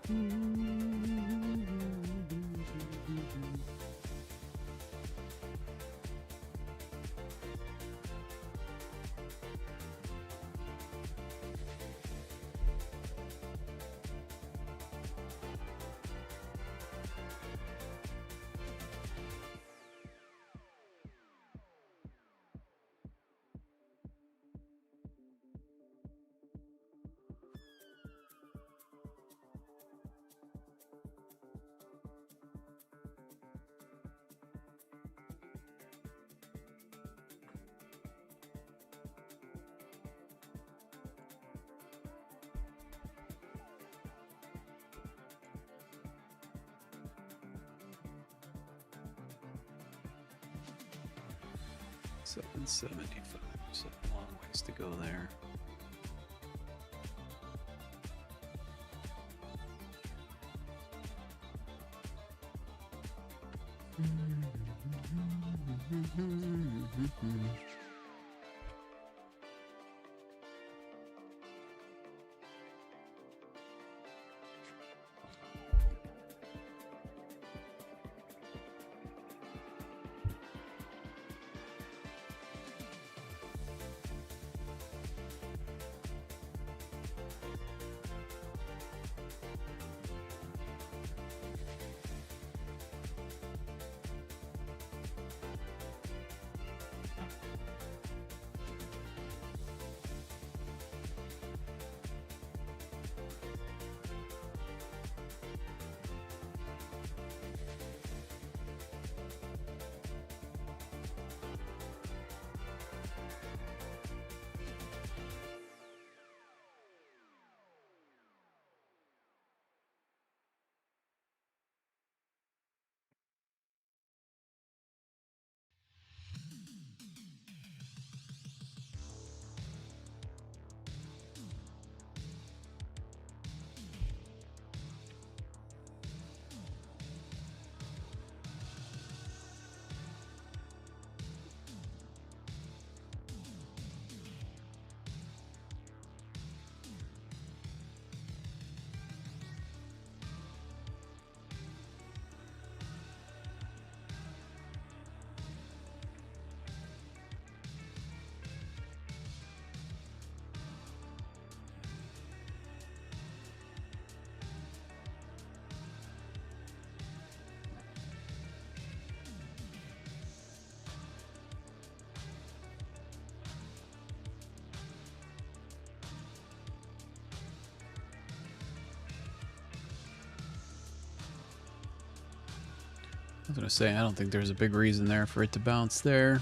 $775, so a long ways to go there. I was going to say, I don't think there's a big reason there for it to bounce there.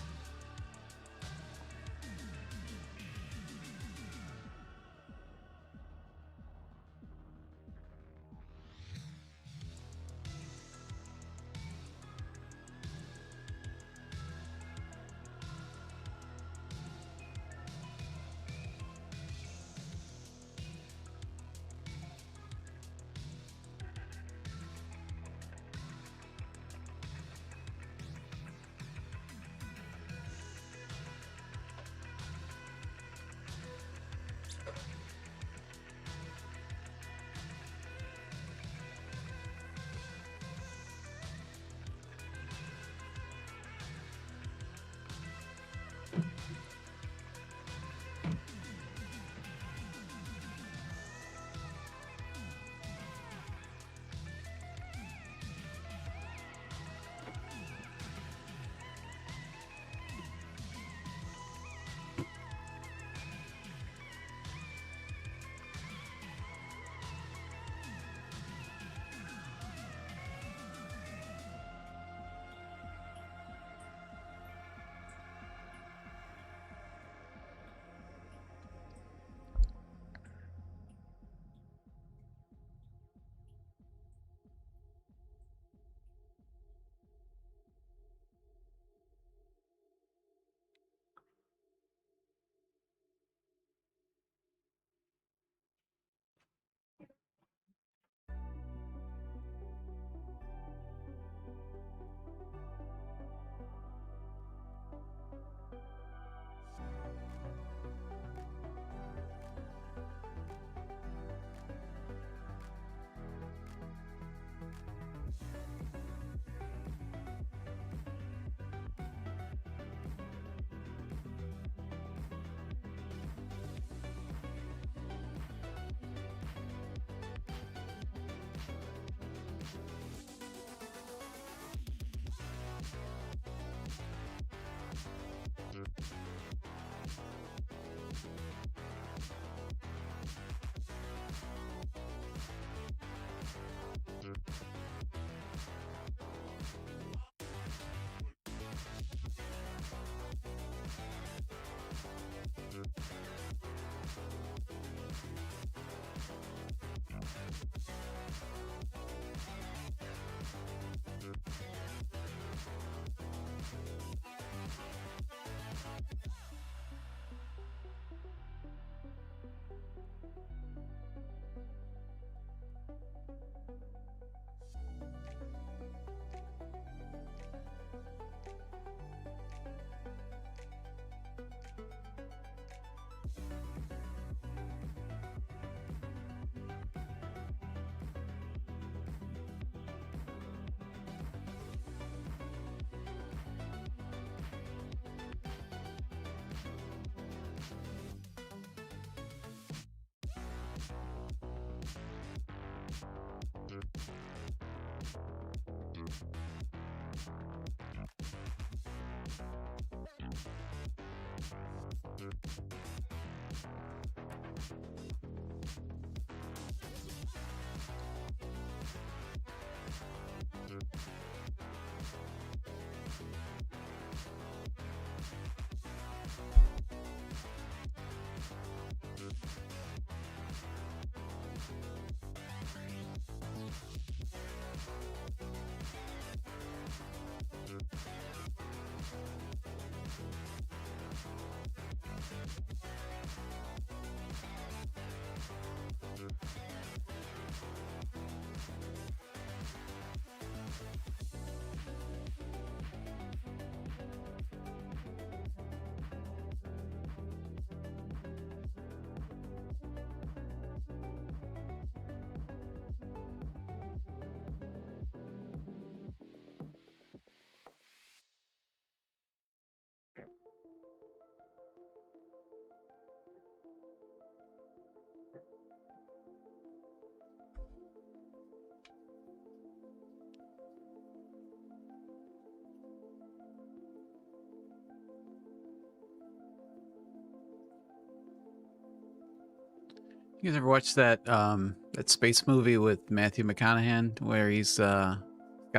You guys ever watch that that space movie with Matthew McConaughey where he's got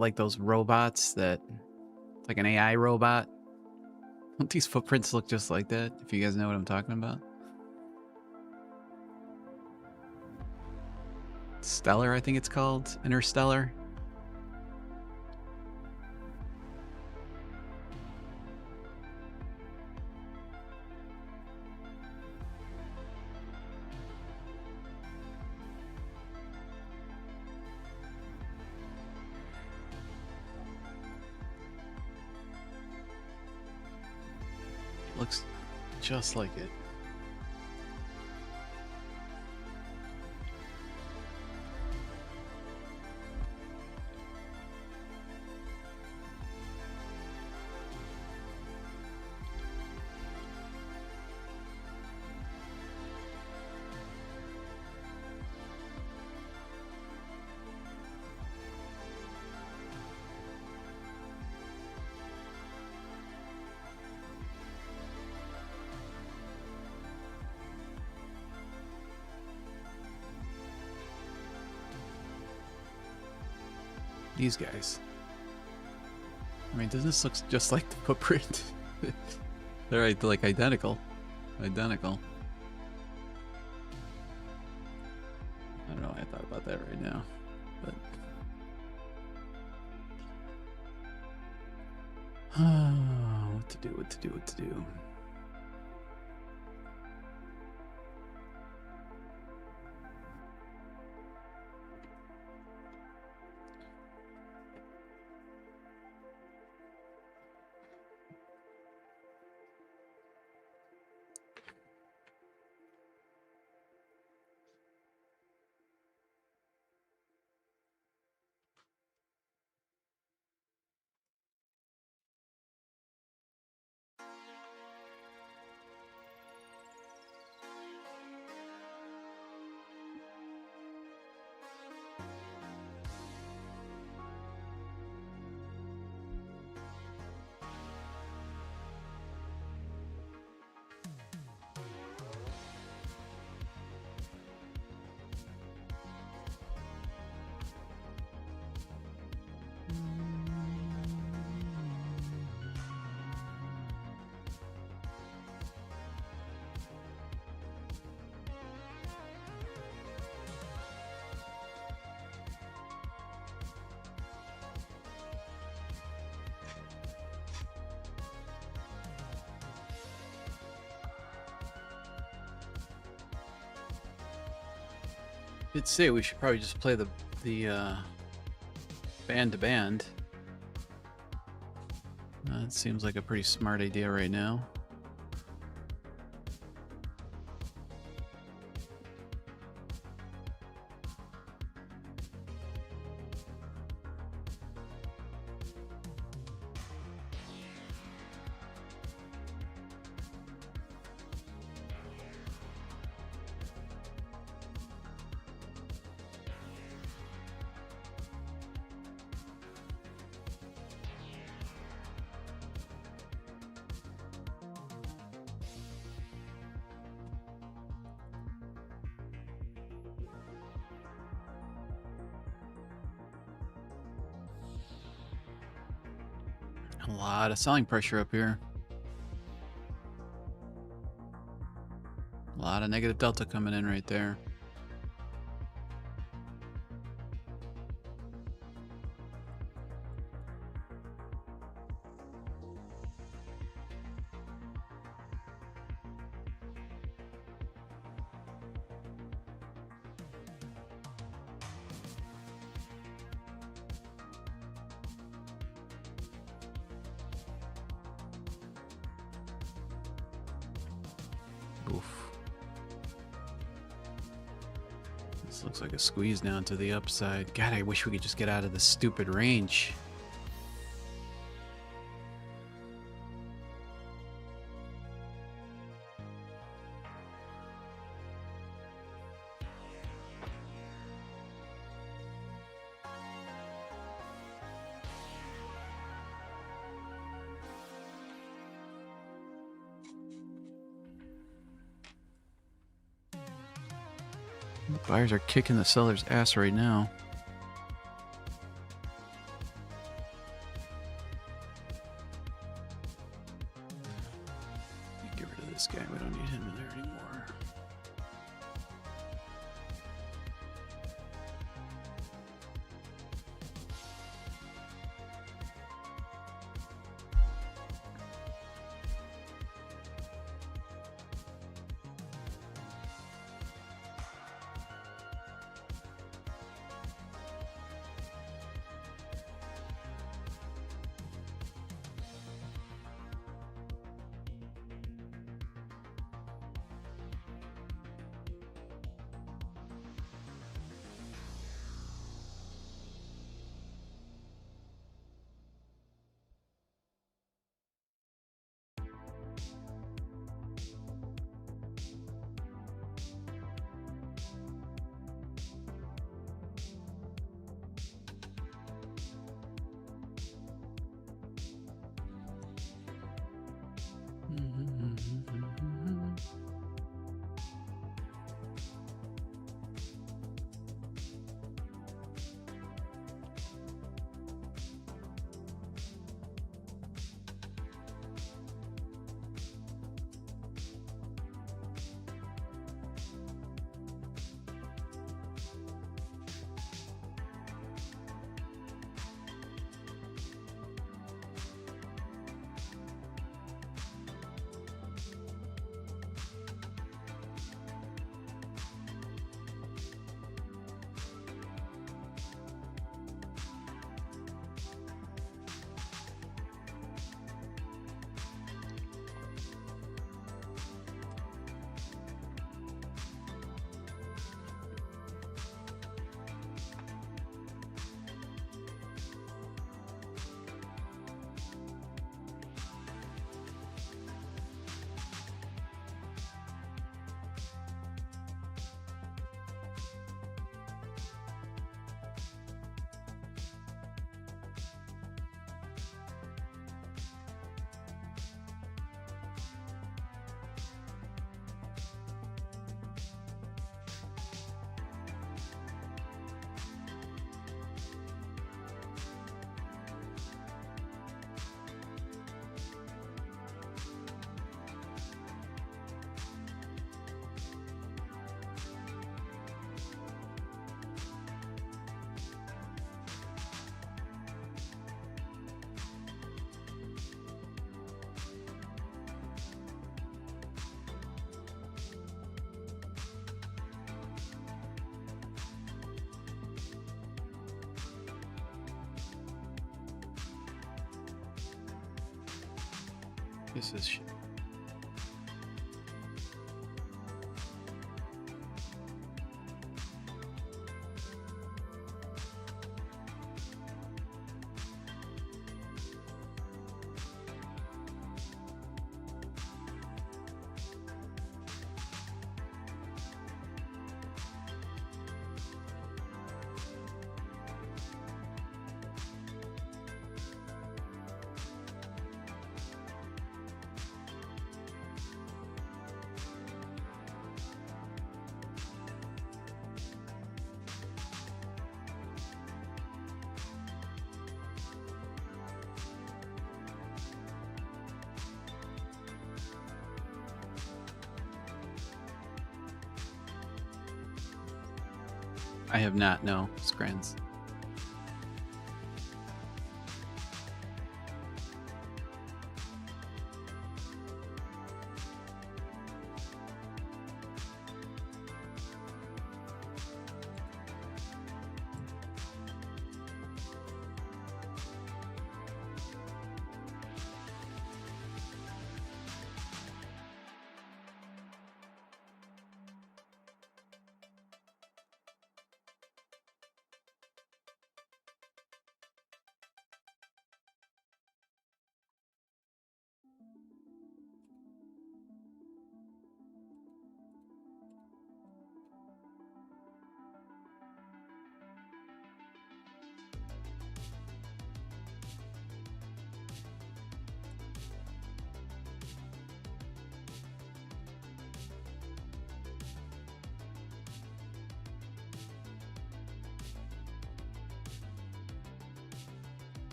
like those robots that like an AI robot? Don't these footprints look just like that? If you guys know what I'm talking about. Stellar, I think it's called. Interstellar. Looks just like it. These guys. I mean, doesn't this look just like the footprint? They're like identical. Identical. I don't know why I thought about that right now. But what to do, what to do, what to do. Did say we should probably just play the band to band. That seems like a pretty smart idea right now. A lot of selling pressure up here. A lot of negative delta coming in right there. Oof. This looks like a squeeze down to the upside. God, I wish we could just get out of this stupid range. Buyers are kicking the seller's ass right now. Get rid of this guy. We don't need him in there anymore. This is shit. I have not, no, Scrans.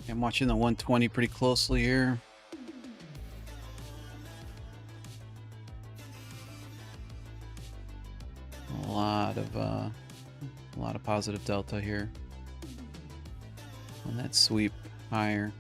I'm watching the 120 pretty closely here. A lot of positive delta here on that sweep higher.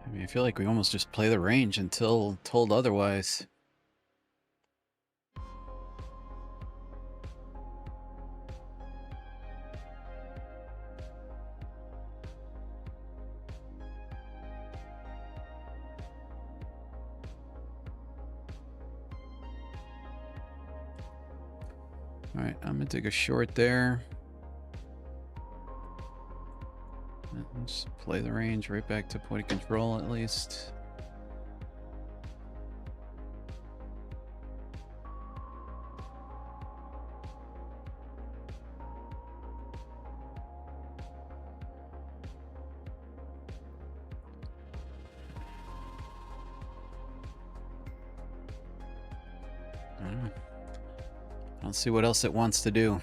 I mean, I feel like we almost just play the range until told otherwise. All right, I'm gonna take a short there. Just play the range right back to point of control at least. I don't know. I don't see what else it wants to do.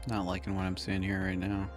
Not liking what I'm seeing here right now.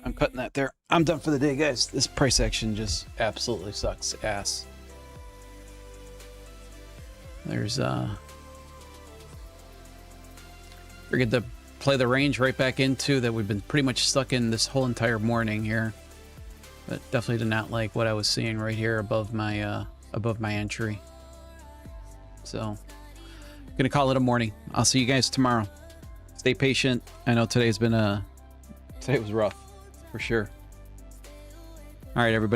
I'm cutting that there. I'm done for the day, guys. This price action just absolutely sucks ass. There's we're going to play the range right back into that we've been pretty much stuck in this whole entire morning here. But definitely did not like what I was seeing right here above my entry. So gonna call it a morning. I'll see you guys tomorrow. Stay patient. I know today was rough for sure. All right, everybody.